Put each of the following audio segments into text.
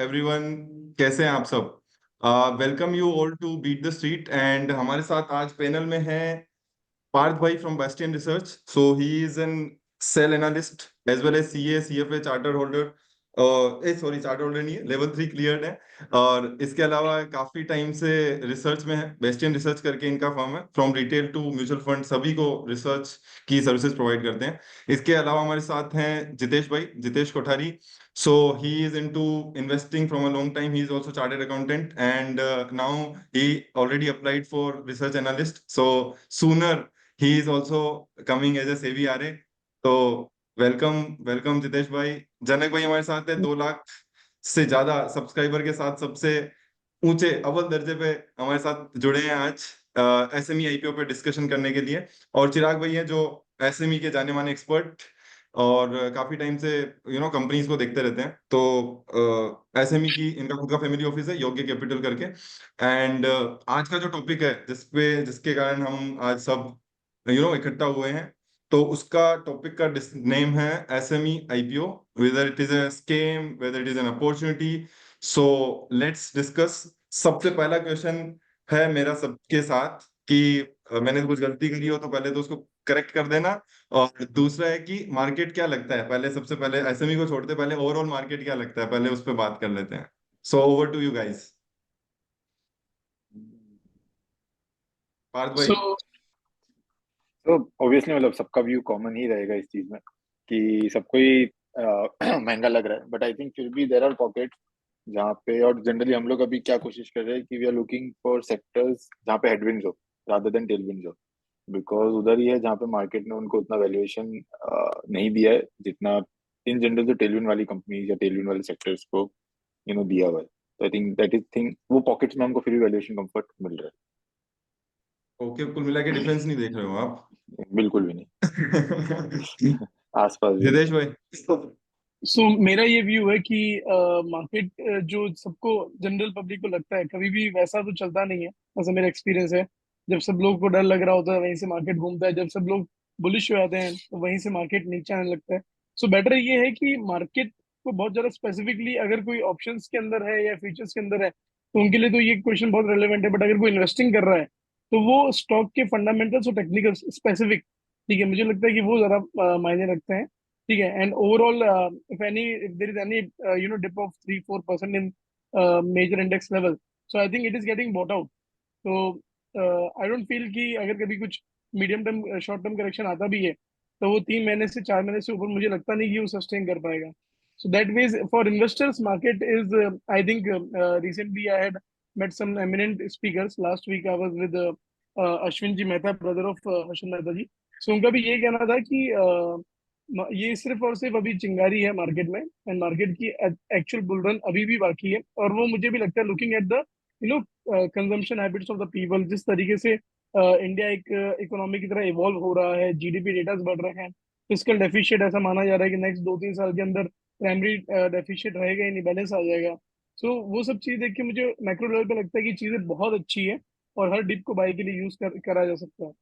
Everyone, कैसे हैं आप सब। Welcome you all to beat the street. And हमारे साथ आज पैनल में है पार्थ भाई from Bastion Research. So he is an sell analyst as well as CA CFA charter holder. Sorry, charter holder नहीं है, लेवल 3 क्लियर्ड है। और इसके अलावा काफी टाइम से रिसर्च में है। बेस्टियन रिसर्च करके इनका फर्म है। From retail to mutual fund सभी को रिसर्च की सर्विसेज प्रोवाइड करते हैं। इसके अलावा हमारे साथ हैं जितेश भाई, Jitesh Kothari. So he is into investing from a long time. He is also chartered accountant, and now he already applied for research analyst. So sooner he is also coming as a सेवी RA. तो welcome welcome Jitesh भाई। जनक भाई हमारे साथ है, 2 लाख से ज्यादा subscriber के साथ सबसे ऊंचे अव्वल दर्जे पे हमारे साथ जुड़े हैं आज एसएमई आईपीओ पे डिस्कशन करने के लिए। और चिराग भाई हैं जो एसएमई के जाने माने एक्सपर्ट और काफी टाइम से कंपनीज को देखते रहते हैं। तो एसएमई की इनका खुद का फैमिली ऑफिस है, योग्य कैपिटल करके। एंड आज का जो टॉपिक है जिसके कारण हम आज सब इकट्ठा हुए हैं, तो उसका टॉपिक का नेम है SME IPO, whether it is a scam, whether it is an opportunity. So let's discuss. सबसे पहला क्वेश्चन है मेरा सबके साथ कि मैंने कुछ गलती करी हो तो पहले तो उसको करेक्ट कर देना। और दूसरा है कि मार्केट क्या लगता है, पहले सबसे पहले एसएमई को छोड़ते पहले ओवरऑल मार्केट क्या लगता है, पहले उस पर बात कर लेते हैं। So over to you guys. Parth भाई। सो तो ऑब्वियसली मतलब सबका व्यू कॉमन ही रहेगा इस चीज में कि सबको ही महंगा लग रहा है, बट आई थिंक फिर भी देर आर पॉकेट्स जहाँ पे, और जनरली हम लोग अभी क्या कोशिश कर रहे हैं कि we are looking for sectors जहाँ पे हेडविंड्स हो रादर देन टेलविंड्स हो, बिकॉज उधर ही है जहाँ पे मार्केट ने उनको उतना वैल्यूएशन नहीं दिया है जितना इन जनरल जो टेलविंड वाली कंपनीज या टेलविंड वाले सेक्टर्स को दिया हुआ है। तो I think that is thing, वो पॉकेट्स में हमको फिर भी वैल्यूएशन कंफर्ट मिल रहा ओके, कुल मिला के डिफरेंस नहीं देख रहे हो आप। है, बिल्कुल भी नहीं। आसपास भी नहीं। जितेश भाई। मेरा ये व्यू है कि मार्केट जो सबको जनरल पब्लिक को लगता है कभी भी वैसा तो चलता नहीं है। ऐसा मेरा एक्सपीरियंस है। जब सब लोग को डर लग रहा होता है वहीं से मार्केट घूमता है, जब सब लोग बुलिश हो जाते हैं तो वहीं से मार्केट नीचे आने लगता है। बेटर ये है कि मार्केट को बहुत ज्यादा स्पेसिफिकली अगर कोई ऑप्शंस के अंदर है या फ्यूचर्स के अंदर है तो उनके लिए तो ये क्वेश्चन बहुत रेलेवेंट है। बट अगर कोई इन्वेस्टिंग कर रहा है तो वो स्टॉक के फंडामेंटल्स और टेक्निकल स्पेसिफिक, ठीक है, मुझे लगता है कि वो ज्यादा मायने रखते हैं। ठीक है, and overall if there is any dip of 3-4% in major index level, so I think it is getting bought out. तो आई डोंट फील कि अगर कभी कुछ medium term short term correction आता भी है तो वो 3 महीने से 4 महीने से ऊपर मुझे लगता नहीं कि वो सस्टेन कर पाएगा। So that ways for investors market is I think recently I had met some eminent speakers. Last week I was with Ashwin ji Mehta, brother of Harshad Mehta ji. So उनका भी यही कहना था कि ये सिर्फ और सिर्फ अभी चिंगारी है मार्केट में, एंड मार्केट की एक्चुअल बुल रन अभी भी बाकी है। और वो मुझे भी लगता है looking at the consumption habits of the people, जिस तरीके से इंडिया एक इकोनॉमी की तरह इवॉल्व हो रहा है, जीडीपी डेटास बढ़ रहे हैं, फिस्कल डेफिशिएट ऐसा माना जा रहा है कि नेक्स्ट 2-3 साल के अंदर प्राइमरी डेफिशिएट रहेगा ही नहीं, बैलेंस आ जाएगा। वो सब चीज देख के मुझे मैक्रो लेवल पे लगता है कि चीजें बहुत अच्छी है और हर डिप को बाई के लिए करा जा सकता है।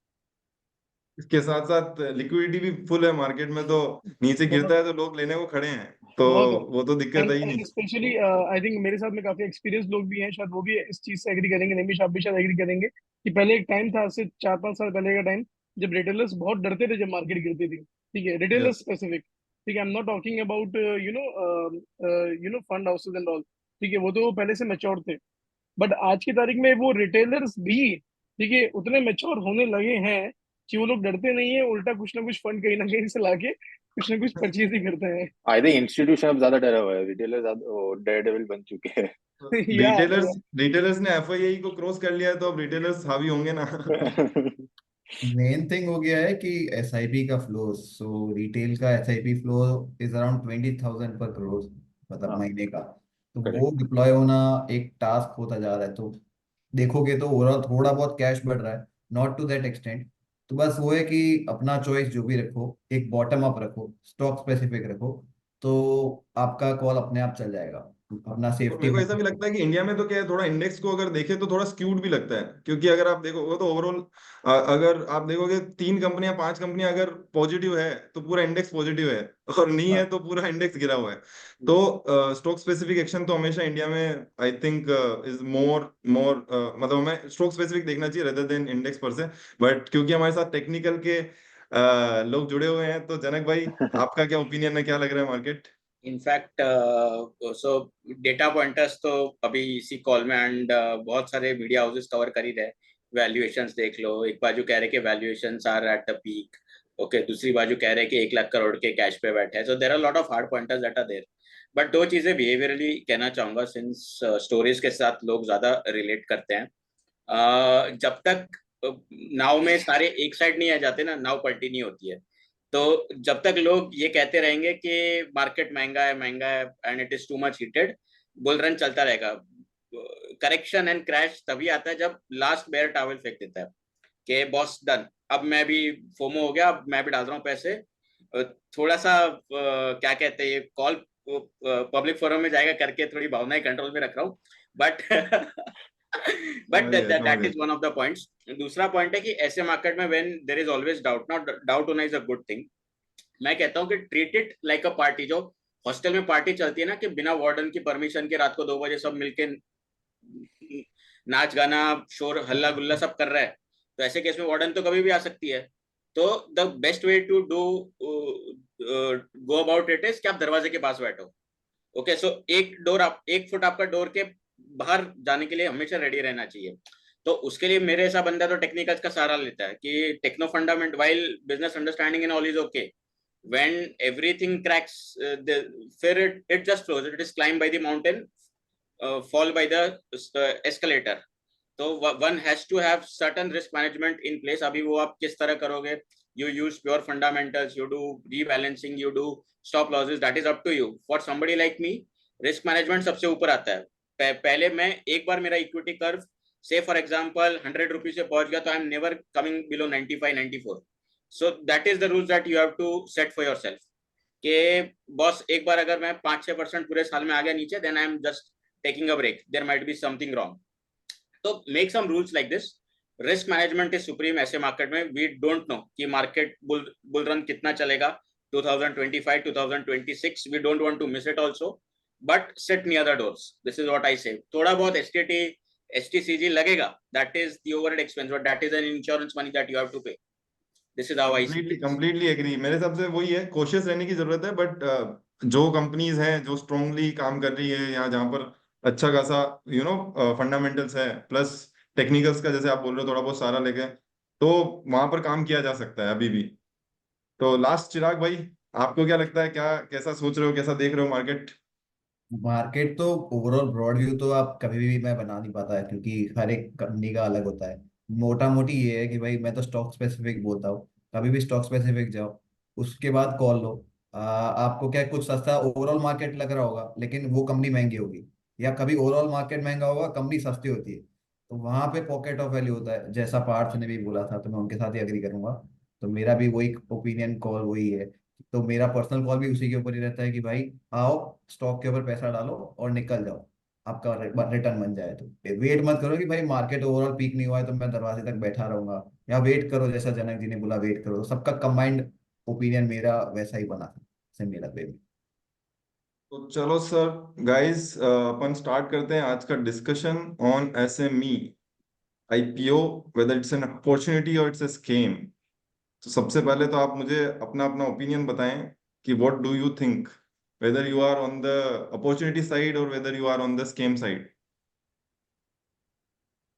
इसके साथ साथ लिक्विडिटी भी फुल है मार्केट में, तो नीचे गिरता बहुत है तो लोग लेने को खड़े हैं, तो बहुत है। वो तो दिक्कत है ही नहीं। एंड स्पेशली आई थिंक मेरे साथ में काफी एक्सपीरियंस लोग भी हैं, शायद वो भी इस चीज से एग्री करेंगे, नहीं आप भी शायद एग्री करेंगे कि पहले एक टाइम था, आज से 4-5 साल पहले का टाइम, जब रिटेलर्स बहुत डरते थे जब मार्केट गिरती थी। ठीक है, रिटेलर्स यस। स्पेसिफिक। ठीक है, I am not talking about fund houses and all. ठीक है, वो तो पहले से मैच्योर थे। बट आज की तारीख में वो रिटेलर्स भी, ठीक है, उतने मैच्योर होने लगे हैं कि वो लोग डरते नहीं है, उल्टा कुछ ना कुछ फंड कहीं ना कहीं से लाके कुछ ना कुछ परचेज ही करते हैं। आई थिंक इंस्टीट्यूशन अब ज्यादा डरा हुआ है, रिटेलर डेयर डेविल बन चुके हैं। या रिटेलर्स रिटेलर्स ने एफआईआई को क्रॉस कर लिया है, तो अब रिटेलर्स हावी होंगे ना। मेन थिंग हो गया है कि एसआईपी का फ्लो, सो रिटेल का एसआईपी फ्लो इज अराउंड 20,000 पर करोड़, मतलब हाँ, महीने का। तो वो करेक्ट। डिप्लॉय होना एक टास्क होता जा रहा है। तो देखोगे तो ओवरऑल थोड़ा बहुत कैश बढ़ रहा है, नॉट टू दैट एक्सटेंट। तो बस वो है कि अपना चॉइस जो भी रखो, एक बॉटम अप रखो, स्टॉक स्पेसिफिक रखो, तो आपका कॉल अपने आप चल जाएगा। अपना और सेफ्टी मेरे को में। ऐसा भी लगता है कि इंडिया में तो क्या है, थोड़ा इंडेक्स को अगर देखें तो थोड़ा स्क्यूड भी लगता है, क्योंकि अगर आप देखोगे तो ओवरऑल अगर आप देखोगे 3 कंपनियां 5 कंपनियां अगर पॉजिटिव है तो पूरा इंडेक्स पॉजिटिव है, और नहीं है तो पूरा इंडेक्स गिरा हुआ है। तो स्टॉक स्पेसिफिक एक्शन तो हमेशा इंडिया में आई थिंक इज मोर मोर, मतलब हमें स्टॉक स्पेसिफिक देखना चाहिए रेदर देन इंडेक्स पर से। बट क्योंकि हमारे साथ टेक्निकल के लोग जुड़े हुए हैं, तो जनक भाई आपका क्या ओपिनियन है, क्या लग रहा है market? In fact so data pointers तो अभी इसी कॉल में एंड बहुत सारे मीडिया हाउसेस कवर कर ही रहे। वैल्यूएशंस देख लो, एक बाजू कह रहे कि valuations are at the peak, okay, दूसरी बाजू कह रहे कि 1 लाख करोड़ के कैश पे बैठे हैं। So there are lot of hard pointers that are there. But दो चीजें बिहेवियरली कहना चाहूंगा, सिंस स्टोरीज के साथ लोग ज्यादा रिलेट करते हैं। जब तक नाव में सारे एक साइड नहीं आ जाते ना, नाव पलटी नहीं होती है। तो जब तक लोग ये कहते रहेंगे कि मार्केट महंगा है and it is too much heated, bull run चलता रहेगा। करेक्शन एंड क्रैश तभी आता है जब लास्ट बेयर टावल फेंक देता है कि बॉस डन, अब मैं भी फोमो हो गया, अब मैं भी डाल रहा हूँ पैसे। थोड़ा सा क्या कहते हैं, ये कॉल पब्लिक फोरम में जाएगा करके थोड़ी भावनाएं कंट्रोल में रख रहा हूँ। बट बट समझ गया, समझ दैट गया। Is one of the points. दूसरा पॉइंट है कि ऐसे मार्केट में when there is always doubt, not doubt होना इज अ गुड थिंग। मैं कहता हूँ कि treat it like a party. जो हॉस्टल में पार्टी चलती है ना, कि बिना वार्डन की परमिशन के रात को 2 बजे सब मिलके नाच गाना शोर हल्ला गुल्ला सब कर रहा है, तो ऐसे केस में वार्डन तो कभी भी आ सकती है। तो the best way to do go about it is कि आप दरवाजे के पास बैठो। ओके, सो एक फुट आपका डोर के बाहर जाने के लिए हमेशा रेडी रहना चाहिए। तो उसके लिए मेरे ऐसा बंदा तो टेक्निकल्स का सहारा लेता है कि techno fundamental while business understanding in all is okay, when everything cracks, फिर it just flows, it is climbed by the mountain, fall by the escalator. तो one has to have certain risk management in place। अभी वो आप किस तरह करोगे, you use pure fundamentals, you do rebalancing, you do stop losses, that is up to you। For somebody like me, risk management सबसे ऊपर आता है। पहले मैं एक बार मेरा इक्विटी कर्व से फॉर एग्जांपल 100 रुपीज से पहुंच गया तो I am never coming below 95 94। So that is the rules that you have to set for yourself कि बॉस एक बार अगर मैं 5-6% पूरे साल में आ गया नीचे, then I am just taking a break, there might be something wrong. तो make some rules like this. Risk management is supreme ऐसे मार्केट में। वी डोंट नो कि मार्केट बुल रन कितना चलेगा 2025 2026, we don't want to miss it also, but sit near the doors, this is what I say. थोड़ा बहुत STT STCG लगेगा, that is the overhead expense, but that is an insurance money that you have to pay. This is how I see. Completely completely agree, मेरे हिसाब से वही है, cautious रहने की जरूरत है। बट जो कंपनीज हैं जो स्ट्रांगली काम कर रही है, या जहाँ पर अच्छा खासा फंडामेंटल्स है प्लस टेक्निकल्स का, जैसे आप बोल रहे हो थोड़ा बहुत सारा लेके, तो वहां पर काम किया जा सकता है अभी भी। तो लास्ट चिराग भाई, आपको क्या लगता है, क्या कैसा सोच रहे हो, कैसा देख रहे हो मार्केट? मार्केट तो ओवरऑल ब्रॉड व्यू तो आप कभी भी मैं बना नहीं पाता है, क्योंकि हर एक कंपनी का अलग होता है। मोटा मोटी ये है कि भाई मैं तो स्टॉक स्पेसिफिक बोलता हूँ। कभी भी स्टॉक स्पेसिफिक जाओ, उसके बाद कॉल लो। आपको क्या कुछ सस्ता ओवरऑल मार्केट लग रहा होगा, लेकिन वो कंपनी महंगी होगी। या कभी ओवरऑल मार्केट महंगा होगा, कंपनी सस्ती होती है। तो वहां पे पॉकेट ऑफ वैल्यू होता है, जैसा पार्थ ने भी बोला था, तो मैं उनके साथ ही एग्री करूंगा। तो मेरा भी वही ओपिनियन कॉल वही है। तो मेरा पर्सनल कॉल भी उसी के ऊपर ही रहता है कि भाई आओ, स्टॉक के ऊपर पैसा डालो और निकल जाओ। आपका रिटर्न बन जाए तो वेट मत करो कि भाई मार्केट ओवरऑल पीक नहीं हुआ है तो मैं दरवाजे तक बैठा रहूंगा। या वेट करो, जैसा जनक जी ने बोला वेट करो। तो सबका कंबाइंड ओपिनियन मेरा वैसा ही बना था, से मेरा पे भी। तो चलो सर गाइस, अपन स्टार्ट करते हैं आज का discussion on SME IPO, whether it's an opportunity और इट्स ए स्केम। तो सबसे पहले तो आप मुझे अपना अपना ओपिनियन बताएं कि what do you think, whether you are on the opportunity side और whether you are on the scam side.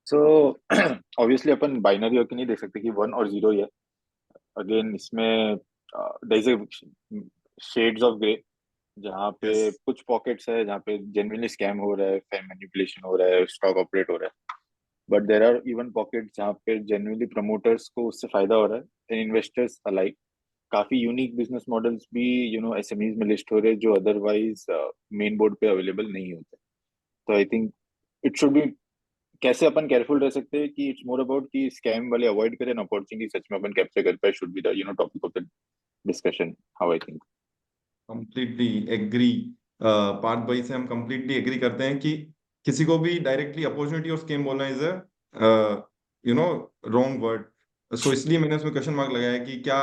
So obviously अपन बाइनरी होके नहीं देख सकते कि 1 और 0 ही है। अगेन इसमें there is shades of grey, जहाँ पे यस। कुछ पॉकेट्स है जहाँ पे जेन्युइनली स्कैम हो रहा है, मैनिपुलेशन हो रहा है, स्टॉक ऑपरेट हो रहा है। But there are even pockets जहाँ पे जेन्युइनली प्रमोटर्स को उससे फायदा हो रहा है, एंड इन्वेस्टर्स अलाइक। काफी यूनिक बिजनेस मॉडल्स भी एसएमईज में लिस्ट हो रहे हैं जो अदरवाइज मेन बोर्ड पे अवेलेबल नहीं होते। तो I think it should be, कैसे अपन केयरफुल रह सकते हैं कि इट्स मोर अबाउट कि स्कैम वाले अवॉइड करें, अपॉर्चुनिटी सच में अपन कैप्चर कर पाए, should be the topic of the discussion, how I think. Completely agree. Parth भाई से हम कंप्लीटली एग्री करते हैं कि किसी को भी डायरेक्टली अपॉर्चुनिटी और स्कैम बोलना इज अ रॉन्ग वर्ड। सो इसलिए मैंने उसमें क्वेश्चन मार्क लगाया कि क्या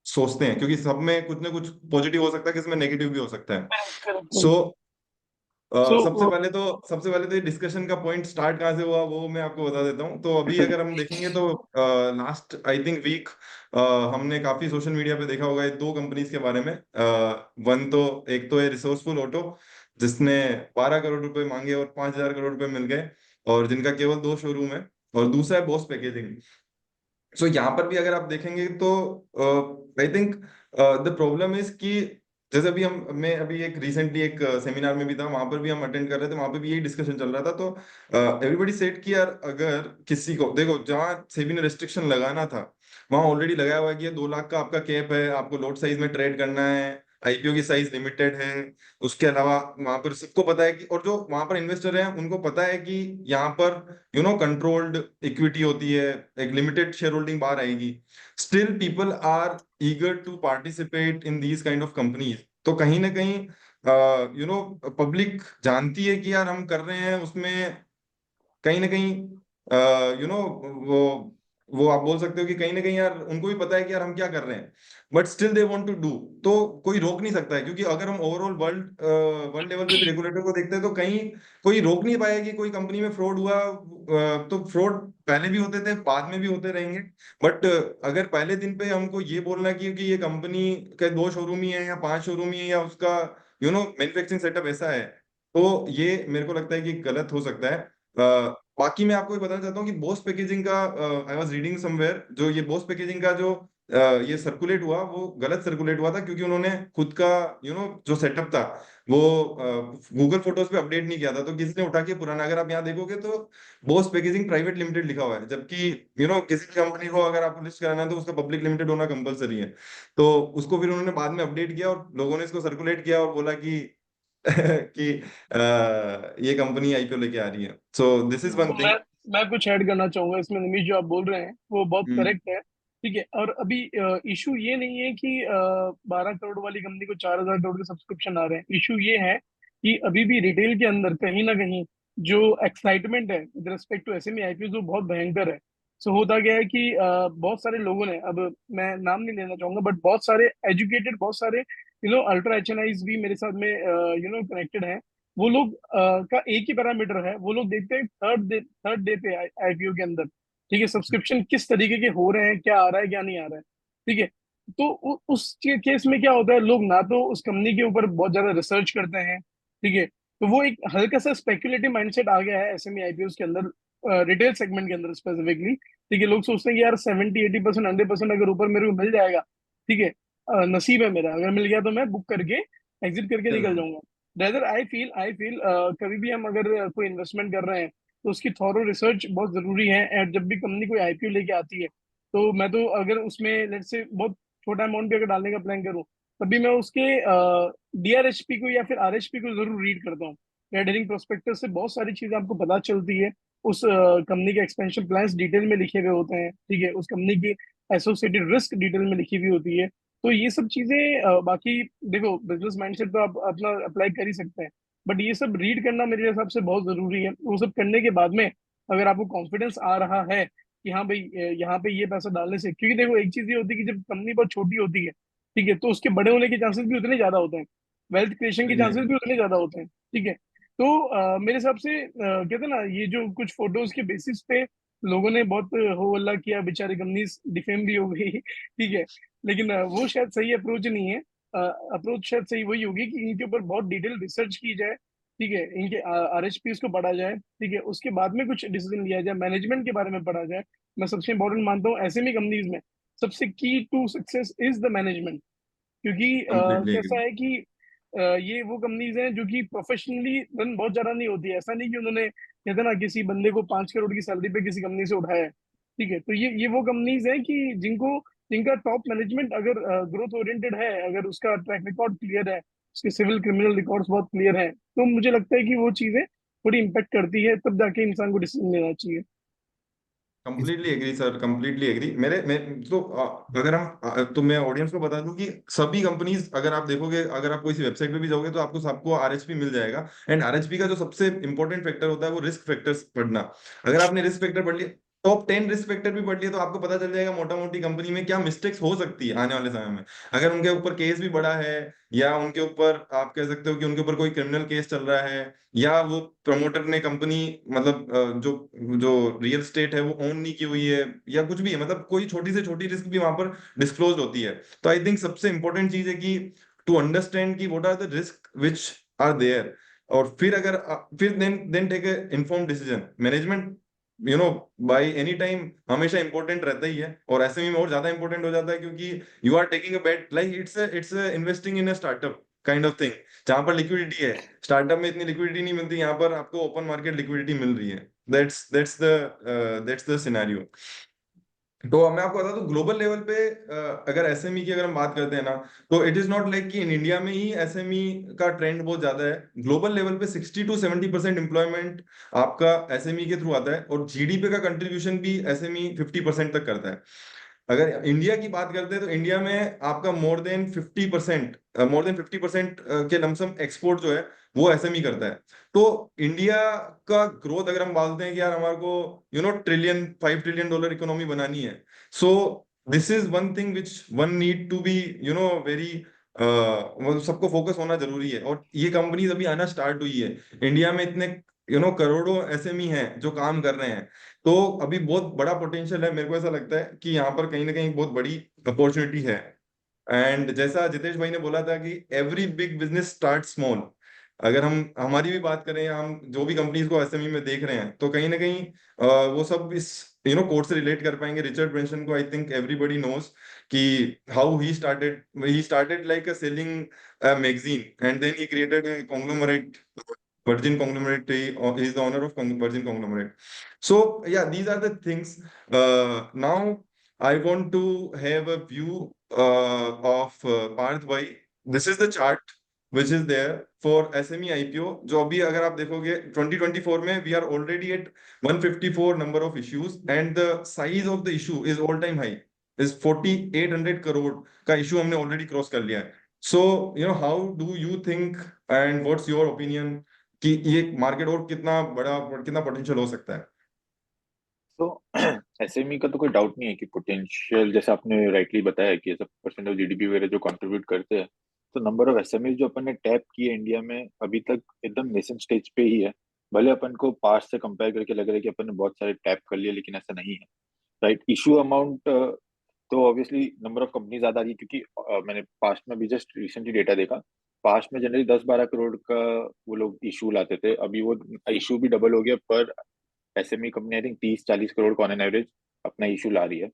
सोचते हैं, क्योंकि सब में कुछ ना कुछ पॉजिटिव हो सकता है, किसी में नेगेटिव भी हो सकता है। करेक्ट। सो सो सबसे पहले तो ये डिस्कशन का पॉइंट स्टार्ट कहाँ से हुआ वो मैं आपको बता देता हूँ। तो अभी अगर हम देखेंगे तो लास्ट आई थिंक वीक हमने काफी सोशल मीडिया पे देखा होगा ये दो कंपनीज के बारे में। वन तो एक तो है रिसोर्सफुल ऑटो, जिसने 12 करोड़ रुपए मांगे और 5,000 करोड़ रुपए मिल गए, और जिनका केवल 2 शोरूम है। और दूसरा है बॉस पैकेजिंग। सो यहाँ पर भी अगर आप देखेंगे तो I think the problem is कि जैसे अभी मैं अभी एक रिसेंटली एक सेमिनार में भी था, वहां पर भी हम अटेंड कर रहे थे, वहां पर भी यही डिस्कशन चल रहा था। तो एवरीबॉडी सेड कि यार अगर किसी को देखो, जहाँ सेबी ने रेस्ट्रिक्शन लगाना था वहां ऑलरेडी लगाया हुआ है कि ये 2 लाख का आपका कैप है, आपको लॉट साइज में ट्रेड करना है, आईपीओ की साइज लिमिटेड है। उसके अलावा वहां पर सबको पता है कि, और जो वहां पर इन्वेस्टर हैं उनको पता है कि यहाँ पर कंट्रोल्ड इक्विटी होती है, एक लिमिटेड शेयर होल्डिंग बाहर आएगी। Still people are eager to participate in these kind of companies. तो कहीं ना कहीं पब्लिक जानती है कि यार हम कर रहे हैं उसमें कहीं ना कहीं वो आप बोल सकते हो कि कहीं ना कहीं यार उनको भी पता है कि यार हम क्या कर रहे हैं, but still they want to do. तो कोई रोक नहीं सकता है, क्योंकि अगर हम ओवरऑल वर्ल्ड लेवल पे भी रेगुलेटर को देखते हैं तो कहीं कोई रोक नहीं पाएगा कि कोई कंपनी में फ्रॉड हुआ। तो फ्रॉड पहले भी होते थे, बाद में भी होते रहेंगे। बट अगर पहले दिन पे हमको ये बोलना कि ये कंपनी के 2 शोरूम ही है या 5 शोरूम ही है या उसका मैन्युफैक्चरिंग सेटअप ऐसा है, तो ये मेरे को लगता है कि गलत हो सकता है। बाकी मैं आपको ये बताना चाहता हूँ कि बोस पैकेजिंग का आई वाज रीडिंग समवेयर, जो ये बोस पैकेजिंग का जो ये सर्कुलेट हुआ वो गलत सर्कुलेट हुआ था, क्योंकि उन्होंने खुद का जो सेटअप था वो गूगल फोटोज पे अपडेट नहीं किया था। तो किसी ने उठा के पुराना, अगर आप यहाँ देखोगे तो बोस पैकेजिंग प्राइवेट लिमिटेड लिखा हुआ है, जबकि किसी कंपनी को अगर आपको लिस्ट कराना है तो उसका पब्लिक लिमिटेड होना कंपलसरी है। तो उसको फिर उन्होंने बाद में अपडेट किया और लोगों ने इसको सर्कुलेट किया और बोला कि कि ये कंपनी आईपीओ लेके आ रही है। सो दिस इज वन तो थिंग। मैं कुछ ऐड करना चाहूंगा इसमें। निमिष, जो आप बोल रहे हैं वो बहुत करेक्ट है। ठीक है। और अभी इशू ये नहीं है कि 12 करोड़ वाली कंपनी को 4,000 करोड़ के सब्सक्रिप्शन आ रहे हैं। इशू ये है कि अभी भी रिटेल के अंदर कहीं ना कहीं जो एक्साइटमेंट है with respect to SME IPO वो बहुत भयंकर है। सो होता गया है कि बहुत सारे लोगों ने, अब मैं नाम नहीं लेना चाहूंगा, बट बहुत सारे एजुकेटेड, बहुत सारे अल्ट्रा एचएनआईज भी मेरे साथ में कनेक्टेड हैं। वो लोग का एक ही पैरामीटर है, वो लोग देखते हैं थर्ड डे पे आईपीओ के अंदर, ठीक है, सब्सक्रिप्शन किस तरीके के हो रहे हैं, क्या आ रहा है क्या नहीं आ रहा है। ठीक है। तो उस केस में क्या होता है, लोग ना तो उस कंपनी के ऊपर बहुत ज्यादा रिसर्च करते हैं। ठीक है। तो वो एक हल्का सा स्पेक्युलेटिव माइंडसेट आ गया है एसएमई आईपीओ के अंदर, रिटेल सेगमेंट के अंदर स्पेसिफिकली। ठीक है। लोग सोचते हैं कि यार 70-80%, 100% अगर ऊपर मेरे को मिल जाएगा, ठीक है, नसीब है मेरा, अगर मिल गया तो मैं बुक करके एग्जिट करके चल निकल रहा जाऊंगा। रेदर आई फील कभी भी हम अगर कोई इन्वेस्टमेंट कर रहे हैं तो उसकी थॉरो रिसर्च बहुत जरूरी है। और जब भी कंपनी कोई आईपीओ लेके आती है, तो मैं तो अगर उसमें लेट से बहुत छोटा अमाउंट भी अगर डालने का प्लान करूं, तभी मैं उसके डीआरएचपी को या फिर आरएचपी को जरूर रीड करता हूँ। रेड हेरिंग प्रोस्पेक्टस से बहुत सारी चीजें आपको पता चलती है। उस कंपनी के एक्सपेंशन प्लान्स डिटेल में लिखे हुए होते हैं। ठीक है। उस कंपनी की एसोसिएटेड रिस्क डिटेल में लिखी हुई होती है। तो ये सब चीजें बाकी देखो, बिजनेस माइंडसेट तो आप अपना अप्लाई कर ही सकते हैं, बट ये सब रीड करना मेरे हिसाब से बहुत जरूरी है। वो सब करने के बाद में अगर आपको कॉन्फिडेंस आ रहा है कि हाँ भाई, यहाँ पे ये पैसा डालने से, क्योंकि देखो एक चीज ये होती है कि जब कंपनी बहुत छोटी होती है, ठीक है, तो उसके बड़े होने के चांसेस भी उतने ज्यादा होते हैं, वेल्थ क्रिएशन के चांसेस भी उतने ज्यादा होते हैं। ठीक है। तो मेरे हिसाब से कहते हैं ना, ये जो कुछ फोटोज के बेसिस पे लोगों ने बहुत हो हल्ला किया, बेचारे कंपनीज डिफेम भी हो गई ठीक है। लेकिन वो शायद सही अप्रोच नहीं है। अप्रोच शायद सही वही होगी कि इनके ऊपर बहुत डिटेल रिसर्च की जाए। ठीक है। इनके आरएचपीज को पढ़ा जाए। ठीक है। उसके बाद में कुछ डिसीजन लिया जाए, मैनेजमेंट के बारे में पढ़ा जाए। मैं सबसे इंपॉर्टेंट मानता हूँ एसएमई कंपनीज में सबसे key to success is the management. क्योंकि कंप्लीटली कैसा एग्री। है कि ये वो कंपनीज हैं जो कि प्रोफेशनली रन बहुत ज्यादा नहीं होती है। ऐसा नहीं कि उन्होंने, कहते हैं ना, किसी बंदे को 5 करोड़ की सैलरी पे किसी कंपनी से उठाया है। ठीक है। तो ये वो कंपनीज हैं कि जिनका टॉप मैनेजमेंट अगर ग्रोथ ओरिएंटेड है, अगर उसका ट्रैक रिकॉर्ड क्लियर है, उसके सिविल क्रिमिनल रिकॉर्ड्स बहुत क्लियर हैं, तो मुझे लगता है कि वो चीजें थोड़ी इम्पेक्ट करती है, तब जाके इंसान को डिसीजन लेना चाहिए। Completely agree sir, completely agree. मैं तो अगर तो मैं ऑडियंस को बता दूं कि सभी कंपनीज, अगर आप देखोगे, अगर आप किसी वेबसाइट पे भी जाओगे तो आपको सबको आरएचपी मिल जाएगा। एंड आरएचपी का जो सबसे इंपॉर्टेंट फैक्टर होता है वो रिस्क फैक्टर्स पढ़ना। अगर आपने रिस्क फैक्टर पढ़ लिया, टॉप 10 रिस्क फैक्टर भी पढ़ लिया, तो आपको पता चल जाएगा मोटा मोटी कंपनी में क्या मिस्टेक्स हो सकती है आने वाले समय में। अगर उनके ऊपर केस भी बड़ा है, या उनके ऊपर आप कह सकते हो कि उनके ऊपर कोई क्रिमिनल केस चल रहा है, या वो प्रमोटर ने कंपनी मतलब जो जो रियल स्टेट है वो ओन नहीं की हुई है, या कुछ भी है, मतलब कोई छोटी से छोटी रिस्क भी वहां पर डिस्क्लोज होती है। तो आई थिंक सबसे इंपॉर्टेंट चीज है कि टू अंडरस्टैंड कि what are the risk which are there, और फिर अगर फिर then take a informed decision. Management by any time हमेशा इंपॉर्टेंट रहता ही है, और एसएमई में और ज्यादा इंपॉर्टेंट हो जाता है, क्योंकि you are taking a bet, like it's investing in a startup kind of thing, जहां पर लिक्विडिटी है। स्टार्टअप में इतनी लिक्विडिटी नहीं मिलती, यहाँ पर आपको ओपन मार्केट लिक्विडिटी मिल रही है। That's the scenario. तो मैं आपको बता दूं, ग्लोबल लेवल पे अगर एसएमई की अगर हम बात करते हैं ना, तो इट इज नॉट लाइक कि इन इंडिया में ही एसएमई का ट्रेंड बहुत ज्यादा है। ग्लोबल लेवल पे 60 to 70% एम्प्लॉयमेंट आपका एसएमई के थ्रू आता है, और जीडीपी का कंट्रीब्यूशन भी एसएमई 50% तक करता है। अगर इंडिया की बात करते हैं तो इंडिया में आपका मोर देन 50% के लमसम एक्सपोर्ट जो है वो एसएमई करता है। तो इंडिया का ग्रोथ अगर हम बोलते हैं कि यार हमारे को $5 ट्रिलियन इकोनॉमी बनानी है, so this is one thing which one need to be very, सबको फोकस होना जरूरी है। और ये कंपनीज अभी आना स्टार्ट हुई है इंडिया में, इतने करोड़ों एसएमई हैं जो काम कर रहे हैं। तो अभी बहुत बड़ा पोटेंशियल है, मेरे को ऐसा लगता है कि यहाँ पर कहीं ना कहीं बहुत बड़ी अपॉर्चुनिटी है। एंड जैसा जितेश भाई ने बोला था कि every big business start small, अगर हम हमारी भी बात करें, हम जो भी कंपनीज को एसएमई में देख रहे हैं, तो कहीं ना कहीं वो सब इस कोड से रिलेट कर पाएंगे। रिचर्ड ब्रेंसन को आई थिंक एवरीबॉडी नोज कि how he started like a selling magazine, and then he created a conglomerate, Virgin Conglomerate. He is the owner of Virgin Conglomerate. So yeah, these are the things. Now I want to have a view of Parth bhai. This is the chart which is there for SME IPO. जो अभी अगर आप देखोगे 2024 में we are already at 154 number of issues, and the size of the issue is all time high, is 4800 crore का issue हमने already cross कर लिया है। So how do you think and what's your opinion कि ये market और कितना बड़ा, कितना पोटेंशियल हो सकता है? तो एसएमई का तो कोई डाउट नहीं है कि पोटेंशियल, जैसे आपने राइटली बताया कि सब परसेंट ऑफ जीडीपी वगैरह जो कंट्रीब्यूट करते हैं, तो नंबर ऑफ एसएमई जो अपन ने टैप किए इंडिया में अभी तक एकदम नेसेंट स्टेज पे ही है। भले अपन को पास्ट से कंपेयर करके लग रहा है कि अपन ने बहुत सारे टैप कर लिए, लेकिन ऐसा नहीं है। राइट, इशू अमाउंट तो ऑब्वियसली नंबर ऑफ कंपनी ज्यादा आ रही है, क्योंकि मैंने पास्ट में भी जस्ट रिसेंटली डेटा देखा। पास्ट में जनरली 10-12 करोड़ का वो लोग इशू लाते थे, अभी वो इशू भी डबल हो गया। पर SME company I think 30-40 crore का ऑन एन एवरेज अपना इशू ला रही है।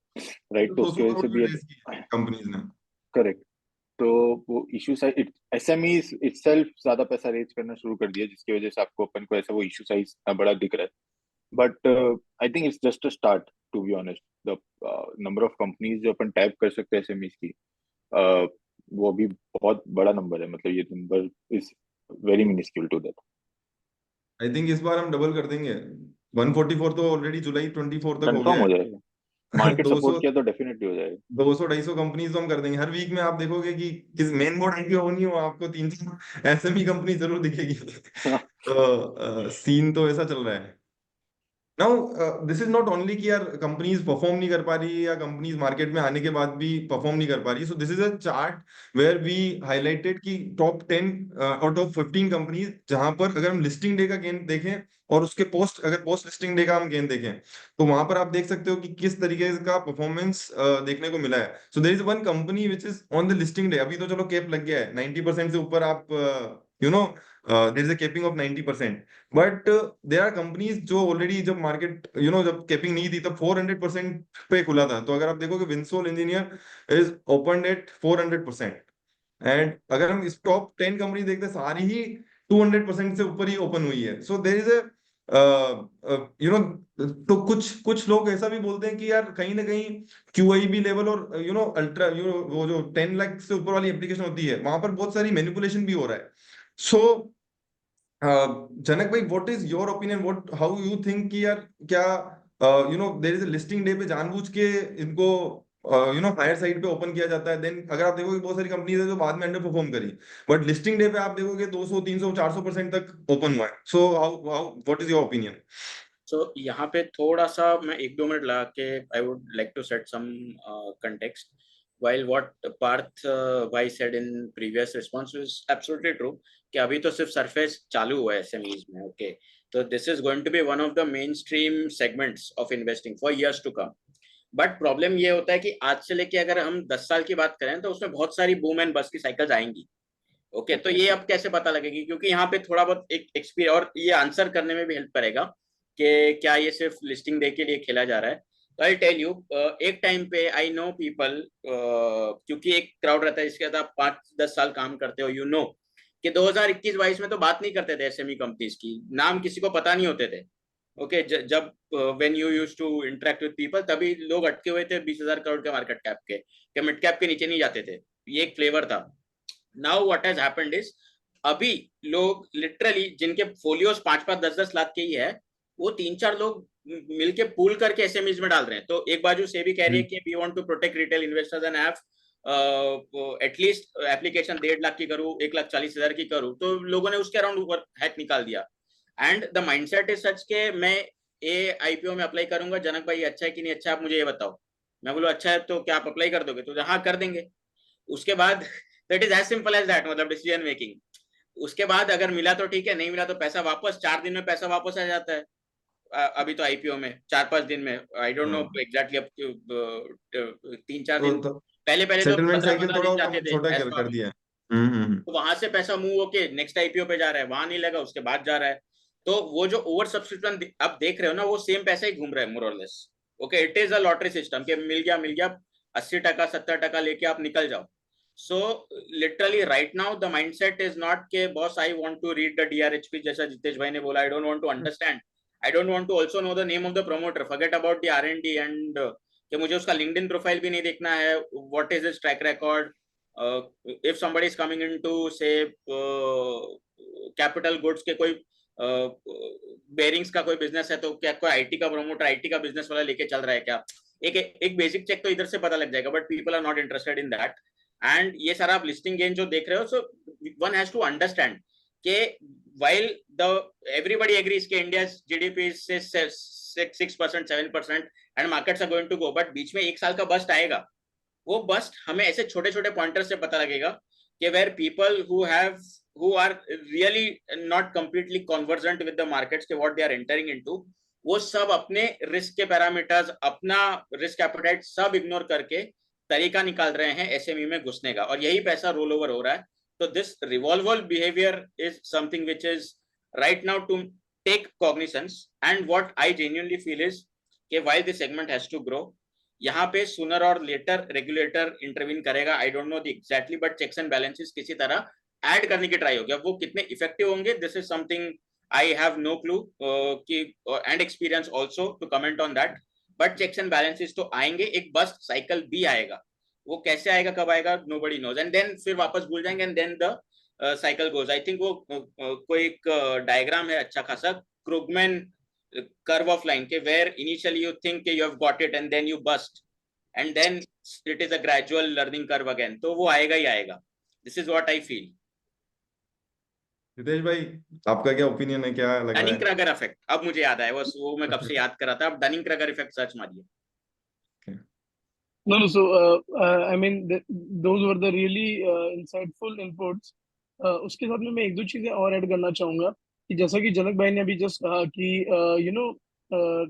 राइट, तो उसकी 200 वजह से करोड़ भी रेज की कंपनीज ने। करेक्ट। तो वो इशू साइज एसएमई इटसेल्फ ज्यादा पैसा रेज करना शुरू कर दिया, जिसकी वजह से आपको अपन को ऐसा वो इशू साइज इतना बड़ा दिख रहा है। But I think it's just a start, to be honest. The number of companies जो अपन टैप कर सकते हैं एसएमई की, वो अभी बहुत बड़ा नंबर है। मतलब ये number is very minuscule to that. I think इस बार हम डबल कर देंगे। 144 तो ऑलरेडी जुलाई 24 तक हो कंफर्म गया हो है। जाएगा, मार्केट 200 सपोर्ट किया तो डेफिनेटली हो जाएगा। 200-250 कंपनीज तो हम कर देंगे हर वीक में। आप देखोगे कि किस मेन बोर्ड आईपीओ होनी हो, आपको 300 एसएमई कंपनी जरूर दिखेगी। तो सीन तो ऐसा चल रहा है। Now this is not only कि यार कंपनीज परफॉर्म नहीं कर पा रही, या कंपनीज मार्केट में आने के बाद भी परफॉर्म नहीं कर पा रही। So this is a chart where we highlighted कि टॉप 10 और टॉप 15 कंपनीज, जहां पर अगर हम लिस्टिंग डे का गेन देखें और उसके पोस्ट लिस्टिंग डे का हम गेन देखें, तो वहां पर आप देख सकते हो कि किस तरीके का परफॉर्मेंस देखने को मिला है। So there is one company which is on the listing day, अभी तो चलो कैप लग गया है 90% से ऊपर, आप there is a capping of 90%, but there are companies जो ऑलरेडी, जब मार्केट जब कैपिंग नहीं थी तब 400% पे खुला था। तो अगर आप देखोगे Winsol engineer is open at 400%, and अगर हम इस टॉप 10 कंपनी देखते हैं, सारी ही 200% से ऊपर ही ओपन हुई है। सो देयर इज ए तो कुछ कुछ लोग ऐसा भी बोलते हैं कि यार कहीं ना कहीं क्यूआईबी लेवल और अल्ट्रा वो जो 10 लाख से ऊपर वाली एप्लीकेशन होती है, वहां पर बहुत सारी मैनिपुलेशन भी हो रहा है। सो जनक भाई, what is your opinion, what how you think कि यार क्या there is a listing day पे जानबूझ के इनको हायर साइड पे ओपन किया जाता है। देन अगर आप देखोगे बहुत सारी कंपनीज है जो बाद में अंडर परफॉर्म करी, बट लिस्टिंग डे पे आप देखोगे 200 300 400% तक ओपन हुआ है। So how how what is your opinion? So यहाँ पे थोड़ा सा मैं 1-2 मिनट लगा के I would like to set some context while what Parth भाई said in previous response is absolutely true कि अभी तो सिर्फ सरफेस चालू हुआ है SMEs में, ओके, तो this is going to be one of the mainstream segments of investing for years to come. But problem ये होता है कि आज से लेके अगर हम 10 साल की बात करें तो उसमें बहुत सारी बूम एंड बस्ट की साइकिल्स आएंगी, ओके, तो ये अब कैसे पता लगेगी, क्योंकि यहाँ पे थोड़ा बहुत एक एक्सपीरियंस और ये आंसर करने में भी हेल्प करेगा कि क्या ये सिर्फ लिस्टिंग डे के लिए खेला जा रहा है। तो आई टेल यू, एक टाइम पे आई नो पीपल, क्योंकि एक क्राउड रहता है जिसके साथ आप 5-10 साल काम करते हो, यू नो कि 2021-22 में तो बात नहीं करते थे एसएमई कंपनीज की, नाम किसी को पता नहीं होते थे, ओके, जब when you used to interact with people तभी लोग अटके हुए थे 20,000 करोड़ के मार्केट कैप के मिड कैप के नीचे नहीं जाते थे, ये एक फ्लेवर था। Now what has happened is अभी लोग लिटरली जिनके फोलियोस 5-5 10-10 लाख के ही है, वो 3-4 लोग मिलके पूल करके एसएमईज में डाल रहे हैं। तो एक बाजू से भी कह रही है कि we want to protect retail investors and have at least application 1.5 lakh की करूं, 1,40,000 की करूं, तो लोगों ने उसके अराउंड हैक निकाल दिया। And the mindset is such के मैं ये आईपीओ में अप्लाई करूंगा, जनक भाई अच्छा है कि नहीं अच्छा है आप मुझे ये बताओ, मैं बोलूं अच्छा है तो क्या आप अप्लाई कर दोगे, तो हाँ कर देंगे। उसके बाद that is as simple as that, मतलब डिसीजन मेकिंग। उसके बाद अगर मिला तो ठीक है, नहीं मिला तो पैसा वापस, 4 दिन में पैसा वापस आ जाता है। अभी तो आईपीओ में 4-5 दिन में, आई डोंट नो एग्जैक्टली, अब 3-4 दिन तो पहले तो सेटलमेंट 15-15 साइकिल थोड़ा दिन जाते थे छोटा ऐसा कर अभी। दिया है। तो वहां से पैसा मूव होके नेक्स्ट आईपीओ पे जा रहा है, वहां नहीं लगा उसके बाद जा रहा है। तो वो जो ओवर सब्सक्रिप्शन आप देख रहे हो ना, वो सेम पैसा ही घूम रहा है मोर और less, okay, it is a lottery system के मिल गया 80% 70% लेके आप निकल जाओ। So literally right now the mindset is not के boss I want to read the DRHP, जैसा जितेश भाई ने बोला, I don't want to understand, I don't want to also know the name of the promoter, forget about the R and D and कि मुझे उसका LinkedIn profile भी नहीं देखना है, what is his track record, if somebody is coming into say capital goods के कोई bearings का कोई बिजनेस है, तो क्या कोई आईटी का प्रमोटर आईटी का बिजनेस वाला लेके चल रहा है क्या, एक बेसिक चेक तो इधर से पता लग जाएगा, but people are not interested in that. And ये सारा आप लिस्टिंग गेन जो देख रहे हो, so one has to understand के while the everybody agrees कि India's GDP is 6% 7% and markets are going to go, but बीच में एक साल का बस्ट आएगा, वो बस्ट हमें ऐसे छोटे छोटे पॉइंटर से पता लगेगा कि where people who are really not completely conversant with the markets के what they are entering into, वो सब अपने रिस्क के पैरामीटर्स, अपना रिस्क एपेटाइट सब इग्नोर करके तरीका निकाल रहे हैं एसएमई में घुसने का, और यही पैसा रोल ओवर हो रहा है। तो this revolver behaviour is something which is right now to take cognizance, and what I genuinely feel is कि while this segment has to grow, यहाँ पे सूनर और लेटर रेगुलेटर इंटरवीन करेगा, I don't know the exactly, but checks and balances किसी तरह add करने की try होगी। अब वो कितने इफेक्टिव होंगे, this is something I have no clue कि and experience also to comment on that, but checks and balances तो आएंगे, एक बस्ट साइकिल भी आएगा, वो कैसे आएगा कब आएगा नोबडी नोज, एंड देन फिर वापस भूल जाएंगे and then the cycle goes. I think वो कोई एक डायग्राम है अच्छा खासा, क्रूगमैन curve of line के where initially you think you have got it and then you bust and then it is a gradual learning curve again, तो वो आएगा ही आएगा, this is what I feel। Hitesh भाई आपका क्या ओपिनियन है, क्या लग रहा डनिंग है? क्रगर इफेक्ट, अब मुझे याद आया, वो मैं कब से याद कर रहा था, अब डनिंग क्रगर इफेक्ट सर्च मारिए। No, no. So, I mean, those were the really insightful inputs. उसके साथ में मैं एक दो चीजें और ऐड करना चाहूंगा कि जैसा कि जनक भाई ने अभी जस्ट कहा कि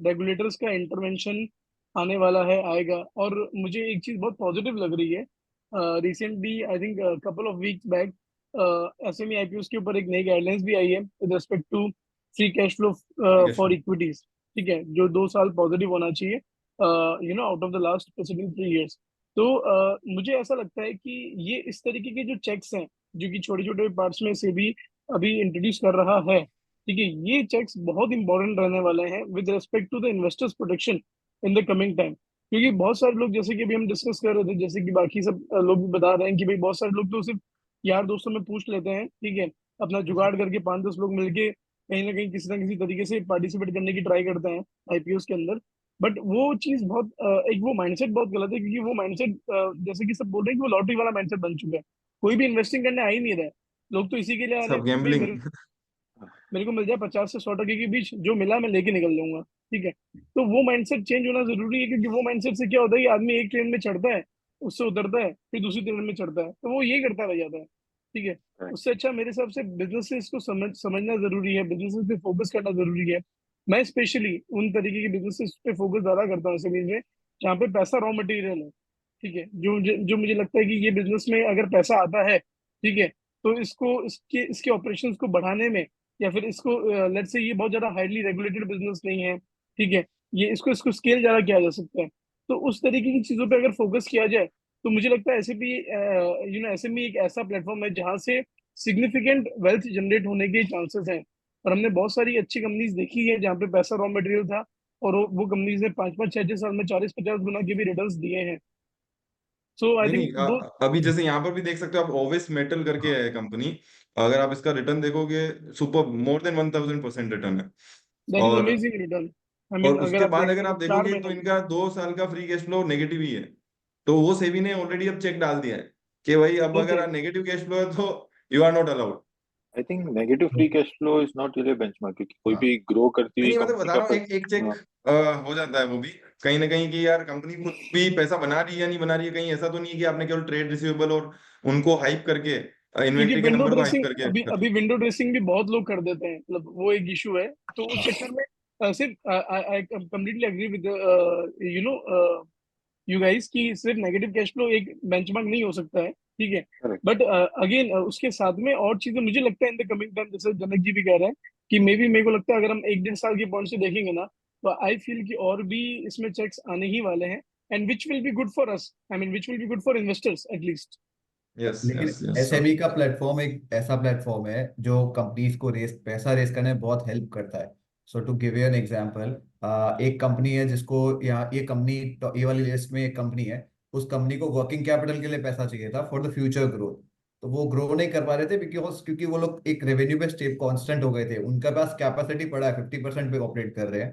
रेगुलेटर्स का इंटरवेंशन आने वाला है, आएगा, और मुझे एक चीज बहुत पॉजिटिव लग रही है। Recently I think couple of weeks back SME IPOs के ऊपर एक नई गाइडलाइंस भी आई है with respect to free cash flow for equities, ठीक है, जो 2 साल पॉजिटिव होना चाहिए out of the last president 3 years। तो मुझे ऐसा लगता है कि ये इस तरीके के जो चेक्स हैं, जो कि छोटे छोटे पार्ट्स में से भी अभी इंट्रोड्यूस कर रहा है, ठीक है, ये चेक्स बहुत इंपॉर्टेंट रहने वाले हैं with respect to the investors protection in the coming time. क्योंकि बहुत सारे लोग, जैसे कि अभी हम डिस्कस कर रहे थे, जैसे कि बाकी सब लोग भी बता रहे हैं कि भाई बहुत सारे लोग तो सिर्फ यार दोस्तों में पूछ लेते हैं, ठीक है, अपना जुगाड़ करके 5-10 लोग मिलके कहीं ना किसी तरीके से पार्टिसिपेट करने की ट्राई करते हैं आईपीओ के अंदर। बट वो चीज बहुत एक वो माइंडसेट बहुत गलत है, क्योंकि वो माइंडसेट जैसे कि सब बोल रहे हैं कि वो लॉटरी वाला माइंडसेट बन चुका है। कोई भी इन्वेस्टिंग करने आ ही नहीं रहा है। लोग तो इसी के लिए आ रहे सब हैं कि भाई गैम्बलिंग। मेरे को मिल जाए 50 से 100 टके के बीच, जो मिला मैं लेके निकल जाऊंगा। ठीक है। तो वो माइंडसेट चेंज होना जरूरी है, क्योंकि वो माइंडसेट से क्या होता है कि आदमी एक ट्रेन में चढ़ता है, उससे उतरता है, फिर दूसरी ट्रेन में चढ़ता है, तो वो ये करता रह जाता है। ठीक है। Correct. उससे अच्छा मेरे हिसाब से बिजनेसेस को समझना जरूरी है, बिजनेसेस पे फोकस करना जरूरी है। मैं स्पेशली उन तरीके के बिजनेसेस पे फोकस ज्यादा करता हूँ सभी में, जहाँ पे पैसा रॉ मटेरियल है। ठीक है। जो मुझे लगता है कि ये बिजनेस में अगर पैसा आता है, ठीक है, तो इसको इसके इसके ऑपरेशंस को बढ़ाने में, या फिर इसको लेट्स से ये बहुत ज्यादा हाईली रेगुलेटेड बिजनेस नहीं है। ठीक है। ये इसको इसको स्केल ज्यादा किया जा सकता है। तो उस तरीके की चीजों पे अगर फोकस किया जाए, तो मुझे लगता है एसएपी एसएमई एक ऐसा प्लेटफॉर्म है जहां से सिग्निफिकेंट वेल्थ जनरेट होने के चांसेस हैं। और हमने बहुत सारी अच्छी कंपनीज देखी है जहाँ पे पैसा रॉ मटेरियल था, और वो कंपनीज ने 5 5 6 6 साल में 40 50 गुना के भी रिटर्न्स दिए हैं। सो आई नहीं नहीं, थिंक दो अभी जैसे यहाँ पर भी देख सकते हो आप, ओवेस मेटल करके है कंपनी। अगर आप इसका रिटर्न देखोगे, सुपर मोर देन 1000% रिटर्न है। दैट इज और अमेजिंग रिटर्न। आई मीन और अगर उसके आप बाद अगर देखेंगे आप चार देखोगे तो महीने में। इनका 2 साल का फ्री कैश फ्लो नेगेटिव ही है। तो वो सेबी ने ऑलरेडी अब चेक डाल दिया है कि भाई अब ओके। अगर नेगेटिव कैश फ्लो है तो you are not allowed. I think negative free cash flow is not really benchmark, क्योंकि कोई हाँ, भी ग्रो करती नहीं हुई नहीं, मतलब कंपनी बता का रहा हूँ, एक चेक हाँ, हो जाता है वो भी कहीं ना कहीं कि यार कंपनी खुद भी पैसा बना रही है या नहीं बना रही है। कहीं ऐसा तो नहीं है कि आपने केवल ट्रेड रिसीवेबल और उनको हाइप करके, क्योंकि इन्वेंट्री के विंडो नंबर को हाइप ड्रेसिंग करके अभी कर अभी विंडो ड्रेसिंग भी बहुत लोग कर देते हैं, मतलब वो एक इशू है। तो उस चक्कर में सिर्फ I completely agree with you know you guys कि सिर्फ नेगेटिव कैश फ्लो एक बेंचमार्क नहीं हो सकता है। ठीक है। करेक्ट। बट अगेन उसके साथ में और चीजें मुझे लगता है इन द कमिंग टाइम, जैसे जनक जी भी कह रहे हैं कि मे बी मेरे को लगता है अगर हम 1 1.5 साल की पॉइंट से देखेंगे ना, तो आई फील कि और भी इसमें चेक्स आने ही वाले हैं, and which will be good for us, I mean which will be good for investors at least. Yes लेकिन यस यस। एसएमई का प्लेटफॉर्म एक ऐसा प्लेटफॉर्म है जो कंपनीज को पैसा रेस करने में बहुत हेल्प करता है। So to give you an example, एक कंपनी है जिसको यहाँ ये कंपनी, ये वाली लिस्ट में एक कंपनी है। उस कंपनी को वर्किंग कैपिटल के लिए पैसा चाहिए था फॉर द फ्यूचर ग्रोथ। तो वो ग्रो नहीं कर पा रहे थे बिकॉज क्योंकि वो लोग एक रेवेन्यू पे स्टेप कॉन्स्टेंट हो गए थे, उनका पास कैपेसिटी पड़ा है, 50% पे ऑपरेट कर रहे हैं।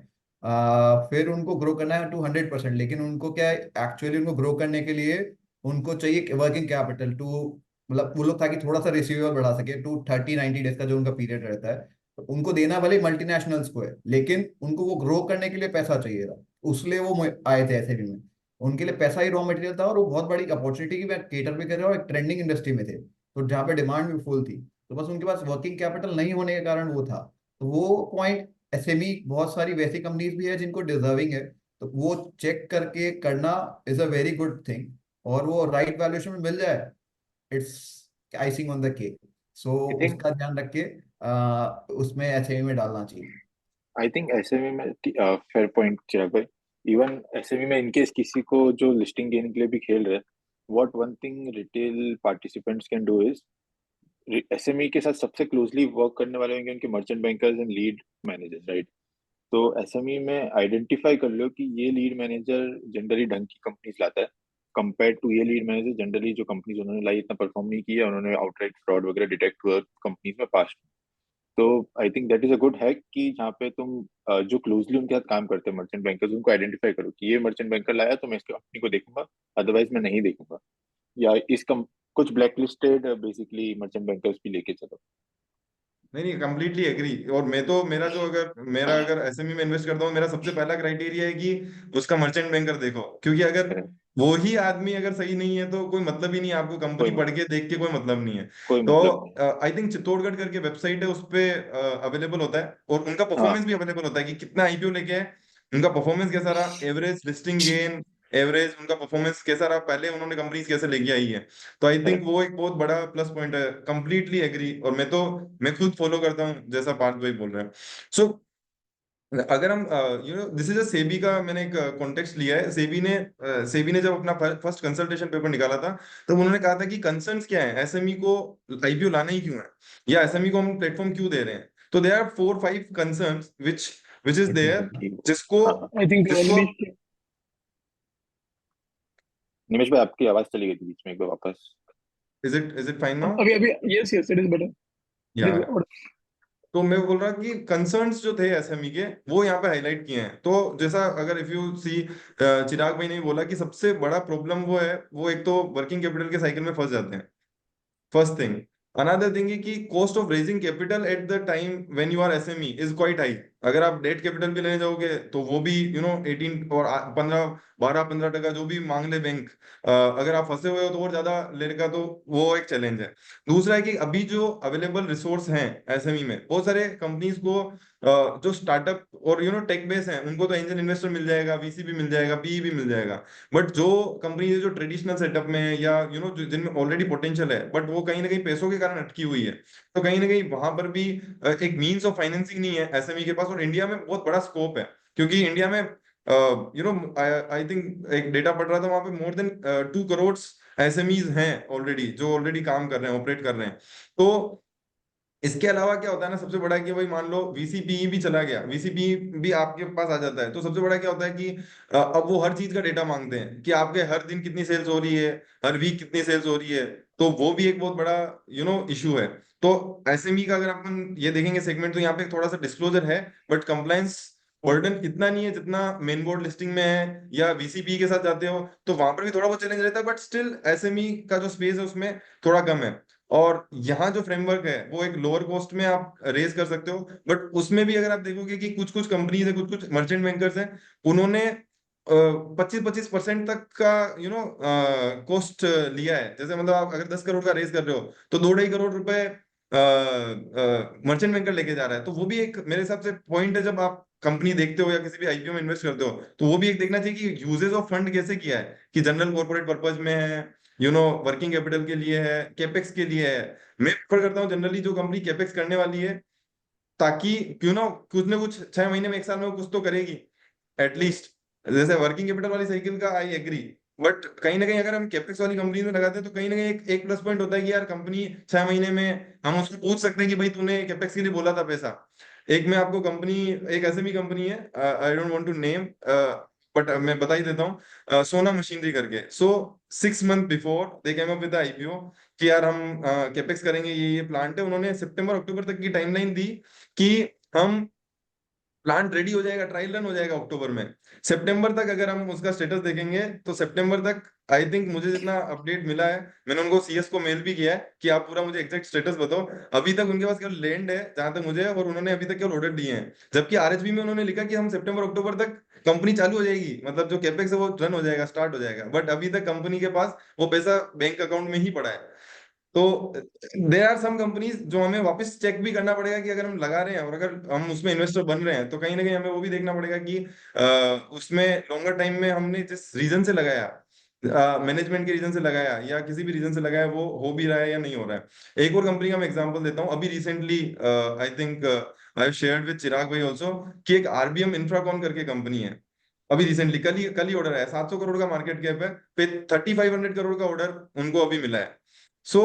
फिर उनको ग्रो करना है टू 100%, लेकिन उनको क्या है, एक्चुअली उनको ग्रो करने के लिए उनको चाहिए वर्किंग कैपिटल टू, मतलब वो लोग ताकि थोड़ा सा रिसीवेबल बढ़ा सके टू 30 90 डेज का जो उनका पीरियड रहता है। तो उनको देना भले मल्टीनेशनल्स को है, लेकिन उनको वो ग्रो करने के लिए पैसा चाहिए था। उसलिए वो आए थे ऐसे भी में। उनके लिए पैसा ही रॉ मटेरियल था, और वो बहुत बड़ी अपॉर्चुनिटी की केटर भी कर रहे हैं, और एक ट्रेंडिंग इंडस्ट्री में थे, तो जहाँ पे डिमांड भी फुल थी। तो बस उनके पास वर्किंग कैपिटल नहीं होने के कारण वो था। तो वो पॉइंट, एसएमई बहुत सारी वैसी कंपनीज भी है जिनको डिजर्विंग है, तो वो चेक करके करना is a very good thing. और वो राइट वैल्यूएशन में मिल जाए, it's icing on the cake. So I think उसका ध्यान रख के उसमें एसएमई में डालना चाहिए। आई थिंक एसएमई में फेयर पॉइंट चिराग भाई। इवन एसएमई में इनकेस किसी को जो लिस्टिंग गेन के लिए भी खेल रहे हैं, what one thing retail participants can do is, SME के साथ सबसे क्लोजली वर्क करने वाले होंगे उनके merchant bankers and lead managers, right? तो एसएमई में आइडेंटिफाई कर लो कि ये लीड मैनेजर जनरली ढंग की कंपनीज लाता है, कंपेयर टू ये लीड मैनेजर जनरली जो कंपनीज उन्होंने लाई इतना परफॉर्म नहीं किया, उन्होंने आउटराइट फ्रॉड वगैरह डिटेक्ट हुआ कंपनीज में पास्ट। तो I think that is a good hack कि जहाँ पे तुम जो क्लोजली उनके साथ काम करते हैं मर्चेंट बैंकर्स, उनको आइडेंटिफाई करो कि ये मर्चेंट बैंकर लाया तो मैं इसकी कंपनी को देखूंगा, अदरवाइज मैं नहीं देखूंगा। या कुछ black listed basically merchant bankers भी लेके चलो। नहीं नहीं, कंप्लीटली एग्री। और मैं तो, मेरा अगर एसएमई में इन्वेस्ट करता हूँ, मेरा सबसे पहला क्राइटेरिया है कि उसका मर्चेंट बैंकर देखो, क्योंकि अगर Correct. वो ही आदमी अगर सही नहीं है तो कोई मतलब ही नहीं है, आपको कोई कंपनी पढ़ मतलब के देख के कोई मतलब नहीं है। कोई तो मतलब नहीं। आई थिंक चित्तौड़गढ़ करके वेबसाइट है, उस पे अवेलेबल होता है, और उनका हाँ, परफॉर्मेंस भी अवेलेबल होता है कि कितना आईपीओ लेके है, उनका परफॉर्मेंस कैसा रहा, एवरेज लिस्टिंग गेन, एवरेज उनका परफॉर्मेंस कैसा रहा, पहले उन्होंने कंपनीज कैसे लेके आई है। तो आई थिंक करेक्ट। वो एक बहुत बड़ा प्लस पॉइंट है। Completely agree. और मैं खुद फॉलो करता हूँ जैसा पार्थ भाई बोल रहे हैं। सो अगर हम, दिस इज अ सेबी का मैंने एक कॉन्टेक्स्ट लिया है। सेबी ने जब अपना फर्स्ट कंसल्टेशन पेपर निकाला था, तो उन्होंने कहा था कि कंसर्न्स क्या है, एसएमई को आईपीओ लाना ही क्यों है, या एसएमई को हम प्लेटफॉर्म क्यों दे रहे हैं। तो there are 4 5 concerns which is there, जिसको हाँ, आई थिंक जिसको निमेश भाई आपकी आवाज चली गई थी बीच में, एक बार वापस। Is it fine now? अभी अभी yes yes it is better. It या इज। तो मैं बोल रहा कि कंसर्न्स जो थे एसएमई के वो यहाँ पे हाईलाइट किए हैं। तो जैसा अगर इफ यू सी, चिराग भाई ने भी बोला कि सबसे बड़ा प्रॉब्लम वो है, वो एक तो वर्किंग कैपिटल के साइकिल में फंस जाते हैं, फर्स्ट थिंग। अनदर थिंग है कि cost of raising capital at the time when you are SME is quite high. अगर आप डेट कैपिटल भी लेने जाओगे तो वो भी 18 और 12-15% जो भी मांग ले बैंक, अगर आप फंसे हुए हो तो और ज्यादा लेने का, तो वो एक चैलेंज है। दूसरा है कि अभी जो अवेलेबल रिसोर्स हैं एसएमई में, बहुत सारे कंपनीज को जो स्टार्टअप और टेक बेस हैं उनको तो एंजल इन्वेस्टर मिल जाएगा, वीसी भी मिल जाएगा, पीई भी मिल जाएगा। बट जो कंपनीज जो ट्रेडिशनल सेटअप में है या जिनमें ऑलरेडी पोटेंशियल है बट वो कहीं ना कहीं पैसों के कारण अटकी हुई है, तो कहीं ना कहीं वहां पर भी एक मीन्स ऑफ फाइनेंसिंग नहीं है एसएमई के पास। और इंडिया में बहुत बड़ा स्कोप है, क्योंकि इंडिया में आई थिंक एक डेटा पढ़ रहा था, वहां पे मोर देन 2 करोड़ एसएमईज हैं ऑलरेडी, जो ऑलरेडी काम कर रहे हैं, ऑपरेट कर रहे हैं। तो इसके अलावा क्या होता है ना, सबसे बड़ा कि भाई मान लो वीसीपीई भी चला गया, वीसीपीई भी आपके पास आ जाता है, तो सबसे बड़ा क्या होता है कि अब वो हर चीज का डेटा मांगते हैं कि आपके हर दिन कितनी सेल्स हो रही है, हर वीक कितनी सेल्स हो रही है। तो वो भी एक बहुत बड़ा इशू है। तो एसएमई का अगर अपन ये देखेंगे सेगमेंट, तो यहाँ पे थोड़ा सा डिस्क्लोजर है, बट कंप्लायंस बर्डन इतना नहीं है जितना मेन बोर्ड लिस्टिंग में है, या वीसीपी के साथ जाते हो तो वहां पर भी थोड़ा बहुत चैलेंज रहता है, बट स्टिल एसएमई का जो स्पेस है उसमें थोड़ा कम है। और यहाँ जो फ्रेमवर्क है वो एक लोअर कॉस्ट में आप रेज कर सकते हो, बट उसमें भी अगर आप देखोगे कि कुछ कुछ कंपनीज है, कुछ कुछ मर्चेंट बैंकर्स हैं, उन्होंने 25-25% तक का कॉस्ट लिया है। जैसे मतलब आप अगर 10 करोड़ का रेज कर रहे हो तो 2-2.5 करोड़ रुपए मर्चेंट बैंकर लेके जा रहा है। तो वो भी एक मेरे हिसाब से पॉइंट है, जब आप कंपनी देखते हो या किसी भी आईपीओ में इन्वेस्ट करते हो, तो वो भी एक देखना चाहिए कि यूजेज ऑफ फंड कैसे किया है, कि जनरल कॉर्पोरेट पर्पज में है, वर्किंग कैपिटल के लिए है, कैपेक्स के लिए है। मैं प्रेफर करता हूँ जनरली जो कंपनी कैपेक्स करने वाली है, ताकि कुछ ना कुछ 6 महीने में 1 साल में वो कुछ तो करेगी एटलीस्ट। जैसे वर्किंग कैपिटल वाली साइकिल का आई एग्री, बट कहीं ना कहीं अगर हम कैपेक्स वाली कंपनी में लगाते हैं तो कहीं ना कहीं एक प्लस पॉइंट होता है कि यार कंपनी 6 महीने में हम उसको पूछ सकते हैं कि भाई तूने कैपेक्स के लिए बोला था पैसा। एक मैं आपको कंपनी, एक एसएमई कंपनी है, I don't want to name, but मैं बता ही देता हूँ, सोना मशीनरी करके। So 6 month before they came up with IPO कि यार हम कैपेक्स करेंगे, ये प्लांट है, उन्होंने सितंबर अक्टूबर तक की टाइमलाइन दी कि हम प्लांट रेडी हो जाएगा, ट्रायल रन हो जाएगा अक्टूबर में। सितंबर तक अगर हम उसका स्टेटस देखेंगे तो सितंबर तक आई थिंक, मुझे जितना अपडेट मिला है, मैंने उनको सीएस को मेल भी किया है कि आप पूरा मुझे एग्जैक्ट स्टेटस बताओ। अभी तक उनके पास केवल लैंड है जहां तक मुझे, और उन्होंने अभी तक केवल ऑर्डर दिए हैं। जबकि आरएचबी में उन्होंने लिखा कि हम सितंबर अक्टूबर तक कंपनी चालू हो जाएगी, मतलब जो कैपेक्स है वो रन हो जाएगा, स्टार्ट हो जाएगा। बट अभी तक कंपनी के पास वो पैसा बैंक अकाउंट में ही पड़ा है। तो देर आर सम कंपनीज जो हमें वापस चेक भी करना पड़ेगा कि अगर हम लगा रहे हैं और अगर हम उसमें इन्वेस्टर बन रहे हैं, तो कहीं ना कहीं हमें वो भी देखना पड़ेगा कि उसमें लॉन्गर टाइम में हमने जिस रीजन से लगाया, मैनेजमेंट के रीजन से लगाया या किसी भी रीजन से लगाया, वो हो भी रहा है या नहीं हो रहा है। एक और कंपनी का मैं एग्जांपल देता हूँ, अभी recently I think I have shared with Chirag भाई ऑल्सो, कि एक आरबीएम इंफ्राकॉन करके कंपनी है। अभी रिसेंटली कल ही ऑर्डर आया, 700 करोड़ का मार्केट कैप है, पे 3500 करोड़ का ऑर्डर उनको अभी मिला है। सो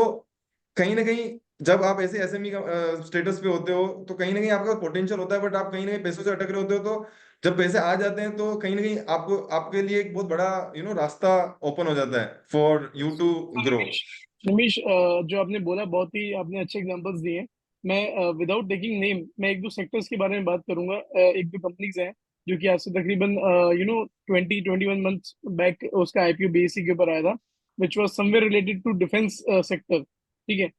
कहीं ना कहीं जब आप ऐसे एसएमई का स्टेटस पे होते हो तो कहीं ना कहीं आपका पोटेंशियल होता है, बट आप कहीं ना कहीं पैसों से अटक रहे होते हो। तो जब पैसे आ जाते हैं तो कहीं ना कहीं आपको, आपके लिए एक बहुत बड़ा रास्ता ओपन हो जाता है for you to grow. Ramesh Ramesh, जो आपने बोला बहुत ही आपने अच्छे एग्जांपल्स दिए। मैं विदाउट टेकिंग नेम, मैं एक दो सेक्टर्स के बारे में बात करूंगा। एक दो कंपनीज हैं जो कि आज से तकरीबन 20-21 मंथ्स बैक उसका आईपीओ बीएसई के ऊपर आया था, which was somewhere related to defence sector. ठीक है।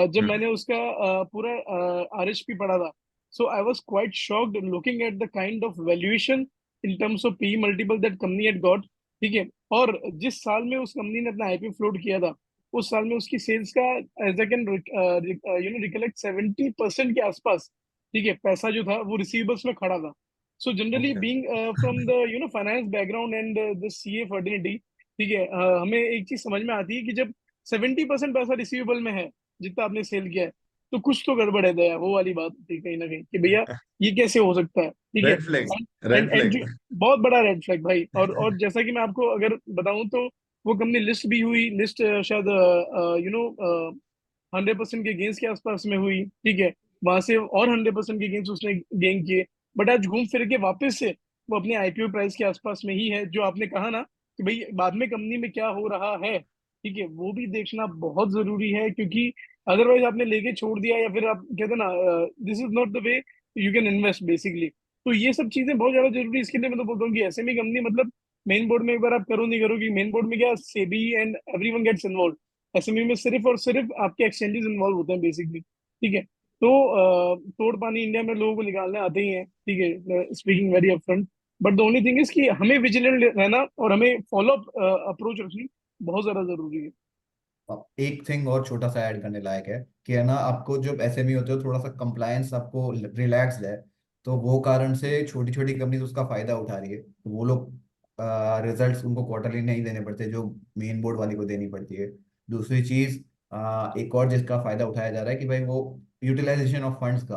जब मैंने उसका पूरा आरएचपी पढ़ा था, so I was quite shocked looking at the kind of valuation in terms of P multiple that company had got. ठीक है। और जिस साल में उस कंपनी ने अपना आईपीओ फ्लोट किया था, उस साल में उसकी सेल्स का, एज आई कैन रिकलेक्ट, 70% के आसपास, ठीक है, पैसा जो था वो रिसीवेबल्स में खड़ा था। So generally okay. Being from the finance background and the CA fertility, ठीक है, हमें एक चीज समझ में आती है कि जब 70% पैसा रिसीवेबल में है जितना आपने सेल किया है, तो कुछ तो गड़बड़ है दया, वो वाली बात थी कहीं ना कहीं कि भैया ये कैसे हो सकता है। ठीक है। Red flag, and red and flag. जो बहुत बड़ा रेड फ्लैग भाई। और जैसा कि मैं आपको अगर बताऊं तो वो कंपनी लिस्ट भी हुई, लिस्ट शायद 100% के गेंस के आसपास में हुई। ठीक है। वहां से और 100% के गेंस उसने गेन किए। बट आज घूम फिर के वापस से वो अपने आईपीओ प्राइस के आसपास में ही है। जो आपने कहा ना कि भाई बाद में कंपनी में क्या हो रहा है, ठीक है, वो भी देखना बहुत जरूरी है, क्योंकि अदरवाइज आपने लेके छोड़ दिया, या फिर आप कहते हैं ना, this is not the way you can invest basically. तो ये सब चीजें बहुत ज्यादा जरूरी, इसके लिए मैं तो बोलता हूँ कि एसएमई कंपनी मतलब मेन बोर्ड में एक बार आप करो नहीं करो, कि मेन बोर्ड में क्या, SEBI and everyone gets involve. SME में सिर्फ और सिर्फ आपके एक्सचेंजेस इन्वॉल्व होते हैं बेसिकली, ठीक है। तो तोड़ पानी इंडिया में लोगों को निकालने आते ही हैं, ठीक है, speaking very upfront. But the only thing is कि हमें विजिलेंट रहना और हमें फॉलो अप अप्रोच रखनी बहुत ज्यादा जरूरी है। अब एक थिंग और छोटा सा ऐड करने लायक है कि है ना, आपको जब एसएमई होते हो थोड़ा सा कंप्लायंस आपको रिलैक्स है, तो वो कारण से छोटी छोटी कंपनीज उसका फायदा उठा रही है, तो वो लोग रिजल्ट्स उनको क्वार्टरली नहीं देने पड़ते जो मेन बोर्ड वाली को देनी पड़ती है। दूसरी चीज, एक और जिसका फायदा उठाया जा रहा है कि भाई वो यूटिलाइजेशन ऑफ फंड्स का,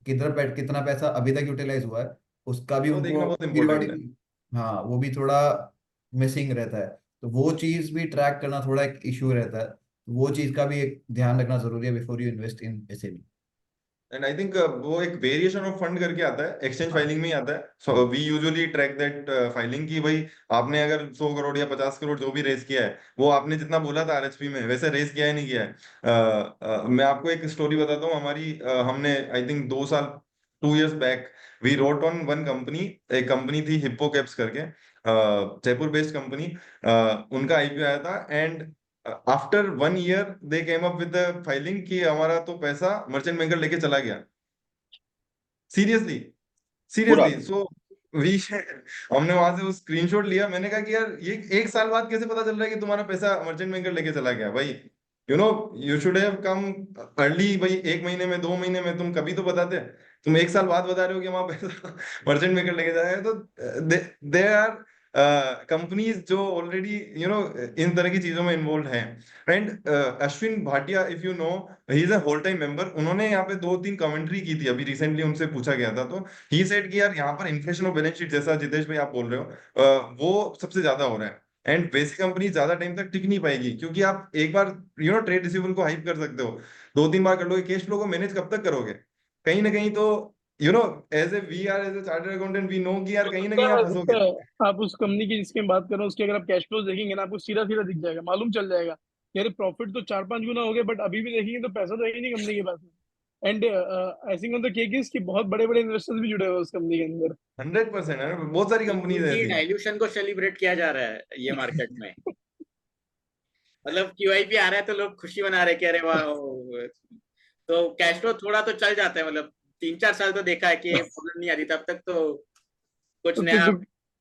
कितना पैसा अभी तक यूटिलाइज हुआ है उसका भी वो देखना उनको बहुत इंपॉर्टेंट है। पीरियोडिक, हाँ वो भी थोड़ा मिसिंग रहता है, तो वो चीज भी ट्रैक करना थोड़ा एक इशू रहता है। वो चीज का भी एक ध्यान रखना जरूरी है before you invest in SME. And I think वो एक वेरिएशन ऑफ फंड करके आता है, एक्सचेंज फाइलिंग में ही आता है। So we usually track that filing की भाई आपने अगर 100 करोड़ या 50 करोड़ जो भी रेज किया है, वो आपने जितना बोला था आरएचपी में वैसे रेज किया है नहीं किया है। मैं आपको एक स्टोरी बताता हूँ हमारी। हमने आई थिंक 2 साल 2 years back we wrote on one company. एक कंपनी थी हिप्पो कैप्स करके, जयपुर बेस्ड कंपनी। उनका आईपीओ आया था and after 1 year they came up with the filing कि हमारा तो पैसा मर्चेंट बैंकर लेके चला गया। सीरियसली, पूरा। सीरियसली। सो वी हमने वहां से वो स्क्रीनशॉट लिया। मैंने कहा कि यार ये 1 साल बाद कैसे पता चल रहा है कि तुम्हारा पैसा मर्चेंट बैंकर लेके चला गया भाई। You know you should have come early भाई, 1 महीने में 2 महीने में तुम कभी तो बताते। तुम 1 साल बाद बता रहे हो कि हमारा पैसा मर्चेंट बैंकर लेके जाएगा। तो दे आर कंपनीज जो ऑलरेडी इन तरह की चीजों में इन्वॉल्व हैं। And Ashwin Bhatia, if you know, he is a whole time member. उन्होंने यहाँ पे 2-3 कमेंट्री की थी अभी रिसेंटली, उनसे पूछा गया था तो ही सेड कि यार यहाँ पर इन्फ्लेशन ऑफ बैलेंस शीट, जैसा जितेश भाई आप बोल रहे हो, वो सबसे ज्यादा हो रहा है। एंड वैसी कंपनी ज्यादा टाइम तक टिक नहीं पाएगी, क्योंकि आप एक बार ट्रेड रिसीवेबल को हाइप कर सकते हो, 2-3 बार कर लोगे, कैश फ्लो को मैनेज कब तक करोगे? कहीं ना कहीं तो as a we are as a chartered accountant we know कि यार कहीं ना कहीं आप लगता फंसोगे। है आप उस कंपनी की जिसकी हम बात कर रहे हैं उसके अगर आप कैश फ्लो देखेंगे ना, आपको सीधा सीधा दिख जाएगा, मालूम चल जाएगा कि अरे प्रॉफिट तो 4-5 गुना हो गया, बट अभी भी देखेंगे तो पैसा तो है ही नहीं कंपनी के पास में। And icing on the cake is कि बहुत बड़े बड़े इन्वेस्टर्स भी जुड़े हुए हैं उस कंपनी के अंदर। 100% है, बहुत सारी कंपनीज है इनकी ऐसी। डाइल्यूशन को सेलिब्रेट किया जा रहा है ये मार्केट में। मतलब क्यूआईपी आ रहा है तो लोग खुशी मना रहे कि अरे वाह, तो कैश फ्लो थोड़ा तो चल जाता है। मतलब 3-4 साल तो देखा है कि प्रॉब्लम नहीं आती, तब तक तो कुछ नया तो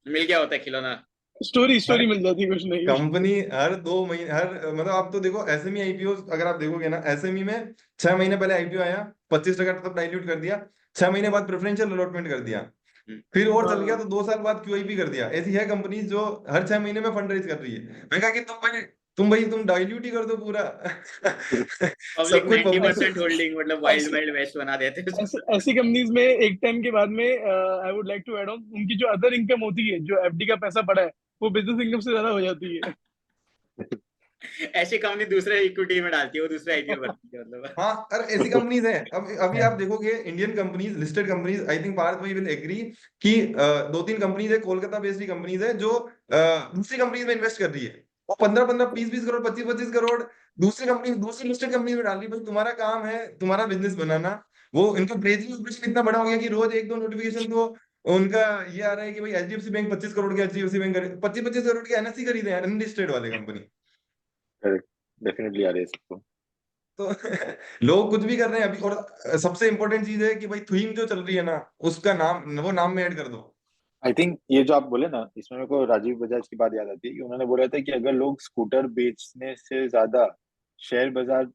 मिल गया होता है खिलौना। स्टोरी हर स्टोरी मिल जाती है कुछ नहीं। कंपनी हर 2 महीने, हर मतलब आप तो देखो एसएमई आईपीओ, अगर आप देखोगे ना एसएमई में 6 महीने पहले आईपीओ आया, 25% तब डाइल्यूट कर दिया, 6 महीने बाद प्रेफरेंशियल अलॉटमेंट कर दिया, फिर और चल गया हाँ, तो 2 साल बाद क्यूआईपी कर दिया। ऐसी है कंपनी जो हर 6 महीने में फंड रेज कर रही है। मैं कहा कि तुम डाइल्यूट ही कर दो पूरा। पब्लिक सब कुछ 90% पब्लिक। होल्डिंग, मतलब वाइल्ड ऐसी वाइल्ड वेस्ट बना देते हैं उसको। ऐसी कंपनीज में एक टाइम के बाद में I would like to add on, उनकी जो अदर इनकम होती है, जो एफडी का पैसा पड़ा है, वो बिजनेस इनकम से ज्यादा हो जाती है। ऐसी कंपनी दूसरे इक्विटी में डालती है, वो दूसरे आईपीओ भरती है मतलब। हाँ, अरे ऐसी कंपनीज हैं। अब अभी है। आप देखोगे Indian companies, listed companies, I think Parth भाई विल एग्री कि 2-3 कंपनीज है कोलकाता बेस्ड कंपनीज है जो दूसरी कंपनीज में इन्वेस्ट कर रही है। वो 15-15, 20-20 करोड़, 25-25 करोड़ दूसरी कंपनी, दूसरी लिस्टेड कंपनी में डाल रही। भाई तुम्हारा काम है तुम्हारा बिजनेस बनाना। वो इनका ब्रेजिंग ऑपरेशन इतना बड़ा हो गया कि रोज 1-2 नोटिफिकेशन तो उनका ये आ रहा है कि भाई एचडीएफसी बैंक 25 करोड़ के, एचडीएफसी बैंक 25-25 करोड़ के एनएससी खरीदे हैं, अनलिस्टेड वाले कंपनी। करेक्ट, डेफिनेटली आ रही है सबको। तो लोग कुछ भी कर रहे हैं अभी। और सबसे इंपॉर्टेंट चीज है कि भाई थीम जो चल रही है ना, उसका नाम, वो नाम में ऐड कर दो। आई थिंक ये जो आप बोले ना, इसमें मेरे को राजीव बजाज की बात याद आती है कि उन्होंने बोला था कि अगर लोग स्कूटर बेचने से ज्यादा शेयर बाजार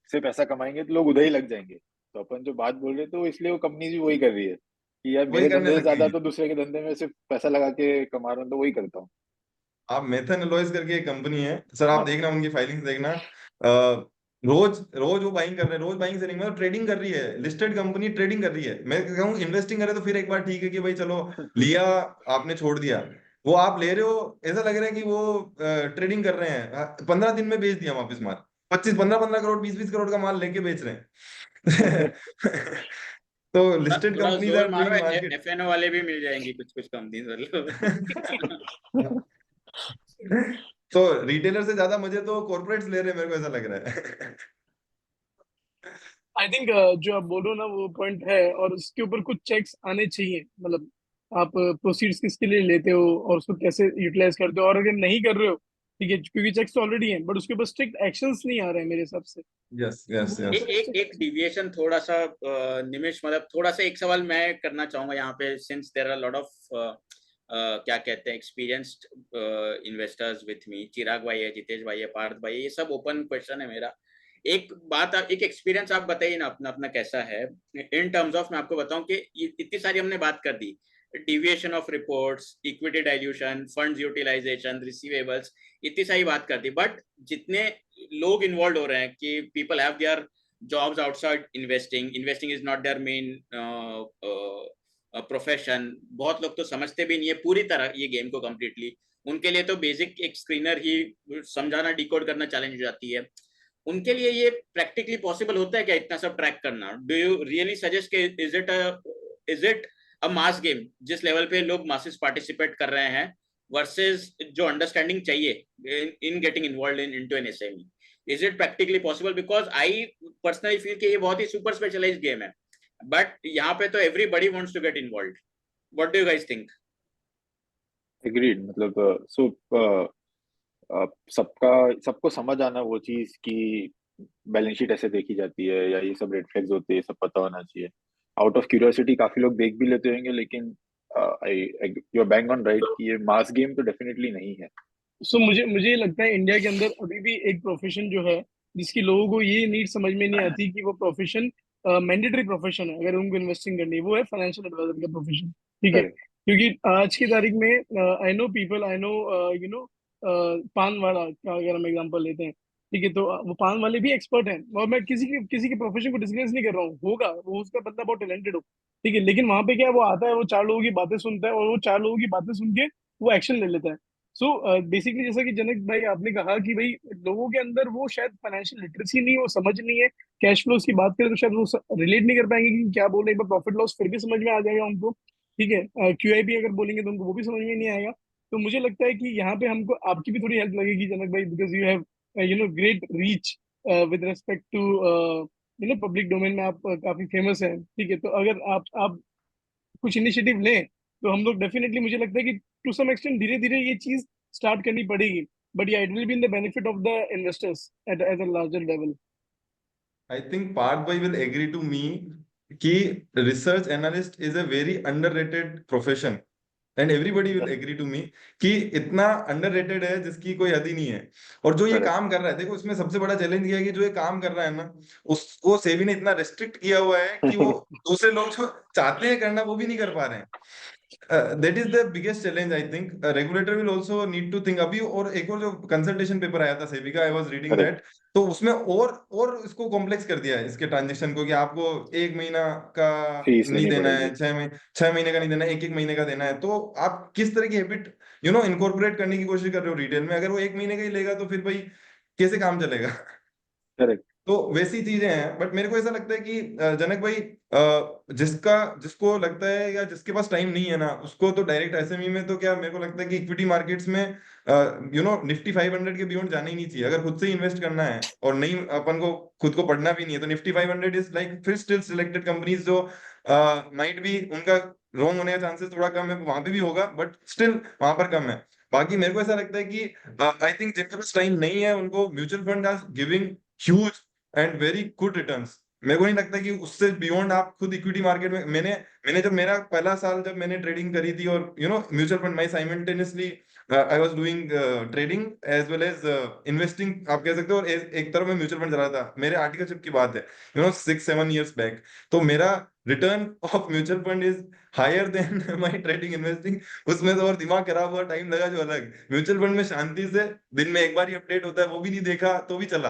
से पैसा कमाएंगे तो लोग उधर ही लग जाएंगे। तो अपन जो बात बोल रहे थे, तो इसलिए वो कंपनी भी वही कर रही है कि यार वही मेरे करने धंधे से लगी ज्यादा है। तो दूसरे के धंधे में सिर्फ पैसा लगा के कमा रहा हूँ, तो वही करता हूँ। आप मेथन एलॉयज करके एक कंपनी है सर, आप हाँ। देखना उनकी फाइलिंग्स देखना। अ, रोज रोज वो बाइंग कर रहे हैं, रोज बाइंग सेलिंग, मतलब ट्रेडिंग कर रही है। लिस्टेड कंपनी ट्रेडिंग कर रही है। मैं कहूँ इन्वेस्टिंग करे तो फिर एक बार ठीक है कि भाई चलो लिया, आपने छोड़ दिया। वो आप ले रहे हो, ऐसा लग रहा है कि वो ट्रेडिंग कर रहे हैं। 15 दिन में बेच दिया वापस माल, 15-15 करोड़, 20-20 करोड़ का माल लेके बेच रहे हैं। तो थोड़ा लिस्टेड थोड़ा कंपनीज जोर आर मारो, डूइंग मार्केट। एफएनओ वाले भी मिल जाएंगी कुछ कुछ कंपनी मतलब। तो रिटेलर से ज्यादा मजे तो कॉर्पोरेट्स ले रहे हैं, मेरे को ऐसा लग रहा है। आई थिंक जो आप बोलो ना वो पॉइंट है, और उसके ऊपर कुछ चेक्स आने चाहिए। मतलब आप प्रोसीड्स किसके लिए लेते हो और उसको कैसे यूटिलाइज करते हो, और अगर नहीं कर रहे हो ठीक है, क्योंकि चेक्स तो ऑलरेडी हैं बट उसके ऊपर स्ट्रिक्ट एक्शंस नहीं आ रहे हैं मेरे हिसाब से। यस यस वो यस। एक डिविएशन थोड़ा सा निमिष, मतलब थोड़ा सा एक सवाल मैं करना चाहूंगा यहाँ पे, since there are lot of क्या कहते हैं experienced investors with me, Chirag भाई है, जितेश भाई है, पार्थ भाई है, ये सब ओपन क्वेश्चन है मेरा। एक बात, आप एक एक्सपीरियंस आप बताइए ना अपना अपना कैसा है इन टर्म्स ऑफ, मैं आपको बताऊं कि इतनी सारी हमने बात कर दी, deviation of reports, equity dilution, funds utilisation, receivables, इतनी सारी बात कर दी, बट जितने लोग इन्वॉल्व हो रहे हैं कि people have their jobs outside investing, investing is not their main profession, बहुत लोग तो समझते भी नहीं है पूरी तरह ये गेम को कम्प्लीटली, उनके लिए तो बेसिक एक स्क्रीनर ही समझाना, डिकोड करना चैलेंज हो जाती है। उनके लिए ये प्रैक्टिकली पॉसिबल होता है क्या इतना सब ट्रैक करना? डू यू रियली सजेस्ट कि is it a mass game जिस लेवल पे लोग मासेस पार्टिसिपेट कर रहे हैं, वर्सेस जो अंडरस्टैंडिंग चाहिए in getting involve in into an SME? Is it practically possible? Because I personally feel कि ये बहुत ही सुपर स्पेशलाइज्ड गेम है, बट यहाँ पे तो everybody wants to get involve. What do you guys think? Agreed, मतलब सो सबका सबको समझ आना वो चीज कि बैलेंस शीट ऐसे देखी जाती है या ये सब रेड फ्लैग्स होते हैं, ये सब पता होना चाहिए। आउट ऑफ क्यूरियोसिटी काफी लोग देख भी लेते होंगे, लेकिन you are bang on right कि ये मास गेम तो डेफिनेटली नहीं है। सो मुझे मुझे ये लगता है इंडिया के अंदर अभी भी एक प्रोफेशन जो है जिसकी लोगों को ये नीड समझ में नहीं आती कि वो प्रोफेशन मैंडेटरी प्रोफेशन है अगर उनको इन्वेस्टिंग करनी है, वो है फाइनेंशियल एडवाइजर का प्रोफेशन। ठीक है, करेक्ट। क्योंकि आज की तारीख में I know people, I know you know पान वाला का अगर हम एग्जांपल लेते हैं, ठीक है, तो वो पान वाले भी एक्सपर्ट हैं, और मैं किसी के प्रोफेशन को डिस्कस नहीं कर रहा हूँ, होगा वो उसका बंदा बहुत टैलेंटेड हो, ठीक है, लेकिन वहां पे क्या है, वो आता है, वो चार लोगों की बातें सुनता है और वो चार लोगों की बातें सुन के वो एक्शन ले लेता है। सो बेसिकली जैसा कि जनक भाई आपने कहा कि भाई लोगों के अंदर वो शायद फाइनेंशियल लिटरेसी नहीं, वो समझ नहीं है, कैश फ्लोज की बात करें तो शायद वो रिलेट नहीं कर पाएंगे कि क्या बोल रहे हैं, एक बार प्रॉफिट लॉस फिर भी समझ में आ जाएगा उनको, ठीक है, क्यूआईबी अगर बोलेंगे तो उनको वो भी समझ में नहीं आएगा। तो मुझे लगता है कि यहाँ पे हमको आपकी भी थोड़ी हेल्प लगेगी जनक भाई, because you have great reach with respect to public domain में आप काफी फेमस हैं, ठीक है, तो अगर आप कुछ इनिशिएटिव लें तो हम लोग डेफिनेटली, मुझे लगता है कि टू सम एक्सटेंट धीरे धीरे ये चीज स्टार्ट करनी पड़ेगी, बट या it will be in the benefit of the investors eight at a larger level. I think Parth bhai will agree to me कि research analyst is a very underrated profession and everybody will agree to me कि इतना underrated है जिसकी कोई हद ही नहीं है। और जो ये करेक्ट। काम कर रहा है, देखो इसमें सबसे बड़ा चैलेंज ये है कि जो ये काम कर रहा है ना, उसको सेबी ने इतना रेस्ट्रिक्ट किया हुआ है कि वो दूसरे लोग जो चाहते हैं करना वो भी नहीं कर पा रहे हैं। That is the biggest challenge I think. Regulator will also need to think. अभी और एक और जो कंसल्टेशन पेपर आया था सेबी का, I was reading correct. That, तो उसमें और इसको कॉम्प्लेक्स कर दिया है इसके ट्रांजेक्शन को, कि आपको 1 महीना का फीस नहीं लेनी देना पड़ेगी। है, 6 महीने का नहीं देना है, 1 1 महीने का देना है। तो आप किस तरह की हैबिट इनकॉर्पोरेट करने की कोशिश कर रहे हो रिटेल में? अगर वो 1 महीने का ही लेगा तो फिर भाई कैसे काम चलेगा? करेक्ट। तो वैसी चीजें हैं। बट मेरे को ऐसा लगता है कि जनक भाई, जिसको लगता है या जिसके पास टाइम नहीं है ना, उसको तो डायरेक्ट एसएमई में, तो क्या मेरे को लगता है कि इक्विटी मार्केट्स में निफ्टी 500 के बियॉन्ड जाना ही नहीं चाहिए। अगर खुद से इन्वेस्ट करना है और नहीं, अपन को खुद को पढ़ना भी नहीं है, तो निफ्टी 500 इज लाइक फिर स्टिल सिलेक्टेड कंपनीज जो माइट भी उनका रॉन्ग होने का चांसेस थोड़ा कम है, वहां पे भी होगा बट स्टिल वहां पर कम है। बाकी मेरे को ऐसा लगता है कि आई थिंक जिनके पास टाइम नहीं है उनको mutual fund are giving huge and very good returns. मेरे को नहीं लगता कि उससे बियॉन्ड आप खुद इक्विटी मार्केट में, मैंने जब मेरा पहला साल जब मैंने ट्रेडिंग करी थी, और म्यूचुअल फंड, मैं simultaneously I was doing trading as well as investing आप कह सकते हो, और एक तरफ मैं म्यूचुअल फंड चला रहा था। मेरे आर्टिकलशिप की बात है 6 7 years बैक। तो मेरा return of mutual fund is higher than my trading investing. उसमें तो और दिमाग खराब हुआ, टाइम लगा जो अलग। म्यूचुअल फंड में शांति से दिन में एक बार ही अपडेट होता है, वो भी नहीं देखा तो भी चला,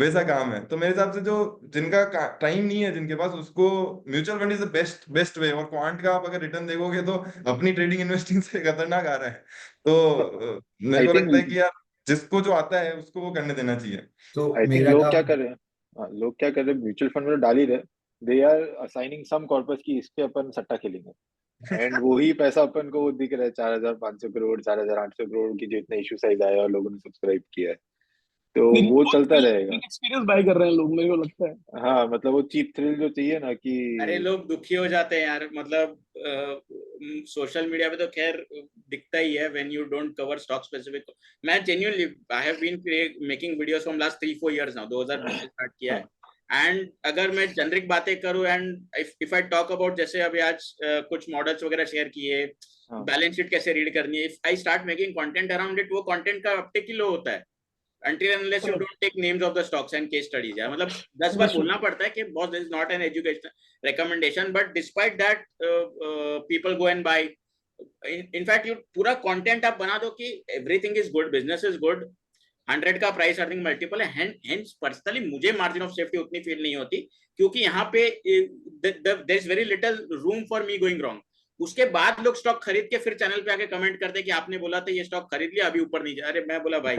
वैसा काम है। तो मेरे हिसाब से जो जिनका टाइम नहीं है जिनके पास, उसको mutual fund is the best best way. और क्वांट का आप अगर रिटर्न देखोगे तो अपनी ट्रेडिंग इन्वेस्टिंग से खतरनाक आ रहा है। तो मेरे आई को लगता है थिंक कि यार जिसको जो आता है उसको वो करने देना चाहिए। तो आई थिंक मेरा लोग क्या काम, कर रहे हैं, हाँ, लोग क्या कर रहे हैं, म्यूचुअल फंड में तो डाल ही रहे, they are assigning some corpus की इस पे अपन सट्टा खेलेंगे, एंड वही पैसा अपन को वो दिख रहा है 4,500 करोड़, 4,800 करोड़ की जो इतना इशू साइज आया और लोगों ने सब्सक्राइब किया है। तो वो चलता रहेगा। एक्सपीरियंस बाय कर रहे हैं लोग, मेरे को लगता है। हाँ मतलब वो चीप थ्रिल जो चाहिए ना कि अरे लोग दुखी हो जाते हैं यार, मतलब सोशल मीडिया पे तो खैर दिखता ही है when you don't cover stock specific. मैं genuinely I have been making videos from last 3-4 years now, 2020 से स्टार्ट किया है। एंड अगर मैं जेनरिक बातें करूं and if I talk about, जैसे अभी आज कुछ मॉडल्स वगैरह शेयर किए, हाँ बैलेंस शीट कैसे रीड करनी है, if I start making content around it, वो कंटेंट का अपटेक ही लो होता है until and unless you don't take names of the stocks and case studies यार। मतलब 10 बार बोलना पड़ता है कि boss, this is not an education recommendation, but despite that people go and buy। in fact you पूरा content आप बना दो कि everything is good, business is good, 100 का प्राइस अर्निंग मल्टीपल है, हेंस पर्सनली मुझे मार्जिन ऑफ सेफ्टी उतनी feel नहीं होती, क्योंकि यहाँ पे there is very little room for me going wrong. उसके बाद लोग स्टॉक खरीद के फिर चैनल पे आके कमेंट करते हैं कि आपने बोला था ये स्टॉक खरीद लिया, अभी ऊपर नहीं जा। अरे मैं बोला भाई,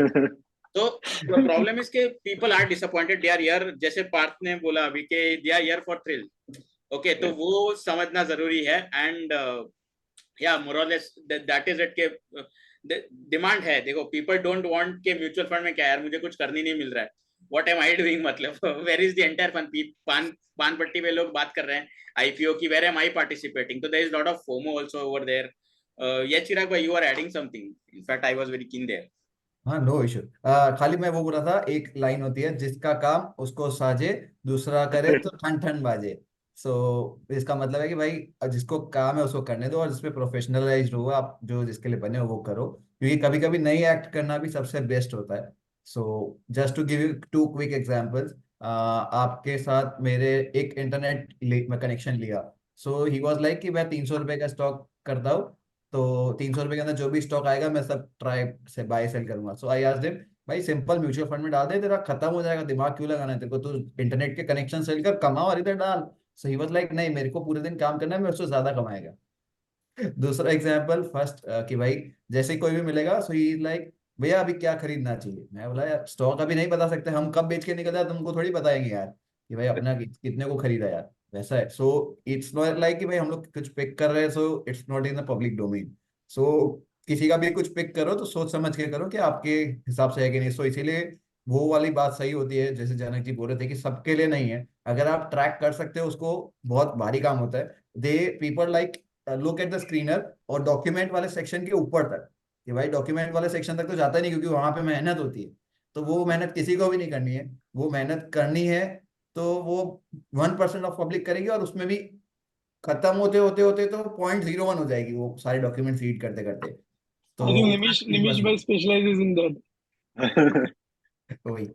तो प्रॉब्लम इज के people are disappointed, they are here, जैसे पार्थ ने बोला अभी के they are here for thrill. Okay, तो वो समझना जरूरी है। एंड या मोर और लेस दैट इज इट के डिमांड है। देखो पीपल डोंट वांट के म्यूचुअल फंड में क्या यार मुझे कुछ करनी नहीं मिल रहा है, व्हाट एम आई डूइंग, मतलब where is the entire fun. पान पट्टी पे लोग बात कर रहे हैं आईपीओ की, वेयर एम आई पार्टिसिपेटिंग, तो there is lot of FOMO also over there. ये चिराग भाई, you are adding something, infact I was very keen there. हाँ, नो इशू। खाली मैं वो बोल रहा था, एक लाइन होती है, जिसका काम उसको साजे, दूसरा करे तो ठन ठन बाजे। सो इसका मतलब है कि भाई जिसको काम है उसको करने दो, और जिसपे प्रोफेशनलाइज्ड हो आप, जो जिसके लिए बने हो वो करो, क्योंकि कभी कभी नई एक्ट करना भी सबसे बेस्ट होता है। So just to give you 2 quick examples, आपके साथ मेरे एक इंटरनेट में कनेक्शन लिया। सो ही वाज लाइक कि मैं 300 रुपए का स्टॉक करता हूँ, तो 300 रुपए के अंदर जो भी स्टॉक आएगा मैं सब ट्राई से बाय सेल करूंगा। सो आई आस्क्ड हिम, भाई सिंपल म्यूचुअल फंड में डाल दे, तेरा खत्म हो जाएगा, दिमाग क्यों लगाना है तेरे को, तू इंटरनेट के कनेक्शन सेल कर, कमाओ और इधर डाल। सो ही वाज लाइक, नहीं मेरे को पूरे दिन काम करना है, मैं उससे ज्यादा कमाएगा। दूसरा एग्जाम्पल फर्स्ट, कि भाई जैसे ही कोई भी मिलेगा, सो ही लाइक, भैया अभी क्या खरीदना चाहिए। मैं बोला यार स्टॉक अभी नहीं बता सकते, हम कब बेच के निकल जाए तुमको थोड़ी बताएंगे यार, कि भाई अपना कितने को खरीदा यार, वैसा है। सो इट्स नॉट लाइक कि भाई हम लोग कुछ पिक कर रहे हैं, so it's not in the public domain. So किसी का भी कुछ पिक करो तो सोच समझ के करो कि आपके हिसाब से है कि नहीं। सो इसीलिए वो वाली बात सही होती है, जैसे जनक जी बोल रहे थे कि सबके लिए नहीं है। अगर आप ट्रैक कर सकते हो उसको, बहुत भारी काम होता है। They people like look at the screener और डॉक्यूमेंट वाले सेक्शन के ऊपर तक, कि भाई डॉक्यूमेंट वाले सेक्शन तक तो जाता ही नहीं, क्योंकि वहां पे मेहनत होती है। तो वो मेहनत किसी को भी नहीं करनी है, वो मेहनत करनी है तो वो 1% ऑफ पब्लिक करेगी, और उसमें भी खत्म होते होते होते तो 0.01 हो जाएगी वो सारे डॉक्यूमेंट रीड करते करते। तो आई थिंक उतना निमिष भाई स्पेशलाइजेस इन दैट। वही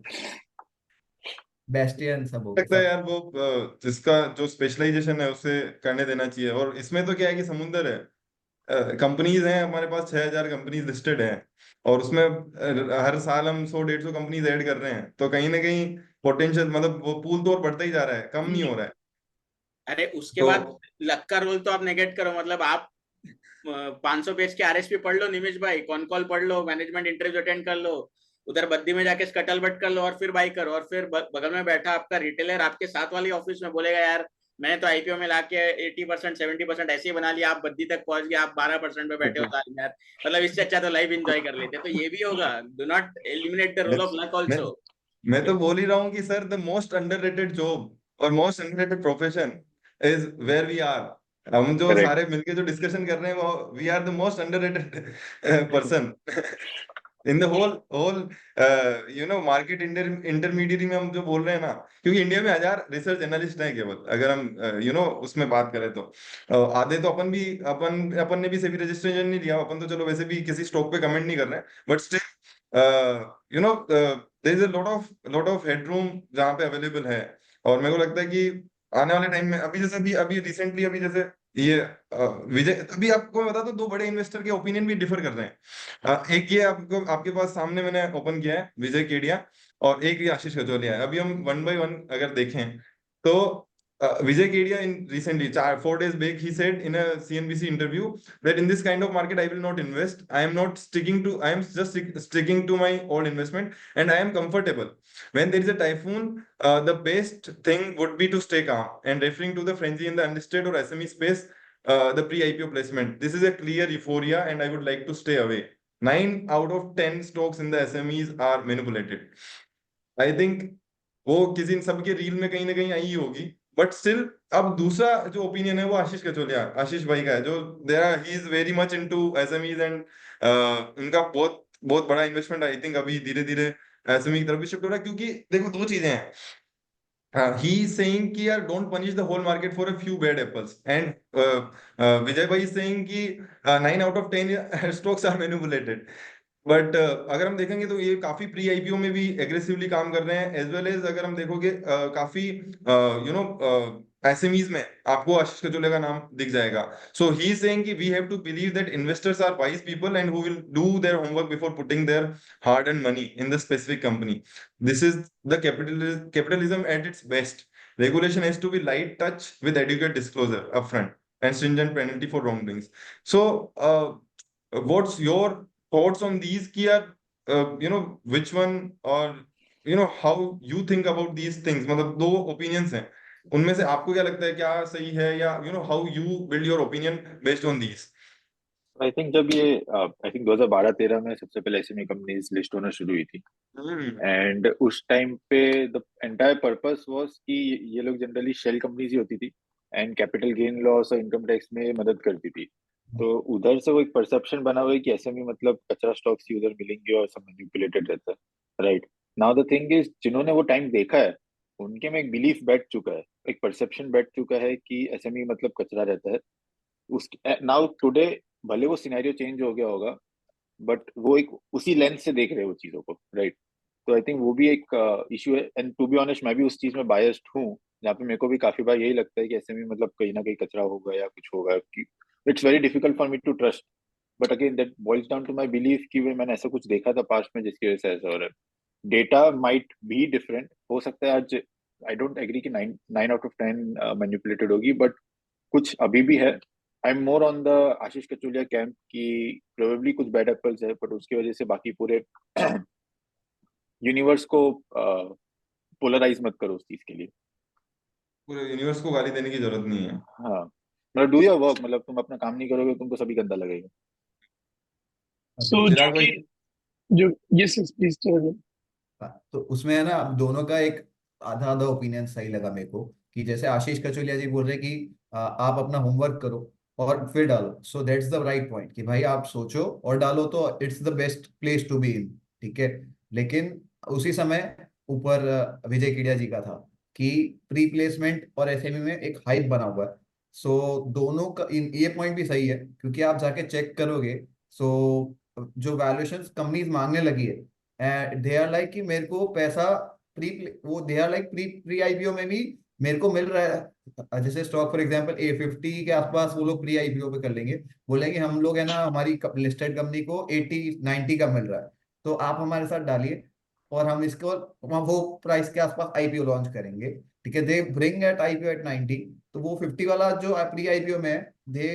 बेस्टियन सब हो गया लगता है सब। यार वो जिसका जो स्पेशलाइजेशन है उसे करने देना चाहिए। और इसमें तो क्या है कि समुंदर है, कंपनीज हैं हमारे पास, 6,000 कंपनीज लिस्टेड हैं, और उसमें हर साल हम 100-150 कंपनीज ऐड कर रहे हैं, तो कहीं ना कहीं पोटेंशियल, मतलब वो पूल तो और बढ़ता ही जा रहा है, कम नहीं हो रहा है। अरे उसके तो बाद लक का रोल तो आप नेगेट करो, मतलब आप 500 पेज के आरएसपी पढ़ लो निमिष भाई, कॉन कॉल पढ़ लो, मैनेजमेंट इंटरव्यू अटेंड कर लो, उधर बद्दी में जाके स्कटल बट कर लो, और फिर बाई करो, और फिर बगल में बैठा आपका रिटेलर आपके साथ वाली ऑफिस में बोलेगा यार मैंने तो आईपीओ में लाके 80% 70% ऐसे ही बना लिया, आप बद्दी तक पहुंच गए, आप 12% पे बैठे हो ताली यार, मतलब इससे अच्छा तो लाइफ एंजॉय कर लेते। तो ये भी होगा, डू नॉट एलिमिनेट द मैं रोल ऑफ लक मैं ऑल्सो। मैं तो बोल ही रहा हूँ कि sir, the most underrated job और most underrated profession is where we are. हम जो करेक्ट। सारे मिलके जो डिस्कशन कर रहे हैं, वो we are the most underrated person in the whole market intermediate में हम जो बोल रहे हैं ना, क्योंकि इंडिया में 1,000 रिसर्च एनालिस्ट हैं केवल, अगर हम उसमें बात करें तो आधे तो अपन ने भी सेबी रजिस्ट्रेशन नहीं लिया, अपन तो चलो वैसे भी किसी स्टॉक पे कमेंट नहीं कर रहे हैं, but still there is a lot of headroom जहाँ पे अवेलेबल है। और मेरे को लगता है कि आने वाले टाइम में, अभी जैसे अभी रिसेंटली, अभी जैसे ये विजय, अभी आपको मैं बता दूं, 2 बड़े इन्वेस्टर के ओपिनियन भी डिफर कर रहे हैं। एक ये आपको आपके पास सामने मैंने ओपन किया है, विजय केडिया, और एक ये आशीष कचोलिया है। अभी हम वन बाय वन अगर देखें तो Vijay Kedia in recently 4 days back he said in a CNBC interview that in this kind of market I will not invest. I am just sticking to my old investment and I am comfortable. When there is a typhoon, the best thing would be to stay calm. And referring to the frenzy in the unlisted or SME space, the pre-IPO placement, this is a clear euphoria and I would like to stay away. 9 out of 10 stocks in the SMEs are manipulated. I think वो किसी सबके reel में कहीं ना कहीं आई होगी, but still अब दूसरा जो ओपिनियन है वो आशीष कचोलिया, आशीष भाई का है, जो there he is very much into SMEs and उनका बहुत बहुत बड़ा इन्वेस्टमेंट आई थिंक अभी धीरे धीरे एसएमई की तरफ भी शिफ्ट हो रहा है, क्योंकि देखो दो चीजें हैं. He is saying कि यार don't punish the whole market for a few bad apples, and Vijay bhai is saying कि 9 out of 10 stocks are manipulated. But अगर हम देखेंगे तो ये काफी प्री आईपीओ में भी एग्रेसिवली काम कर रहे हैं, एज वेल एज अगर हम देखोगे काफी यू नो एसएमईज में आपको आशीष कचोले का नाम दिख जाएगा. सो ही इज सेइंग कि we have to believe that investors are wise people and who will do their homework before putting their hard and money in the specific company. This is the capitalism at its best. Regulation has to be light touch with adequate disclosure upfront and stringent penalty for wrongdoings. So, what's your thoughts on these? Ki yaar, which one, or how you think about these things? मतलब दो opinions हैं, उनमें से आपको क्या लगता है क्या सही है, या how you build your opinion based on these? I think जब ये आई थिंक 2012-13 में सबसे पहले एसएमई कंपनीज लिस्ट होना शुरू हुई थी, एंड उस टाइम पे द एंटायर पर्पस वाज कि ये लोग जनरली शेल कंपनीज ही होती थी एंड कैपिटल गेन लॉस और इनकम टैक्स में मदद करती थी. तो उधर से वो एक परसेप्शन बना हुआ है कि एसएमई मतलब कचरा स्टॉक्स ही उधर मिलेंगे और सब मैनिपुलेटेड रहता है, right. Now the thing is, जिन्होंने वो टाइम देखा है उनके में एक बिलीफ बैठ चुका है, एक परसेप्शन बैठ चुका है कि एसएमई मतलब कचरा रहता है. उस नाउ टुडे भले वो सिनेरियो चेंज हो गया होगा, बट वो एक उसी लेंस से देख रहे हैं वो चीजों को, राइट. तो आई थिंक वो भी एक इश्यू है, एंड टू बी ऑनेस्ट मैं भी उस चीज में बायस्ड हूँ, जहाँ पे मेरे को भी काफी बार यही लगता है कि एसएमई मतलब कहीं ना कहीं कचरा होगा या कुछ होगा, कि it's very difficult for me to trust. But again that boils down to my belief कि भाई मैंने ऐसा कुछ देखा था पास्ट में जिसकी वजह से ऐसा हो रहा है. डेटा माइट भी डिफरेंट हो सकता है आज. आई डोंट एग्री कि 9 out of 10 मैनिपुलेटेड होगी, बट कुछ अभी भी है. I am more on the Ashish Kacholia camp की प्रोबेबली कुछ बैड एप्पल्स है, बट उसकी वजह से बाकी पूरे यूनिवर्स को पोलराइज मत करो उस चीज के लिए. पूरे यूनिवर्स को गाली देने की जरूरत नहीं है. हाँ, मतलब डू योर वर्क, मतलब तुम अपना काम नहीं करोगे तुमको सभी गंदा लगेगा. सो चिराग भाई, जो यस यस प्लीज चलो. तो उसमें है ना दोनों का एक आधा आधा ओपिनियन सही लगा मेरे को, कि जैसे आशीष कचोलिया जी बोल रहे कि आप अपना होमवर्क करो और फिर डालो. So that's the right point कि भाई आप सोचो और डालो तो it's the best place to be in. ठीक है, लेकिन उसी समय ऊपर विजय केडिया जी का था कि प्री प्लेसमेंट और एसएमई में एक हाइप बना हुआ है. सो दोनों का ये पॉइंट भी सही है, क्योंकि आप जाके चेक करोगे. सो जो वैल्यूएशन कंपनीज मांगने लगी है, दे आर लाइक कि मेरे को पैसा प्री वो they are like pre pre IPO में भी मेरे को मिल रहा है. जैसे स्टॉक फॉर एग्जांपल A50 के आसपास वो लोग प्री आईपीओ पे कर लेंगे, बोलेंगे हम लोग है ना हमारी लिस्टेड कंपनी को 80-90 का मिल रहा है, तो आप हमारे साथ डालिए और हम इसको वो प्राइस के आसपास आईपीओ लॉन्च करेंगे. ठीक है, they bring at IPO at 90, तो वो 50 वाला जो प्री आईपीओ में है दे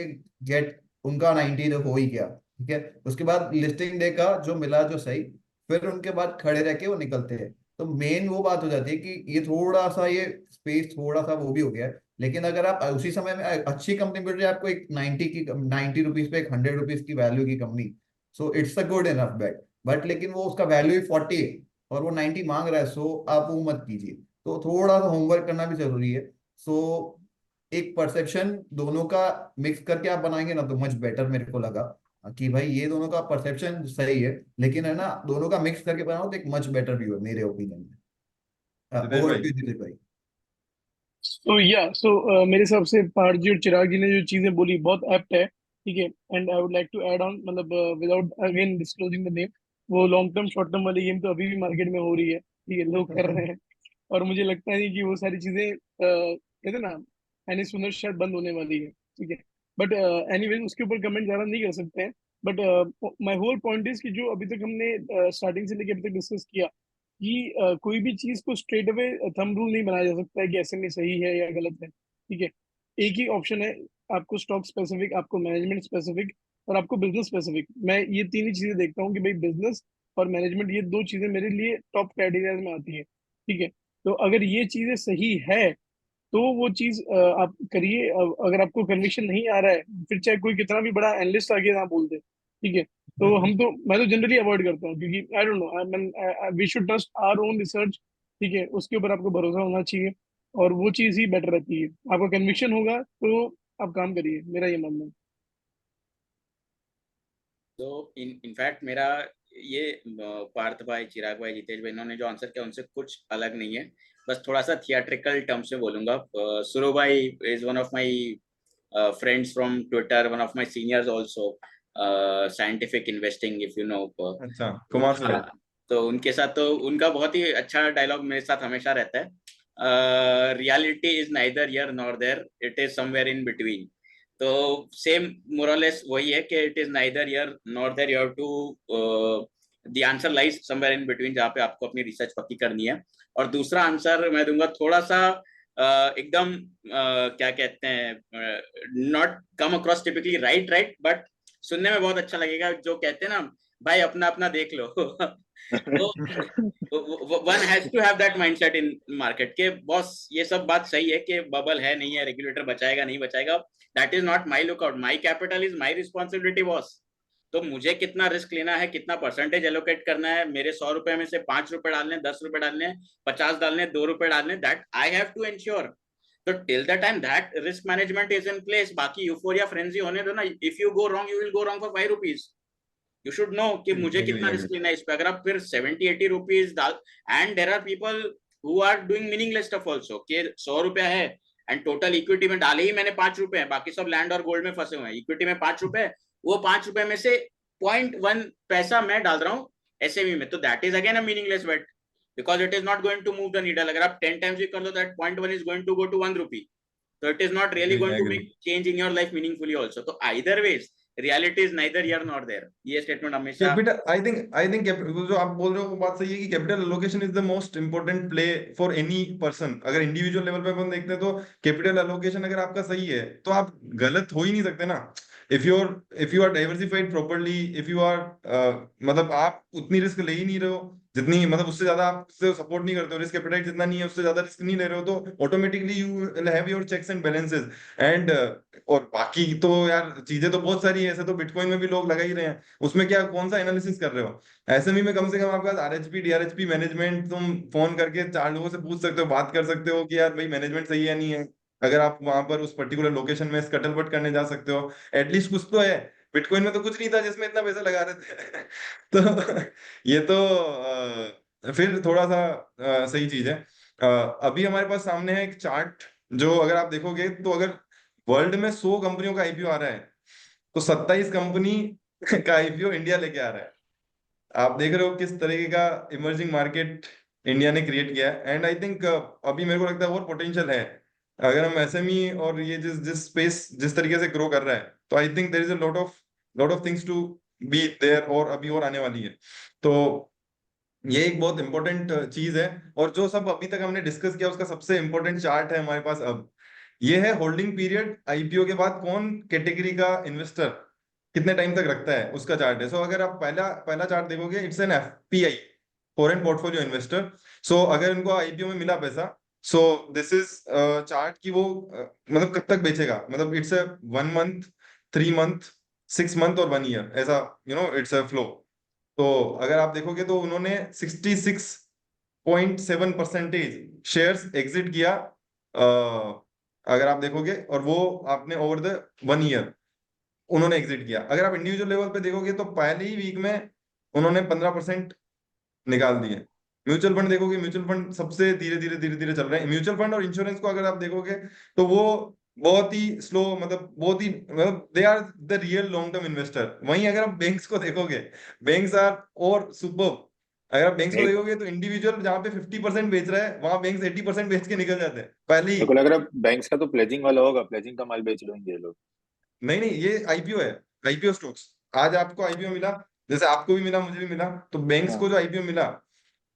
गेट उनका 90 तो हो ही गया. ठीक है, उसके बाद लिस्टिंग डे का जो मिला जो सही, फिर उनके बाद खड़े रह के वो निकलते हैं. तो मेन वो बात हो जाती है कि ये थोड़ा सा ये स्पेस थोड़ा सा वो भी हो गया है. लेकिन अगर आप उसी समय में अच्छी कंपनी मिल रही है आपको एक 90 रुपीज पे एक 100 रुपीज की वैल्यू की कंपनी, so it's a good enough bet. But लेकिन वो उसका वैल्यू ही 40 है और वो 90 मांग रहा है, सो आप वो मत कीजिए. तो थोड़ा सा होमवर्क करना भी जरूरी है. सो एक परसेप्शन दोनों का मिक्स करके आप बनाएंगे ना तो मच बेटर मेरे को लगा कि भाई ये दोनों का परसेप्शन सही है, लेकिन है ना दोनों का मिक्स करके बनाओ तो एक मच बेटर व्यू है मेरे ओपिनियन में. जितेश ओवर भाई. टू दिलीप भाई. सो मेरे हिसाब से पार जी और चिराग जी ने जो चीजें बोली बहुत एप्ट है. ठीक है, and I would like to add on, मतलब without again disclosing the name, वो लॉन्ग टर्म शॉर्ट टर्म वाली गेम तो अभी भी मार्केट में हो रही है. ठीक है, लोग कर रहे हैं. और मुझे लगता है कि वो सारी चीजें कहते हैं ना एनी सुनर शायद बंद होने वाली है. ठीक है, बट एनीवेज उसके ऊपर कमेंट ज्यादा नहीं कर सकते हैं. But my whole point is कि जो अभी तक हमने स्टार्टिंग से लेके अभी तक डिस्कस किया कि कोई भी चीज को स्ट्रेट अवे थंब रूल नहीं बनाया जा सकता है कि ऐसे में सही है या गलत है. ठीक है, एक ही ऑप्शन है, आपको स्टॉक स्पेसिफिक, आपको मैनेजमेंट स्पेसिफिक और आपको बिजनेस स्पेसिफिक. मैं ये तीन ही चीजें देखता हूँ कि भाई बिजनेस और मैनेजमेंट, ये दो चीजें मेरे लिए टॉप क्राइटेरिया में आती है. ठीक है, तो अगर ये चीजें सही है तो वो चीज आप करिए. अगर आपको कन्विक्शन नहीं आ रहा है, फिर चाहे कोई कितना भी बड़ा एनालिस्ट आगे ना बोल दे. ठीक है, तो मैं तो जनरली अवॉइड करता हूँ, क्योंकि I don't know, we should trust our own research ठीक है, उसके ऊपर आपको भरोसा होना चाहिए, और वो चीज ही बेटर रहती है। आपका कन्विक्शन होगा तो आप काम करिए, मेरा ये मानना है। तो इनफैक्ट मेरा ये पार्थ भाई, चिराग भाई, जितेश भाई, इन्होंने जो आंसर किया उनसे कुछ अलग नहीं है, बस थोड़ा सा थिएट्रिकल टर्म्स में बोलूंगा। सुरो भाई is one of my friends from Twitter, one of my seniors also, scientific investing, if you no. अच्छा, कुमार सुरे। तो उनके साथ तो उनका बहुत ही अच्छा डायलॉग मेरे साथ हमेशा रहता है, reality is neither here nor there, it is somewhere in between. तो सेम मोरलेस वही है कि it is neither here nor there, you have to the answer lies somewhere in between, जहाँ पे आपको अपनी रिसर्च पक्की करनी है। और दूसरा आंसर मैं दूंगा थोड़ा सा एकदम क्या कहते हैं, not come across typically right, but सुनने में बहुत अच्छा लगेगा, जो कहते हैं ना, भाई अपना अपना देख लो। तो one has to have that mindset in market के बॉस, ये सब बात सही है कि बबल है नहीं है, रेगुलेटर बचाएगा नहीं बचाएगा, that is not my lookout, my capital is my responsibility boss. तो मुझे कितना रिस्क लेना है, कितना परसेंटेज एलोकेट करना है, मेरे 100 रुपए में से 5 रुपए डालने, 10 रुपए डालने, 50 डालने, 2 रुपए डालने, that I have to ensure. तो till the time that risk management is in place, बाकी यूफोरिया फ्रेंजी होने दो ना, if you go wrong you will go wrong for 5 rupees. You should know कि मुझे कितना रिस्क लेना है इस पे। अगर आप फिर 70-80 रुपीज डाल, and there are people who are doing meaningless stuff also, कि 100 रुपया है एंड टोटल इक्विटी में डाले ही मैंने 5 रुपए हैं, बाकी सब लैंड और गोल्ड में फंसे हुए हैं, इक्विटी में 5 रुपए, वो 5 रुपए में से 0.1 पैसा मैं डाल रहा हूँ एसएमई में, तो that is again a meaningless bet, because it is not going to move the needle. अगर आप 10 टाइम्स भी कर दो, that 0.1 is going to go to 1 rupee, so it is not really going to make change in your life meaningfully also. So either ways reality is neither here nor there, ये statement हमेशा। Capital, I think जो आप बोल रहे हो वो बात सही है कि capital allocation is the most important play for any person. अगर इंडिविजुअल लेवल पे अपन देखते हैं तो कैपिटल एलोकेशन अगर आपका सही है तो आप गलत हो ही नहीं सकते ना। If you are diversified properly, if you are मतलब आप उतनी रिस्क ले ही नहीं रहे हो जितनी, मतलब उससे ज्यादा आप उससे सपोर्ट नहीं करते हो, रिस्क एपेटाइट जितना नहीं है उससे ज्यादा रिस्क नहीं ले रहे हो, तो automatically you will have your checks and balances and. और बाकी तो यार चीजें तो बहुत सारी है, ऐसे तो बिटकॉइन में भी लोग लगा ही रहे हैं, उसमें क्या कौन सा एनालिसिस कर रहे हो। एसएमई में कम से कम आपके पास आरएचपी डीआरएचपी मैनेजमेंट, तुम फोन करके 4 लोगों से पूछ सकते हो, बात कर सकते हो कि यार भाई मैनेजमेंट सही है नहीं है। अगर आप वहां पर उस पर्टिकुलर लोकेशन में स्कटलबट करने जा सकते हो, एटलीस्ट कुछ तो है। बिटकॉइन में तो कुछ नहीं था जिसमें इतना पैसा लगा रहे थे। तो ये तो फिर थोड़ा सा सही चीज है। अभी हमारे पास सामने है एक चार्ट, जो अगर आप देखोगे तो अगर वर्ल्ड में 100 कंपनियों का आईपीओ आ रहा है तो 27 कंपनी का आईपीओ इंडिया लेके आ रहा है। आप देख रहे हो किस तरीके का इमर्जिंग मार्केट इंडिया ने क्रिएट किया है। एंड आई थिंक अभी मेरे को लगता है और पोटेंशियल है, अगर हम एसएमई और ये जिस जिस स्पेस जिस तरीके से ग्रो कर रहा है, तो I think there is a lot of things to be there, और अभी और आने वाली है। तो ये एक बहुत इंपॉर्टेंट चीज है। और जो सब अभी तक हमने डिस्कस किया उसका सबसे इंपॉर्टेंट चार्ट है हमारे पास अब, ये है होल्डिंग पीरियड आईपीओ के बाद कौन कैटेगरी का इन्वेस्टर कितने टाइम तक रखता है, उसका चार्ट है। सो अगर आप पहला पहला चार्ट देखोगे, it's an FPI, foreign portfolio investor. So अगर इनको आईपीओ में मिला पैसा, सो दिस इज चार्ट की वो मतलब कब तक बेचेगा, मतलब it's a 1 month, 3 month, 6 month और 1 ईयर, ऐसा इट्स अ फ्लो। तो अगर आप देखोगे तो उन्होंने 66.7% शेयर्स एग्जिट किया, अगर आप देखोगे, और वो आपने ओवर द 1 ईयर उन्होंने एग्जिट किया। अगर आप इंडिविजुअल लेवल पे देखोगे तो पहले ही वीक में उन्होंने 15% निकाल दिए। म्यूचुअल फंड देखोगे, म्यूचुअल फंड सबसे धीरे धीरे धीरे धीरे चल रहे हैं। म्यूचुअल फंड और इंश्योरेंस को अगर आप देखोगे तो वो बहुत ही स्लो, मतलब बहुत ही, मतलब they are the real long term investor. वहीं अगर आप बैंक्स को देखोगे, बैंक्स आर और सुपर्ब। अगर आप बैंक्स को मेरे देखोगे तो इंडिविजुअल जहां पे 50% बेच रहा है, वहां बैंक्स 80% बेच के निकल जाते हैं पहले ही। मेरे को लग रहा है बैंक्स का तो प्लेजिंग वाला होगा, प्लेजिंग का माल बेच रहे होंगे ये लोग। नहीं नहीं, ये आईपीओ है, आईपीओ स्टॉक्स। आज आपको आईपीओ मिला, जैसे आपको भी मिला मुझे भी मिला, तो बैंक्स को हाँ, जो आईपीओ मिला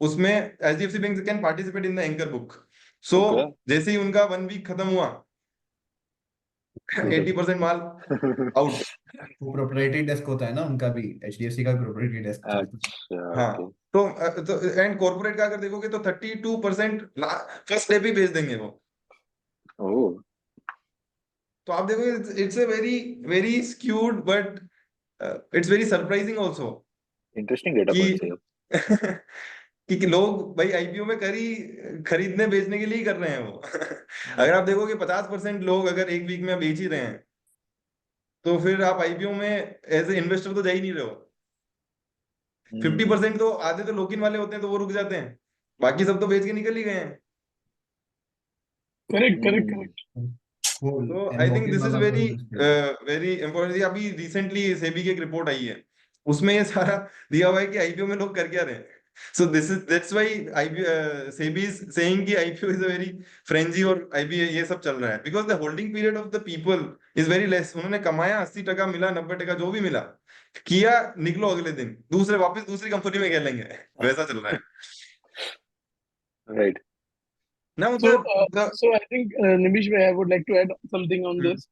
उसमें HDFC bank can participate in the anchor book. So okay. जैसे ही उनका 1 वीक खत्म हुआ, 80% माल आउट। वो प्रोप्राइटरी डेस्क होता है ना उनका भी, एचडीएफसी का प्रोप्राइटरी डेस्क चलता है। अच्छा, हाँ, ओके। तो एंड कॉर्पोरेट का अगर देखोगे तो 32% फर्स्ट डे भी बेच देंगे वो। ओह, तो आप देखोगे it's a very very skewed, but it's very surprising also interesting data कि पॉइंट्स है। कि लोग भाई आईपीओ में खरीदने बेचने के लिए ही कर रहे हैं वो। अगर आप देखोगे 50% लोग अगर एक वीक में बेच ही रहे हैं, तो फिर आप आईपीओ में एज ए इन्वेस्टर तो जा ही नहीं रहे हो। 50% तो आधे तो लोकिन वाले होते हैं, तो वो रुक जाते हैं, बाकी सब तो बेच के निकल ही गए हैं। Correct correct correct. तो एंड आई थिंक लोकिन दिस इज वाला तो वेरी इंटरेस्टिंग है। Very important. अभी रिसेंटली सेबी की एक रिपोर्ट आई है, उसमें ये सारा दिया हुआ है कि आईपीओ में लोग कर क्या रहे हैं। So this is that's why IPO SEBI is saying कि IPO is a very frenzy, और आईपीओ ये सब चल रहा है because the holding period of the people is very less. उन्होंने कमाया 80% मिला, 90% जो भी मिला किया, निकलो अगले दिन दूसरे वापस दूसरी कंपनी में खेलेंगे, वैसा चल रहा है राइट। ना। So, मतलब so I think Nimish bhai, I would like to add something on this.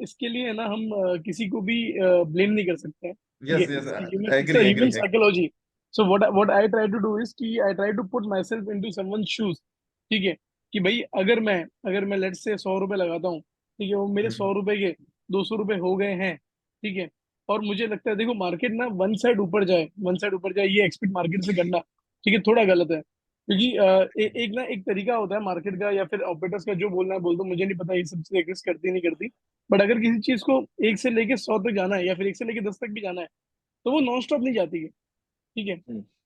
इसके लिए ना हम किसी को भी ब्लेम नहीं कर सकते हैं, ठीक यस है? Yes, It's a agree human agree. psychology. So what I try to do is कि I try to put myself into someone's shoes, ठीक है? कि भाई अगर मैं लेट्स से 100 रुपए लगाता हूँ, ठीक है? वो मेरे 100 रुपए के 200 रुपए हो गए हैं, ठीक है? और मुझे लगता है देखो मार्केट ना वन साइड ऊपर जाए ये एक्सपेक्ट मार्केट से करना, ठीक है, थोड़ा गलत है। क्योंकि एक ना एक तरीका होता है मार्केट का या फिर ऑपरेटर्स का, जो बोलना है बोल दो, मुझे नहीं पता ये सब चीजें एग्जिस्ट करती नहीं करती। बट अगर किसी चीज को 1 से लेके 100 तक जाना है या फिर 1 से लेके 10 तक भी जाना है, तो वो नॉन स्टॉप नहीं जाती है, ठीक है?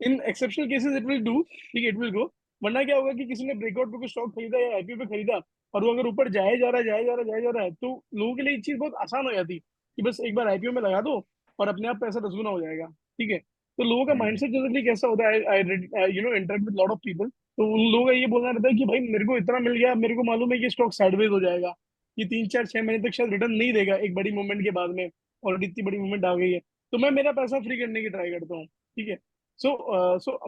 इन exceptional cases it will do, ठीक है, इट विल गो। वरना क्या होगा कि किसी ने ब्रेकआउट पे कुछ स्टॉक खरीदा या आईपीओ पे खरीदा, और वो अगर ऊपर जाए जा रहा है जाए जा रहा है जाए जा रहा है, तो लोगों के लिए ये चीज बहुत आसान हो जाती कि बस एक बार आईपीओ में लगा दो और अपने आप पैसा 10 गुना हो जाएगा, ठीक है? तो लोगों का माइंडसेट जनरली कैसा होता है, I interact with lot of people, तो उन लोगों का ये बोलना रहता है कि भाई मेरे को इतना मिल गया, मेरे को मालूम है कि स्टॉक साइडवेज हो जाएगा, ये 3 4 6 महीने तक शायद रिटर्न नहीं देगा एक बड़ी मूवमेंट के बाद में, और इतनी बड़ी मूवमेंट आ गई है, तो मैं मेरा पैसा फ्री करने की ट्राई करता हूँ, ठीक है? So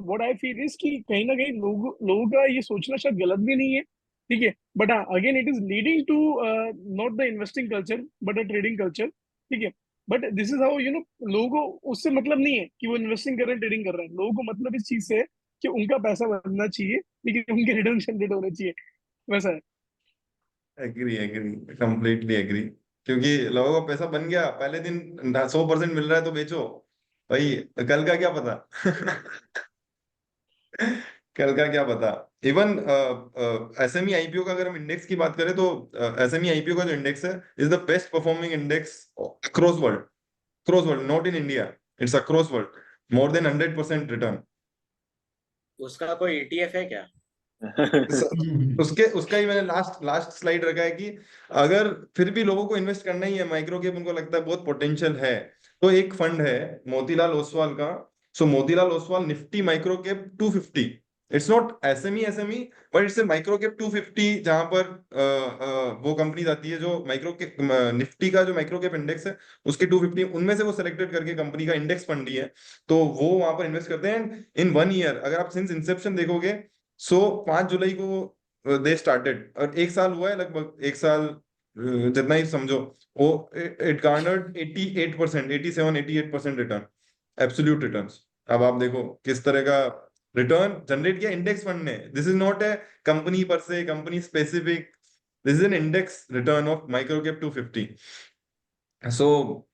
what I feel is कि कहीं ना कहीं लोगों का ये सोचना शायद गलत भी नहीं है, ठीक है? बट हाँ, again it is leading to not the investing culture but a trading culture, ठीक है? बट दिस इज हाउ लोगों को उससे मतलब नहीं है कि वो इन्वेस्टिंग कर रहे हैं ट्रेडिंग कर रहे हैं, लोगों को मतलब इस चीज से है कि उनका पैसा बनना चाहिए, ठीक है, उनके रिटर्न जनरेट होने चाहिए, वैसा है। Agree agree, completely agree. क्योंकि लोगों का पैसा बन गया पहले दिन, 100% मिल रहा है तो बेचो भाई, कल का क्या पता। कल का क्या पता। इवन एसएमई आईपीओ का अगर हम इंडेक्स की बात करें, तो एसएमई आईपीओ का जो इंडेक्स है is the best performing index across world, not in India, it's across world, more than 100% return. उसका कोई ईटीएफ है क्या? उसका ही मैंने लास्ट लास्ट स्लाइड रखा है कि अगर फिर भी लोगों को इन्वेस्ट करना ही है माइक्रो कैप, उनको लगता है बहुत पोटेंशियल है, तो एक फंड है मोतीलाल ओसवाल का। So Motilal Oswal Nifty micro cap 250, it's not SME but it's a micro cap 250, जहां पर वो कंपनी आती है जो माइक्रो कैप, निफ्टी का जो माइक्रो कैप इंडेक्स है उसके 250 उनमें से वो सिलेक्टेड करके कंपनी का इंडेक्स फंड ही है, तो वो वहां पर इन्वेस्ट करते हैं। इन 1 ईयर अगर आप सिंस इंसेप्शन देखोगे, सो 5 जुलाई को दे स्टार्टेड, और 1 साल हुआ है, लगभग 1 साल जितना ही समझो, वो it garnered 88%, 87 88% return, absolute returns. अब आप देखो किस तरह का रिटर्न जनरेट किया इंडेक्स फंड ने। This is not a company पर से, company specific, this is an index return of micro cap 250। So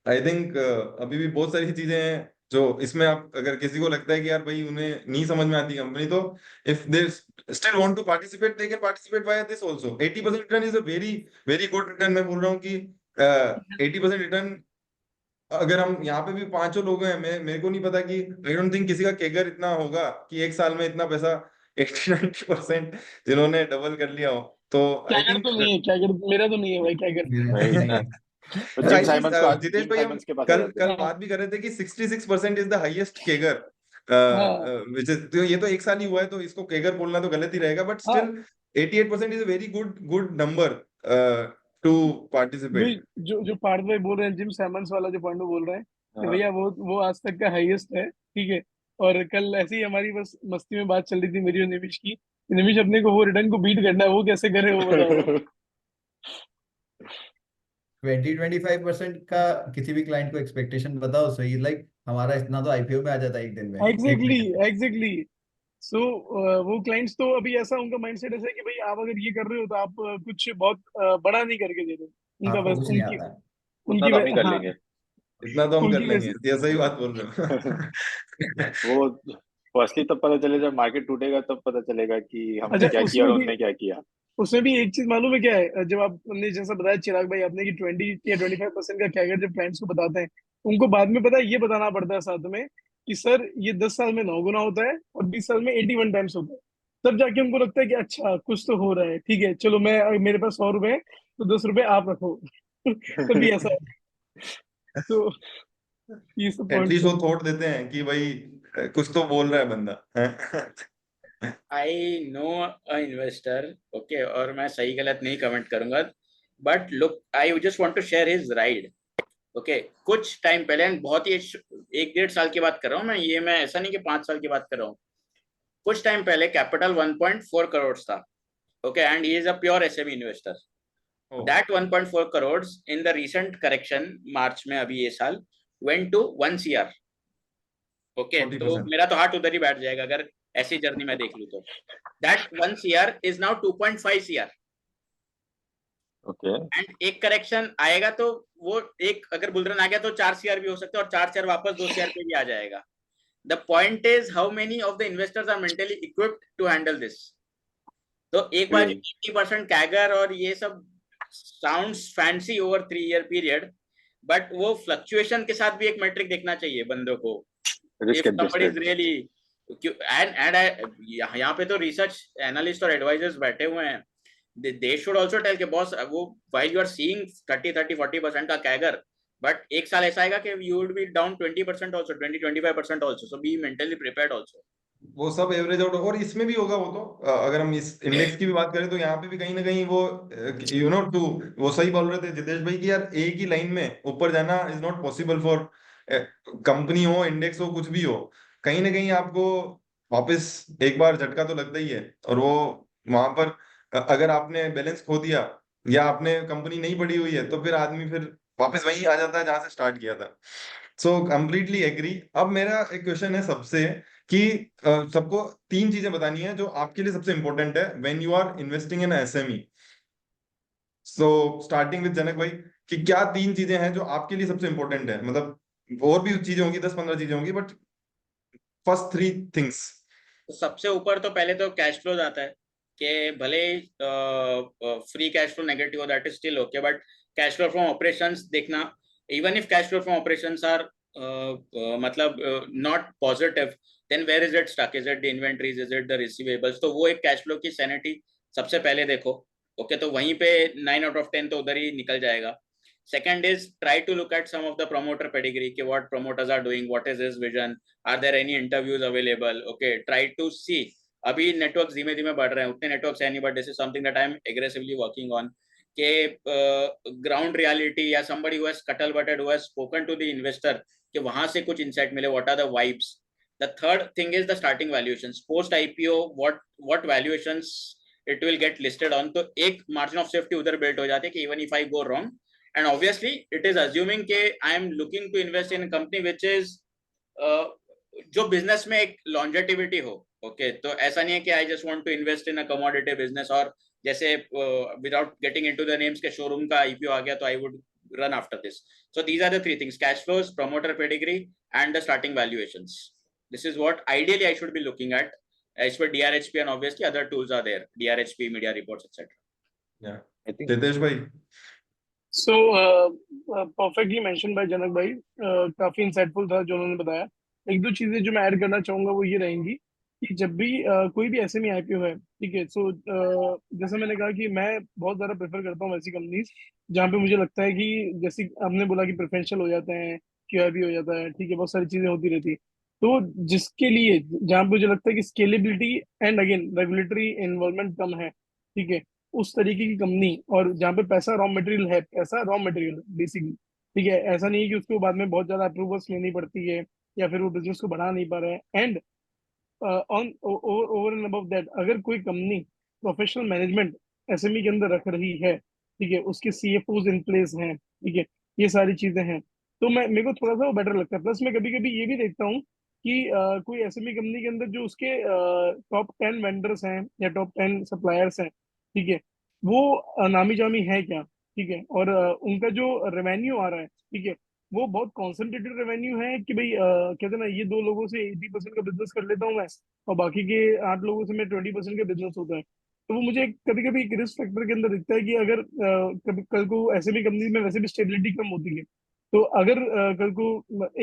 I think अभी भी बहुत सारी चीजें हैं जो इसमें, आप अगर किसी को लगता है कि यार भाई उन्हें नहीं समझ में आती कंपनी, तो if they still want to participate they can participate via this also. 80% return is a very very good return. मैं बोल रहा हूँ कि 80% रिटर्न, अगर हम यहाँ पे भी पांचों लोग हैं, मेरे को नहीं पता कि, आई डोंट थिंक किसी का केगर इतना होगा कि एक साल में इतना पैसा 80-90% जिन्होंने डबल कर लिया हो, तो आई कैगर थिंक। तो नहीं है, कैगर मेरा तो नहीं है भाई, कैगर। नहीं है। तो अच्छा, जिम आई थिंक साइमंस को जितेश जिम भाई, हम साइमंस के पास आ कल जाते कल हैं। हाँ बात भी कर रहे थे कि 66% इज द हाईएस्ट केगर, हाँ विच इज, तो ये तो 1 साल ही हुआ है, तो इसको केगर बोलना तो गलत ही रहेगा, बट हाँ। Still 88% is a very good good number two वही पार्टिसिपेट। जो जो पार्थ भाई बोल रहे हैं, जिम सैमंस वाला जो पॉइंट बोल रहे हैं कि हाँ। भैया वो आज तक का हाईएस्ट है, ठीक है? और कल ऐसे ही हमारी बस मस्ती में बात चल रही थी मेरी और निमिष की, कि निमिष अपने को वो रिटर्न को बीट करना है, वो कैसे करे वो बताओ। 20-25% का किसी भी क्लाइंट को एक्सपेक्टेशन बताओ, सही लाइक हमारा इतना तो आईपीओ में आ जाता है एक दिन में, एक एग्जैक्टली महीने में। एग्जैक्टली। सो वो क्लाइंट्स तो अभी ऐसा उनका माइंडसेट ऐसा है कि भाई आप अगर ये कर रहे हो तो आप कुछ बहुत बड़ा नहीं करके दे रहे हो, उनका आपको बस कुछ नहीं उनकी आता है। उतना तो हम ही कर हाँ, लेंगे। इतना तो हम कर उनकी लेंगे, वैसी। ये सही बात बोल रहे हो। वो फर्स्टली तब पता चलेगा जब मार्केट टूटेगा, तब पता चलेगा कि हमने अच्छा, क्या किया और उन्होंने क्या किया। उसमें भी एक चीज मालूम है क्या है, जब आपने जैसा बताया चिराग भाई आपने कि 20 या 25% का कैगर जब क्लाइंट्स को बताते हैं, उनको बाद में पता है ये बताना पड़ता है साथ में कि सर ये 10 साल में 9 गुना होता है और 20 साल में 81 टाइम्स होता है। तब जाके उनको लगता है कि अच्छा कुछ तो हो रहा है, ठीक है चलो मैं मेरे पास 100 रुपए है तो 10 रुपए आप रखो। तभी ऐसा है। तो ये सब पॉइंट्स एटलीस्ट है। वो थॉट देते हैं कि भाई कुछ तो बोल रहा है बंदा है। I know a investor, okay, और मैं सही गलत नहीं कमेंट करूंगा, but look I just want to share his ride. Okay, कुछ टाइम पहले, बहुत ही 1-1.5 साल की बात कर रहा हूँ मैं, ये मैं ऐसा नहीं कि 5 साल की बात कर रहा हूँ। कुछ टाइम पहले कैपिटल 1.4 करोड़ था, okay, and he is a pure SME investor. Oh, that 1.4 crore in the recent correction March में अभी ये साल वेंट टू 1 CR। ओके, तो 40%। मेरा तो हार्ट उधर ही बैठ जाएगा अगर ऐसी जर्नी मैं देख लूं तो। That 1 CR is now 2.5 CR। Okay, and एक करेक्शन आएगा तो वो एक, अगर बुलरन आ गया तो 4 CR भी हो सकता है और 4 CR वापस 2 CR पे भी आ जाएगा। The point is how many of the investors are mentally equipped to handle this. तो एक बार 80% कैगर और ये सब sounds fancy over 3 year period, but वो फ्लक्चुएशन के साथ भी एक मेट्रिक देखना चाहिए बंदों को। Risk if somebody is adjusted. really, and यहाँ पे तो रिसर्च एनालिस्ट और एडवाइजर्स बैठे हुए हैं, they should also tell कि बॉस वो while you are seeing 30-40% का कैगर, बट एक साल ऐसा आएगा कि you would be down 20% also, 20-25% also, so be mentally prepared also। वो सब एवरेज आउट, और इसमें भी होगा वो तो अगर हम इस इंडेक्स की भी बात करें तो यहाँ पे भी कहीं ना कहीं वो टू वो सही बोल रहे थे जितेश भाई कि यार एक ही लाइन में ऊपर जाना is not possible for company हो, इंडेक्स हो, कुछ भी हो। कहीं ना कहीं आपको वापस एक बार झटका तो लगता ही है, और वो वहां पर अगर आपने बैलेंस खो दिया या आपने कंपनी नहीं पड़ी हुई है तो फिर आदमी फिर वापस वहीं आ जाता है जहां से स्टार्ट किया था। So completely agree. अब मेरा एक क्वेश्चन है सबसे कि सबको तीन चीजें बतानी है जो आपके लिए सबसे इंपॉर्टेंट है when you are investing in SME. So starting with Janak bhai, कि क्या तीन चीजें हैं जो आपके लिए सबसे इंपॉर्टेंट है, मतलब और भी चीजें होंगी, 10-15 चीजें होंगी, बट फर्स्ट 3 थिंग्स। तो सबसे ऊपर तो पहले तो कैश फ्लो आता है कि भले फ्री कैश फ्लो नेगेटिव हो, that is still okay, but cash flow from operations देखना, even if cash flow from operations are मतलब not positive, then where is it stuck, is it the inventories, is it the receivables, तो वो एक cash flow की sanity सबसे पहले देखो। Okay, तो वहीं पे 9 out of 10 तो उधर ही निकल जाएगा। Second is try to look at some of the promoter pedigree, कि what promoters are doing, what is his vision, are there any interviews available, okay, try to see। अभी network धीमे धीमे बढ़ रहे हैं, उतने नेटवर्क्स है नहीं, but this is something that I am aggressively working on, के ग्राउंड रियलिटी या somebody who has scuttle butted, who has spoken to the investor, कि वहां से कुछ insight मिले, what are the vibes। The third thing is the starting valuations, post IPO what valuations it will get listed on, तो एक margin of safety उधर built हो जाती है कि even if I go wrong, and obviously it is assuming कि I am looking to invest in a company which is जो business में एक लॉन्जेटिविटी हो। ओके, तो ऐसा नहीं है कि I just want to invest in a commodity business, और जैसे without getting into the names के शोरूम का आईपीओ आ गया तो I would run after this। So these are the 3 things: cash flows, promoter pedigree, and the starting valuations। This is what ideally I should be looking at as per DRHP, and obviously other tools are there, DRHP, media reports, etc। I think Ritesh भाई। So perfectly mention by Janak भाई, काफी insightful था जो उन्होंने बताया। एक दो चीजें जो मैं ऐड करना चाहूंगा वो ये रहेंगी कि जब भी कोई भी एसएमई आईपीओ है, ठीक है, सो जैसे मैंने कहा कि मैं बहुत ज्यादा प्रेफर करता हूँ ऐसी कंपनीज जहाँ पे मुझे लगता है कि जैसे आपने बोला कि प्रेफरेंशियल हो जाते हैं, क्यूआईबी हो जाता है, ठीक है, बहुत सारी चीजें होती रहती है। तो जिसके लिए जहाँ पे मुझे लगता है कि scalability and again regulatory involvement कम है, ठीक है, उस तरीके की कंपनी, और जहाँ पे पैसा रॉ मटेरियल है, पैसा रॉ मटेरियल बेसिकली, ठीक है, ऐसा नहीं है कि उसको बाद में बहुत ज्यादा अप्रूवल्स लेनी पड़ती है या फिर वो बिजनेस को बढ़ा नहीं पा रहे हैं। And on over and above that, अगर कोई कंपनी प्रोफेशनल मैनेजमेंट एसएमई के अंदर रख रही है, ठीक है, उसके सीएफओज इन प्लेस हैं, ठीक है, ये सारी चीजें हैं, तो मैं मेरे को थोड़ा सा वो बेटर लगता है। प्लस मैं कभी कभी ये भी देखता हूँ कि कोई एसएमई कंपनी के अंदर जो उसके टॉप 10 वेंडर्स हैं या टॉप 10 सप्लायर्स हैं, ठीक है, वो नामी जामी है क्या, ठीक है, और उनका जो रेवेन्यू आ रहा है, ठीक है, वो बहुत कॉन्सेंट्रेटेड रेवेन्यू है कि भाई कहते हैं ना, ये 2 लोगों से 80% का बिजनेस कर लेता हूँ मैं, और बाकी के 8 लोगों से मैं 20% का बिजनेस होता है। तो वो मुझे कभी कभी एक रिस्क फैक्टर के अंदर दिखता है कि अगर कभी कल को ऐसे भी कंपनी में वैसे भी स्टेबिलिटी कम होती है, तो अगर कल को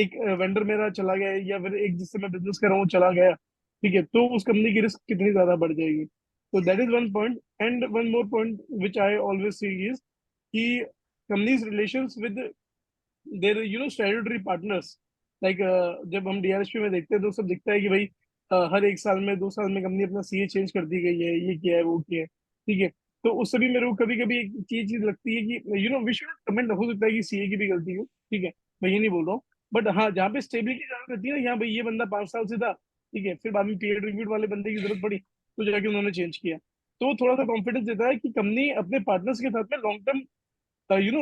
एक वेंडर मेरा चला गया है, या फिर एक जिससे मैं बिजनेस कर रहा हूँ चला गया, ठीक है, तो उस कंपनी की रिस्क कितनी ज्यादा बढ़ जाएगी। तो that is one point. And one more point which I always see is कि companies relations with their statutory partners, like जब हम डीआरएसपी में देखते हैं तो सब दिखता है कि भाई हर 1 साल में 2 साल में कंपनी अपना सीए चेंज कर दी गई है, ये किया है वो किया है, ठीक है। तो उससे भी मेरे को कभी कभी एक चीज लगती है कि वी शुड कमेंट, हो सकता है कि सीए की भी गलती हो, ठीक है, मैं ये नहीं बोल रहा हूँ, बट हाँ, जहाँ पे स्टेबिलिटी ज्यादा रहती है ना, यहाँ भाई ये बंदा 5 साल से था, ठीक है, फिर बाद में पीरियड रिव्यू वाले बंदे की जरूरत पड़ी तो जाके उन्होंने चेंज किया। तो वो थोड़ा सा कॉन्फिडेंस देता है कि कंपनी अपने पार्टनर्स के साथ में लॉन्ग टर्म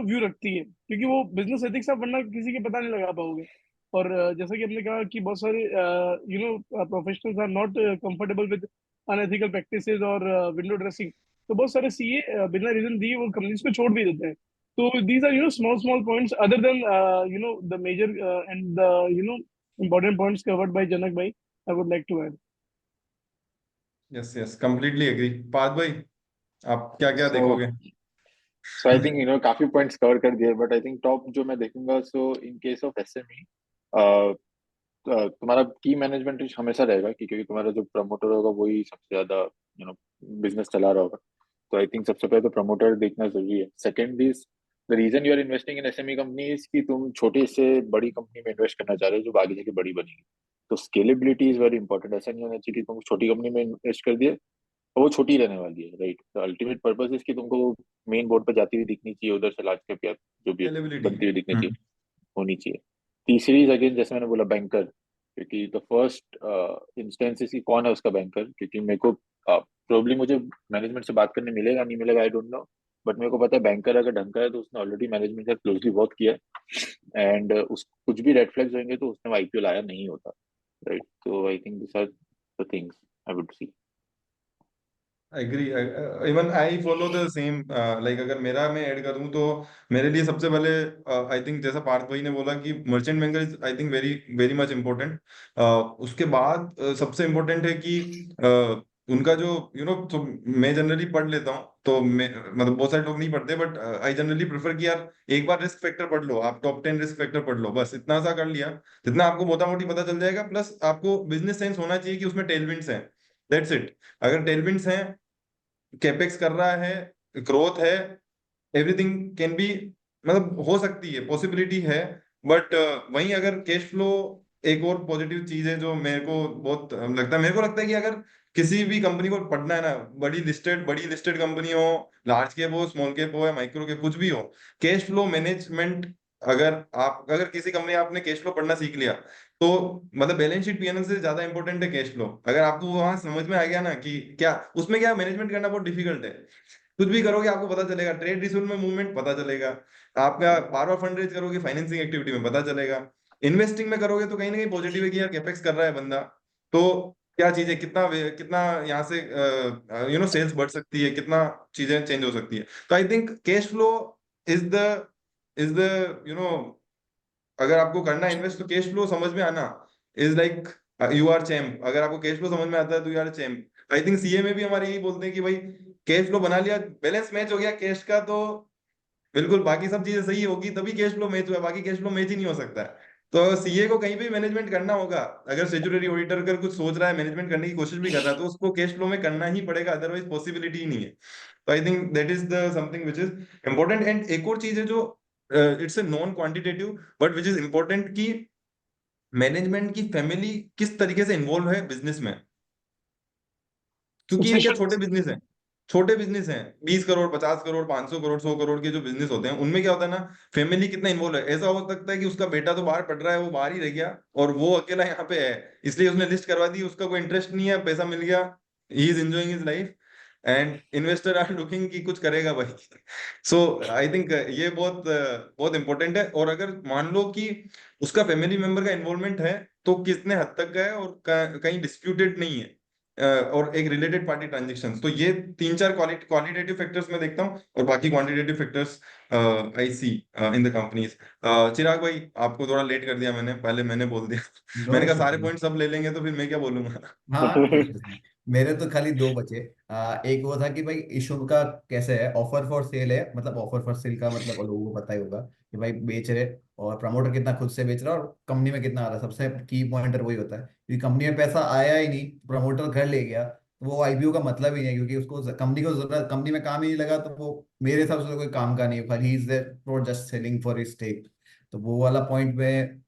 व्यू रखती है, क्योंकि वो बिजनेस एथिक्स आप वरना किसी के पता नहीं लगा पाओगे। और जैसा कि हमने कहा कि बहुत सारे professionals are not comfortable with unethical practices और विंडो ड्रेसिंग, तो बहुत सारे सीए बिना रीजन दिए वो कंपनीज को छोड़ भी देते हैं। तो these are small small points other than the major and the important points covered by Janak bhai, I would like to add. Yes yes, completely agree. Parth भाई, आप क्या क्या So देखोगे? so I think काफी पॉइंट्स कवर कर दिए, but I think top जो मैं देखूंगा, सो इन केस ऑफ एसएमई तुम्हारा की मैनेजमेंट हमेशा रहेगा, क्योंकि तुम्हारा जो प्रमोटर होगा वही सबसे ज्यादा यू नो बिजनेस चला रहा होगा। तो आई थिंक सबसे पहले तो प्रमोटर देखना जरूरी है। Second is the reason you are investing in SME companies कि तुम छोटे से बड़ी कंपनी में इन्वेस्ट करना चाह रहे हो जो आगे जाके बड़ी बनेगी। तो स्केलेबिलिटी इज वेरी इंपॉर्टेंट। ऐसा नहीं होना चाहिए कि तुम छोटी कंपनी में इन्वेस्ट कर दिए और वो छोटी रहने वाली है, राइट। तो अल्टीमेट पर्पज इज कि तुमको मेन बोर्ड पर जाती हुई दिखनी चाहिए, उधर से लार्ज कैप या जो भी स्केलेबिलिटी। बनती हुई दिखनी चाहिए, होनी चाहिए। तीसरी अगेन जैसे मैंने बोला, बैंकर, क्योंकि द फर्स्ट इंस्टेंस की कौन है उसका बैंकर, क्योंकि मेरे को प्रोबब्ली मुझे मैनेजमेंट से बात करने मिलेगा नहीं मिलेगा, आई डोंट नो, बट मेरे को पता है बैंकर अगर ढंग का है तो उसने ऑलरेडी मैनेजमेंट से क्लोजली वर्क किया है, एंड उस कुछ भी रेड फ्लैग्स होंगे तो उसने आईपीओ लाया नहीं होता, राइट। तो I think this are the things I would see. Agree, even I follow the same. Like अगर मेरा मैं ऐड करूं तो मेरे लिए सबसे पहले आई थिंक जैसा पार्थ भाई ने बोला कि merchant banker is I think very very much important. उसके बाद सबसे इम्पोर्टेंट है कि उनका जो तो मैं जनरली पढ़ लेता हूँ, तो मैं मतलब बहुत सारे लोग नहीं पढ़ते, बट आई जनरली प्रेफर कि यार एक बार रिस्क फैक्टर पढ़ लो, आप टॉप 10 रिस्क फैक्टर पढ़ लो, बस इतना सा कर लिया जितना आपको मोटा मोटी पता चल जाएगा। प्लस आपको बिजनेस सेंस होना चाहिए कि उसमें टेलविंड्स हैं, दैट्स इट। अगर टेलविंड्स हैं, कैपेक्स कर रहा है, ग्रोथ है, एवरीथिंग कैन बी, मतलब हो सकती है, पॉसिबिलिटी है। बट वहीं अगर कैश फ्लो एक और पॉजिटिव चीज है जो मेरे को बहुत लगता है, मेरे को लगता है कि अगर किसी भी कंपनी को पढ़ना है ना, बड़ी लिस्टेड कंपनी हो, लार्ज कैप हो, स्मॉल कैप हो या माइक्रो कैप, कुछ भी हो, कैश फ्लो मैनेजमेंट, अगर किसी कंपनी आपने कैश फ्लो पढ़ना सीख लिया तो मतलब बैलेंस शीट पीएनएल से ज्यादा इंपॉर्टेंट है कैश फ्लो। अगर आपको वहां समझ में आ गया ना कि क्या उसमें क्या मैनेजमेंट करना बहुत डिफिकल्ट है, कुछ भी करोगे आपको पता चलेगा, ट्रेड रिसीव में मूवमेंट पता चलेगा, आपका बार बार फंड रेज करोगे फाइनेंसिंग एक्टिविटी में पता चलेगा, इन्वेस्टिंग में करोगे तो कहीं ना कहीं पॉजिटिव है कि यार कैपेक्स कर रहा है बंदा, तो क्या चीज है, कितना कितना यहाँ से सेल्स बढ़ सकती है, कितना चीजें चेंज हो सकती है। तो I think cash flow is the you know अगर आपको करना है इन्वेस्ट तो कैश फ्लो समझ में आना is like you are champ. अगर आपको कैश फ्लो समझ में आता है तो you are champ. I think CA में भी हमारे यही बोलते हैं कि भाई कैश फ्लो बना लिया, बैलेंस मैच हो गया कैश का, तो बिल्कुल बाकी सब चीजें सही होगी तभी कैश फ्लो मैच हुआ, बाकी कैश फ्लो मैच ही नहीं हो सकता है। तो सीए को कहीं भी मैनेजमेंट करना होगा, अगर स्टैट्यूटरी ऑडिटर अगर कुछ सोच रहा है, मैनेजमेंट करने की कोशिश भी कर रहा है, तो उसको कैश फ्लो में करना ही पड़ेगा, अदरवाइज पॉसिबिलिटी ही नहीं है। तो I think that is the something which is important. And एक और चीज है जो it's a non quantitative but which is important, की मैनेजमेंट की फैमिली किस तरीके से इन्वॉल्व है बिजनेस में, क्योंकि ये क्या Succession. छोटे बिजनेस हैं, छोटे बिजनेस हैं, 20 करोड़ 50 करोड़ 500 करोड़ 100 करोड़ के जो बिजनेस होते हैं उनमें क्या होता है ना, फैमिली कितना इन्वॉल्व है। ऐसा हो सकता है कि उसका बेटा तो बाहर पढ़ रहा है, वो बाहर ही रह गया और वो अकेला यहाँ पे है, इसलिए उसने लिस्ट करवा दी, उसका कोई इंटरेस्ट नहीं है, पैसा मिल गया, he is enjoying his life, and investor are looking कि कुछ करेगा भाई। सो आई थिंक ये बहुत बहुत इंपॉर्टेंट है। और अगर मान लो कि उसका फैमिली मेंबर का इन्वॉल्वमेंट है तो कितने हद तक का है और कहीं डिस्प्यूटेड नहीं है, और एक रिलेटेड पार्टी ट्रांजेक्शन, तो ये 3-4 क्वालिटेटिव फैक्टर्स मैं देखता हूँ और बाकी quantitative factors I see in the companies. Chirag bhai, आपको थोड़ा लेट कर दिया मैंने, पहले मैंने बोल दिया। नो मैंने कहा इश्यूज सारे ब्रो। पॉइंट सब ले लेंगे तो फिर मैं क्या बोलूंगा। हाँ कोई issues नहीं। मेरे तो खाली दो बचे। एक वो था कि भाई इशू का कैसे है, ऑफर फॉर सेल है, मतलब ऑफर फॉर सेल का मतलब लोगों को पता ही होगा कि भाई बेच रहे, और प्रमोटर कितना खुद से बेच रहा है और कंपनी में कितना आ रहा है, सबसे की पॉइंटर वही होता है। क्योंकि कंपनी में पैसा आया ही नहीं, प्रमोटर घर ले गया, तो वो आईपीओ का मतलब ही नहीं है, क्योंकि उसको कंपनी को जरूरत, कंपनी में काम ही नहीं लगा, तो वो मेरे हिसाब से तो कोई काम का नहीं है, खाली he is there for just selling for his stake. तो वो वाला पॉइंट में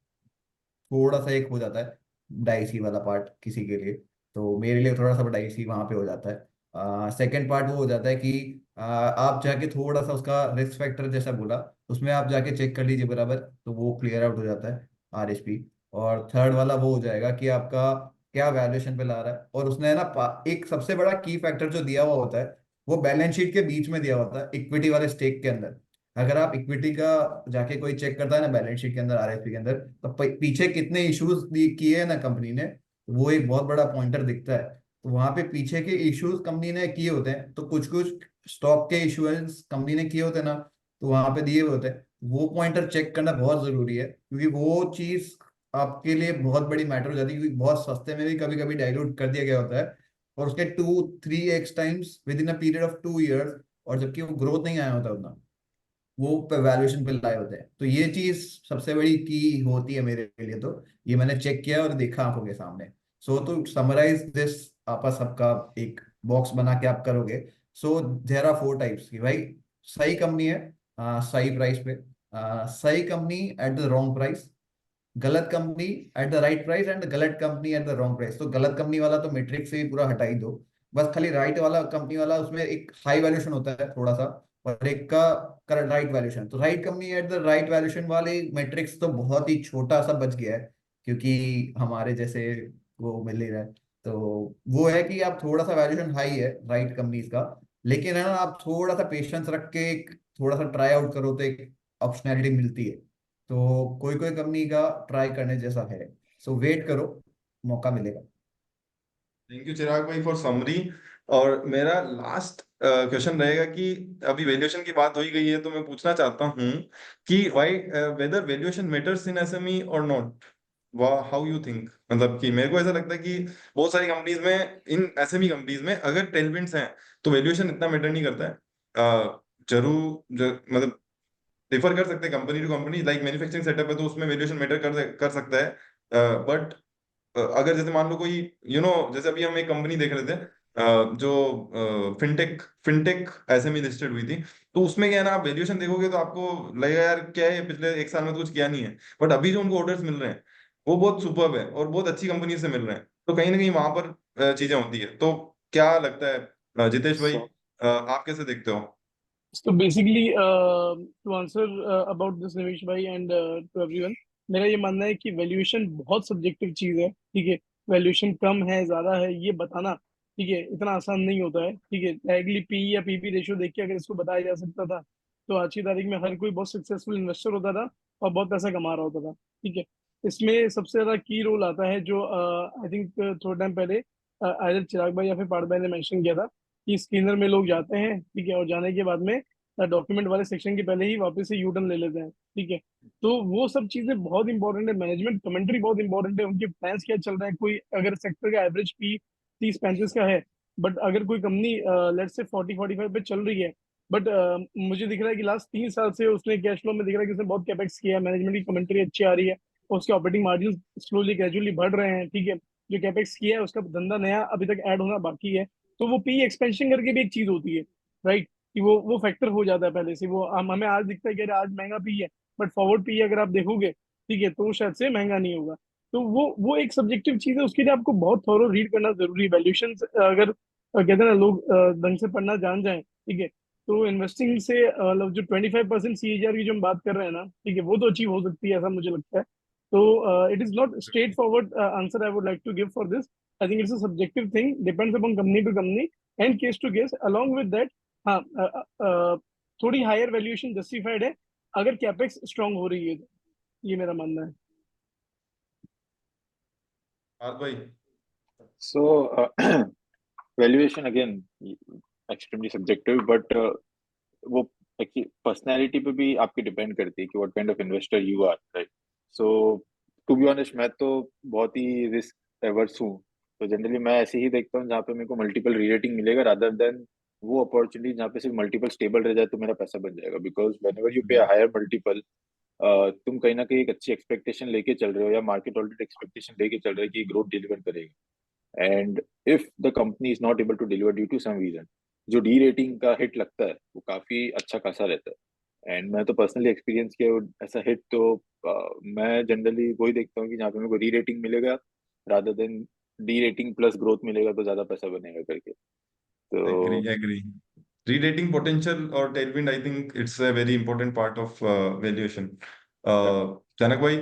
थोड़ा सा एक हो जाता है डाइसी वाला पार्ट किसी के लिए, तो मेरे लिए थोड़ा सा डाइसी वहां पे हो जाता है। सेकंड पार्ट वो हो जाता है कि आप जाके थोड़ा सा उसका रिस्क फैक्टर जैसा बोला, उसमें आप जाके चेक कर लीजिए बराबर, तो वो क्लियर आउट हो जाता है आरएसपी। और थर्ड वाला वो हो जाएगा कि आपका क्या वैल्यूएशन पे ला रहा है, और उसने है ना एक सबसे बड़ा की फैक्टर जो दिया हुआ होता है, वो बैलेंस शीट के बीच में दिया होता है इक्विटी वाले स्टेक के अंदर। अगर आप इक्विटी का जाके कोई चेक करता है ना बैलेंस शीट के अंदर, आरएसपी के अंदर, तो पीछे कितने इश्यूज किए हैं ना कंपनी ने, वो एक बहुत बड़ा पॉइंटर दिखता है। तो वहां पे पीछे के इश्यूज कंपनी ने किए होते हैं, तो कुछ कुछ स्टॉक के इश्यूएंस कंपनी ने किए होते हैं ना, तो वहां पे दिए हुए होते हैं। वो पॉइंटर चेक करना बहुत जरूरी है, क्योंकि वो चीज आपके लिए बहुत बड़ी मैटर हो जाती है, क्योंकि बहुत सस्ते में भी कभी कभी डाइल्यूट कर दिया गया होता है, और उसके 2-3x with in a period of 2 years, और जबकि वो ग्रोथ नहीं आया होता उतना, वो वैल्यूएशन पे लाए होते हैं। तो ये चीज सबसे बड़ी की होती है मेरे लिए, तो ये मैंने चेक किया और देखा आंखों के सामने। सो टू समराइज दिस, आपस सबका एक बॉक्स बना के आप करोगे। सो देयर आर 4 टाइप्स की भाई, सही कंपनी है सही प्राइस पे, सही company at the wrong price, गलत company at the right price, and गलत company at the wrong price. तो गलत कंपनी वाला तो मैट्रिक्स से ही पूरा हटा ही दो, बस खाली राइट वाला कंपनी वाला, उसमें एक हाई वैल्यूएशन होता है थोड़ा सा, और एक का करंट राइट वैल्यूएशन। तो right company at the right valuation वाले मैट्रिक्स तो बहुत ही छोटा सा बच गया है, क्योंकि हमारे जैसे वो मिल ही रहा है। तो वो है कि आप थोड़ा सा वैल्यूएशन हाई है राइट कंपनीज का, लेकिन है ना आप थोड़ा सा पेशेंस रख के थोड़ा सा ट्राई आउट करो तो एक ऑप्शनैलिटी मिलती है। तो कोई कोई कंपनी का ट्राई करने जैसा है, सो वेट करो, मौका मिलेगा। थैंक यू चिराग भाई फॉर समरी। और मेरा लास्ट क्वेश्चन रहेगा कि अभी वैल्यूएशन की बात हो ही गई है, तो मैं पूछना चाहता हूँ कि why whether valuation matters in SME और नॉट, हाउ यू थिंक। मतलब कि मेरे को ऐसा लगता है कि बहुत सारी कंपनीज में, इन एसएमई कंपनीज में अगर टेलविंड्स हैं तो वैल्यूएशन इतना मैटर नहीं करता है। मतलब डिफर कर सकते हैं company to company, like manufacturing setup है तो उसमें वैल्यूएशन मैटर कर सकता है। बट अगर जैसे मान लो कोई जैसे अभी हम एक कंपनी देख रहे थे जो फिनटेक फिनटेक ऐसे में लिस्टेड हुई थी, तो उसमें क्या है ना, आप वैल्यूएशन देखोगे तो आपको लगेगा यार क्या है, पिछले 1 साल में तो कुछ किया नहीं है, बट अभी जो उनको ऑर्डर्स मिल रहे हैं वो बहुत सुपर्ब है और बहुत अच्छी कंपनी से मिल रहे हैं, तो कहीं ना कहीं वहां पर चीजें होती है। तो क्या लगता है जितेश भाई, So, आप कैसे देखते हो? So basically, to answer about this, निवेश भाई एंड टू एवरीवन, मेरा ये मानना है कि वैल्यूएशन बहुत सब्जेक्टिव चीज है। ठीक है, वैल्यूएशन कम है ज्यादा है ये बताना, ठीक है, इतना आसान नहीं होता है। ठीक है, डायरेक्टली पी या पीबी रेशियो देख के अगर इसको बताया जा सकता था, तो आज की तारीख में हर कोई बहुत सक्सेसफुल इन्वेस्टर होता था और बहुत पैसा कमा रहा होता था। ठीक है, इसमें सबसे ज्यादा की रोल आता है जो आई थिंक थोड़ा टाइम पहले आयदर चिराग भाई या फिर पार्थ भाई ने मेंशन किया था, कि स्कैनर में लोग जाते हैं, ठीक है, और जाने के बाद में डॉक्यूमेंट वाले सेक्शन के पहले ही वापस से यू टर्न ले लेते हैं। ठीक है, तो वो सब चीजें बहुत इंपॉर्टेंट है, मैनेजमेंट कमेंट्री बहुत इंपॉर्टेंट है, उनके प्लान्स क्या चल रहा है। कोई अगर सेक्टर का एवरेज पी 30-35 का है, बट अगर कोई कंपनी लेट से 40-45 पे चल रही है, बट मुझे दिख रहा है कि लास्ट 3 साल से उसने कैश फ्लो में दिख रहा है कि उसने बहुत कैपेक्स किया है, मैनेजमेंट की कमेंट्री अच्छी आ रही है, और उसके ऑपरेटिंग मार्जिन स्लोली ग्रेजुअली बढ़ रहे हैं। ठीक है, जो कैपेक्स किया है उसका धंधा नया अभी तक ऐड होना बाकी है, तो वो पी एक्सपेंशन करके भी एक चीज होती है, राइट, कि वो फैक्टर हो जाता है पहले से। वो हमें आज दिखता है कि अरे आज महंगा पी है, बट फॉरवर्ड पी अगर आप देखोगे, ठीक है, तो वो शायद से महंगा नहीं होगा। तो वो एक सब्जेक्टिव चीज है, उसके लिए आपको बहुत थॉरो रीड करना जरूरी है। वैल्यूएशन अगर कहते हैं ना लोग ढंग से पढ़ना जान जाए, ठीक है, तो इन्वेस्टिंग से मतलब जो 25% CAGR की जो हम बात कर रहे हैं ना, ठीक है, वो तो अचीव हो सकती है, ऐसा मुझे लगता है। तो it is not straight forward answer I would like to give for this. I think it's a subjective thing, depends upon company to company and case to case. Along with that, हाँ, थोड़ी higher valuation justified है अगर capex strong हो रही है तो, ये मेरा मानना है। पार्थ भाई? So, valuation again extremely subjective, but वो पर्सनैलिटी पे भी आपकी डिपेंड करती है कि what kind of investor you are, right? So to be honest, मैं तो बहुत ही रिस्क एवर्स हूँ, तो जनरली मैं ऐसे ही देखता हूँ जहाँ पे मेरे को मल्टीपल रीरेटिंग मिलेगा, रादर देन वो अपॉर्चुनिटी जहाँ पे सिर्फ मल्टीपल स्टेबल रह जाए तो मेरा पैसा बन जाएगा। बिकॉज वेन एवर यू पे हायर मल्टीपल, तुम कहीं ना कहीं एक अच्छी एक्सपेक्टेशन लेके चल रहे हो, या मार्केट ऑलरेडी एक्सपेक्टेशन लेके चल रहा है कि ग्रोथ डिलीवर करेगा, and if the company is not able to deliver due to some reason, जो डी रेटिंग का हिट लगता है वो काफी अच्छा खासा रहता है। एंड मैं तो पर्सनली एक्सपीरियंस किया ऐसा हिट, तो मैं जनरली वही देखता हूँ कि जहाँ पे मेरे को री रेटिंग मिलेगा rather than D rating plus growth मिलेगा तो ज्यादा पैसा बनेगा करके। एग्री तो एग्री। Re-rating potential और tailwind, I think it's a very important part of valuation. जनक भाई।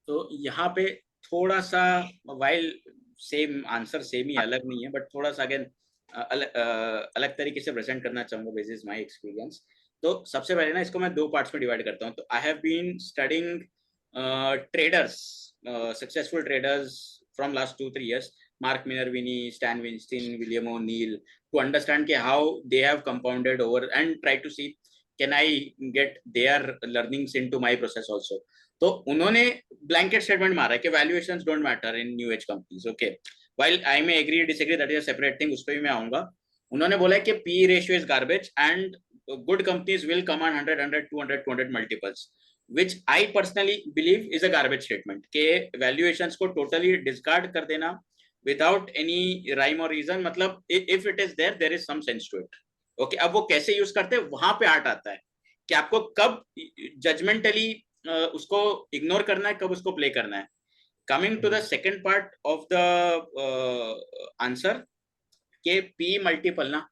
तो यहाँ पे थोड़ा सा, वाइल सेम आंसर सेम ही, अलग नहीं है, बट थोड़ा सा अगेन अलग तरीके से प्रेजेंट करना चाहूंगा बेसिस माय एक्सपीरियंस। तो सबसे पहले ना इसको मैं दो पार्ट्स में डिवाइड करता हूँ। तो I have been studying traders, successful traders from last 2-3 years, Mark Minervini, Stan Weinstein, William O'Neill, to understand how they have compounded over and try to see can I get their learnings into my process also. तो उन्होंने blanket statement मारा है कि valuations don't matter in new age companies. Okay, while I may agree disagree, that is a separate thing, उस पे भी मैं आऊंगा। उन्होंने बोला है कि P ratio is garbage and good companies will come on 100, 200 multiples, which I personally believe is a garbage statement के valuations को totally discard कर देना without any rhyme or reason, मतलब if it is there is some sense to it. Okay, अब वो कैसे use करते हैं वहां पे आर्ट आता है कि आपको कब जजमेंटली उसको इग्नोर करना है, कब उसको प्ले करना है। Coming to the second part of the answer के पी मल्टीपल ना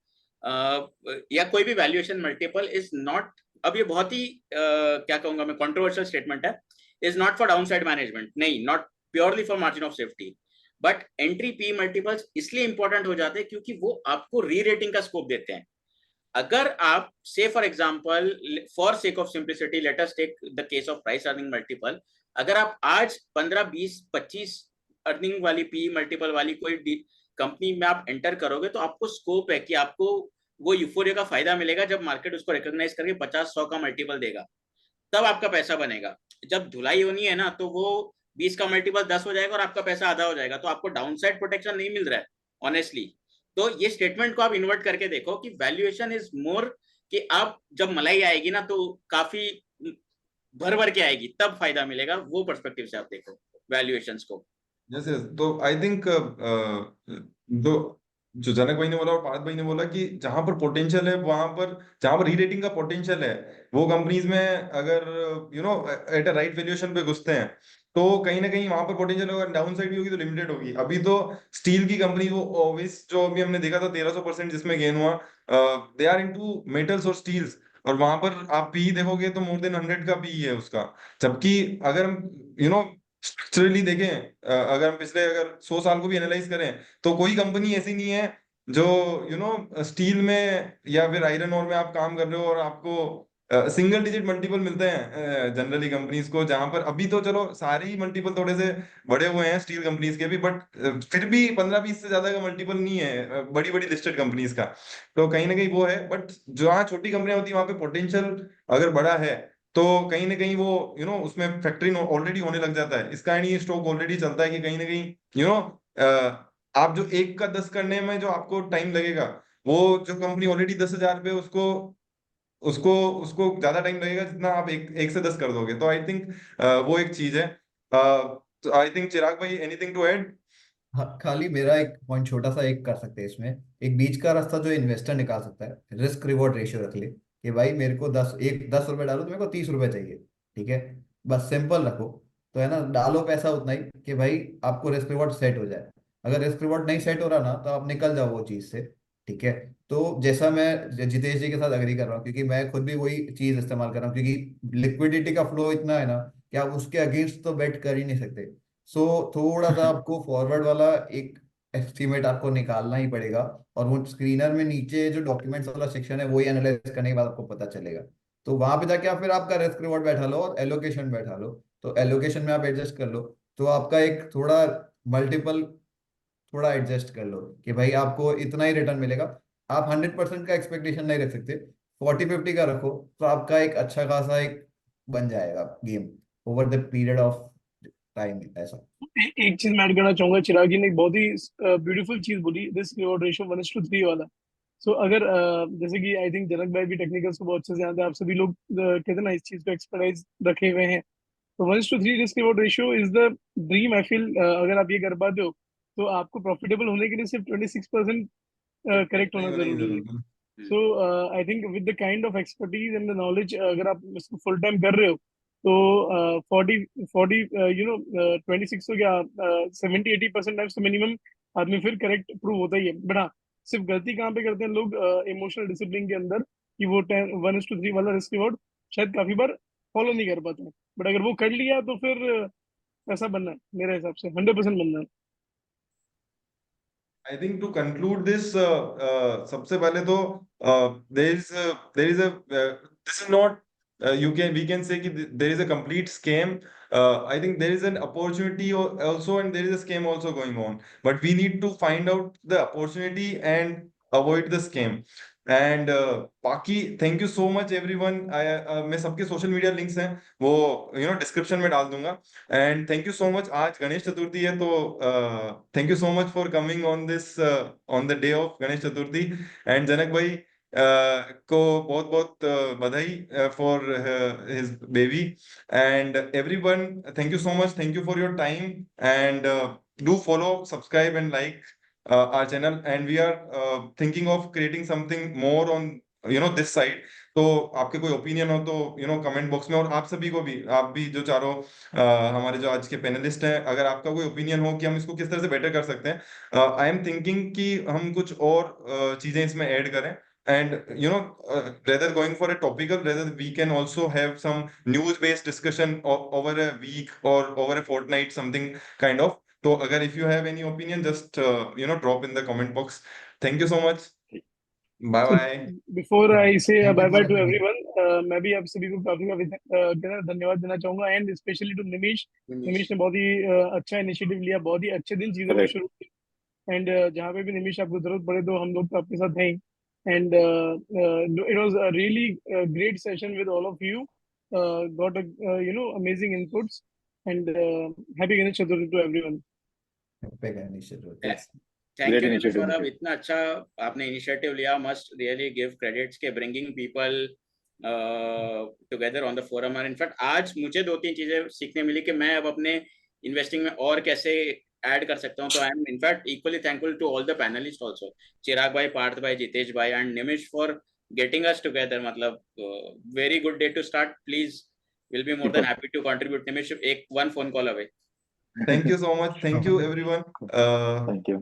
या कोई भी वैल्यूएशन मल्टीपल इज नॉट, अब ये बहुत ही क्या कहूंगा मैं, कंट्रोवर्शियल स्टेटमेंट है, is not for downside management, नहीं, not purely for margin of safety, but entry P multiples इसलिए इंपॉर्टेंट हो जाते हैं क्योंकि वो आपको री रेटिंग का स्कोप देते हैं। अगर आप से for example, for sake of simplicity, let us take the case of price earning multiple, अगर आप आज 15, 20, 25 अर्निंग वाली पी मल्टीपल वाली कोई कंपनी में आप एंटर करोगे तो आपको स्कोप है कि आपको वो यूफोरिया का फायदा मिलेगा जब मार्केट उसको रिकॉग्नाइज करके 50-100 का मल्टीपल देगा, तब आपका पैसा बनेगा। जब धुलाई होनी है ना तो वो 20 का मल्टीपल 10 हो जाएगा और आपका पैसा आधा हो जाएगा, तो आपको डाउनसाइड प्रोटेक्शन नहीं मिल रहा है ऑनेस्टली। तो ये स्टेटमेंट को आप इन्वर्ट करके देखो कि वैल्यूएशन इज मोर कि आप जब मलाई आएगी ना तो काफी भर भर के आएगी, तब फायदा मिलेगा, वो पर्सपेक्टिव से आप देखो वैल्यूएशंस को। यस यस, तो आई थिंक जो जो जनक भाई ने बोला और पार्थ भाई ने बोला कि जहां पर पोटेंशियल है, वहां पर जहां पर रीरेटिंग का पोटेंशियल है, वो कंपनीज में अगर एट अ राइट वैल्यूएशन पे घुसते हैं तो कहीं ना कहीं वहां पर पोटेंशियल होगा। डाउन साइड भी होगी तो लिमिटेड होगी। अभी तो स्टील की कंपनी वो ऑब्वियस, जो अभी हमने देखा था 1300% जिसमें गेन हुआ, दे आर इनटू मेटल्स और स्टील्स, और वहां पर आप पी देखोगे तो मोर देन 100 का पी है उसका। जबकि अगर हम स्ट्रक्चरली देखें, अगर हम पिछले अगर 100 साल को भी एनालाइज करें तो कोई कंपनी ऐसी नहीं है जो स्टील में या फिर आयरन ओर में आप काम कर रहे हो और आपको सिंगल डिजिट मल्टीपल मिलते हैं जनरली कंपनीज को। जहां पर अभी तो चलो सारे ही मल्टीपल थोड़े से बढ़े हुए हैं स्टील कंपनीज के भी, बट फिर भी 15-20 से ज्यादा का मल्टीपल नहीं है बड़ी बड़ी लिस्टेड कंपनीज का। तो कहीं ना कहीं वो है, बट जहाँ छोटी कंपनियां होती है वहां पे पोटेंशियल अगर बड़ा है तो कहीं ना कहीं वो उसमें फैक्टरी ऑलरेडी होने लग जाता है। इसका नहीं स्टॉक ऑलरेडी चलता है कि कहीं ना कहीं आप जो 1 का 10 करने में जो आपको टाइम लगेगा, वो जो कंपनी ऑलरेडी 10,000 पे, उसको उसको उसको ज्यादा टाइम लगेगा जितना आप एक से 10 कर दोगे। तो आई थिंक वो एक चीज है। तो आई थिंक चिराग भाई, एनीथिंग टू ऐड? हाँ, खाली मेरा एक पॉइंट छोटा सा एक कर सकते हैं इसमें। एक बीच का रास्ता जो इन्वेस्टर निकाल सकता है, रिस्क रिवॉर्ड रेशियो रख ले कि भाई मेरे को 10 रुपए डालो तो मेरे को 30 रुपए चाहिए, ठीक है? बस सिंपल रखो, तो है ना, डालो पैसा उतना ही कि भाई आपको रिस्क रिवॉर्ड सेट हो जाए। अगर रिस्क रिवॉर्ड नहीं सेट हो रहा ना तो आप निकल जाओ वो चीज से, ठीक है? तो जैसा मैं जितेश जी के साथ अग्री कर रहा हूँ, क्योंकि मैं खुद भी वही चीज इस्तेमाल कर रहा हूँ, क्योंकि लिक्विडिटी का फ्लो इतना है ना कि आप उसके अगेंस्ट तो बेट कर ही नहीं सकते। सो थोड़ा सा आपको फॉरवर्ड वाला एक एस्टिमेट आपको निकालना ही पड़ेगा, और वो स्क्रीनर में नीचे जो डॉक्यूमेंट्स वाला सेक्शन है वही एनालाइज करने के बाद आपको पता चलेगा। तो वहां पे जाके आप फिर आपका रिस्क रिवॉर्ड बैठा लो और एलोकेशन बैठा लो, तो एलोकेशन में आप एडजस्ट कर लो, तो आपका एक थोड़ा मल्टीपल थोड़ा एडजस्ट कर लो कि भाई आपको इतना ही रिटर्न मिलेगा। आप 100% का एक्सपेक्टेशन नहीं रख सकते, 40-50 का रखो तो आपका एक अच्छा खासा एक बन जाएगा game over the period of time ऐसा। एक चीज मैं ऐड करना चाहूंगा, चिरागी ने एक बहुत ही ब्यूटीफुल चीज बोली, रिस्क रिवॉर्ड रेशियो 1:3 वाला। सो अगर जैसे कि आई थिंक जनक भाई भी टेक्निकल्स को बहुत अच्छे से जानते हैं, आप सभी लोग कहते हैं ना इस चीज को एक्सपर्टाइज रखे हुए हैं, तो 1:3 risk reward ratio is the dream. I feel अगर आप ये कर पाते हो तो आपको प्रॉफिटेबल होने के लिए सिर्फ 26% करेक्ट नहीं होना होना ही जरूरी है। जरूरी है। So I think with the kind of expertise and the knowledge, अगर आप इसको फुल टाइम कर रहे हो तो 40 26 तो क्या 70-80% टाइम्स तो मिनिमम आदमी फिर करेक्ट प्रूव होता ही है। बट हाँ, सिर्फ गलती कहाँ पे करते हैं लोग, इमोशनल डिसिप्लिन के अंदर, कि वो 1:3 वाला रिस्क रिवॉर्ड शायद काफी बार फॉलो नहीं कर पाते हैं। बट अगर वो कर लिया तो फिर ऐसा बनना है मेरे हिसाब से 100% बनना है। I think to conclude this, सबसे पहले तो there is a this is not we can say कि there is a complete scam. I think there is an opportunity also and there is a scam also going on. But we need to find out the opportunity and avoid the scam. And बाकी thank you so much everyone. मैं सबके social media links हैं वो description में डाल दूंगा। And thank you so much. आज गणेश चतुर्थी है तो thank you so much for coming on this on the day of Ganesh Chaturthi. And Janak bhai को बहुत बहुत बधाई for his baby. And everyone thank you so much, thank you for your time and do follow, subscribe and like our channel, and we are thinking of creating something more on this side. तो आपके कोई opinion हो तो comment box में, और आप सभी को भी, आप भी जो चारों हमारे जो आज के पैनलिस्ट हैं, अगर आपका कोई ओपिनियन हो कि हम इसको किस तरह से बेटर कर सकते हैं, आई एम थिंकिंग कि हम कुछ और चीजें इसमें ऐड करें। And rather going for a topical, rather we can also have some news-based discussion over a week or over a fortnight, something kind of. तो अगर if you have any opinion, just drop in the comment box. Thank you so much. Bye So bye. before I say thank bye you bye for to everyone, मैं भी आप सभी को काफी काफी धन्यवाद देना चाहूंगा, एंड स्पेशली टू निमिष। निमिष ने बहुत ही अच्छा इनिशिएटिव लिया, बहुत ही अच्छे दिन चीजों को Correct. शुरू किया। एंड जहाँ पे भी निमिष आपको जरूरत पड़े तो हम लोग तो आपके साथ हैं ही। And it was a really great session with all of you, got amazing inputs, and happy Ganesh Chaturthi to everyone. Thank Great you initiative, Saurabh, Nikhil. इतना अच्छा आपने इनिशिएटिव लिया। मस्ट रियली गिव क्रेडिट्स के bringing people together on the forum. और in fact आज मुझे 2-3 चीजें सीखने मिली कि मैं अब अपने इन्वेस्टिंग में और कैसे ऐड कर सकता हूँ। तो I am in fact equally thankful to all the panelist also, Chirag bhai, Parth bhai, Jitesh bhai and Nimish for getting us together. मतलब very good day to start. Please will be more than happy to contribute. Nimish, एक 1 phone call away. Thank you so much. Thank you everyone. Thank you.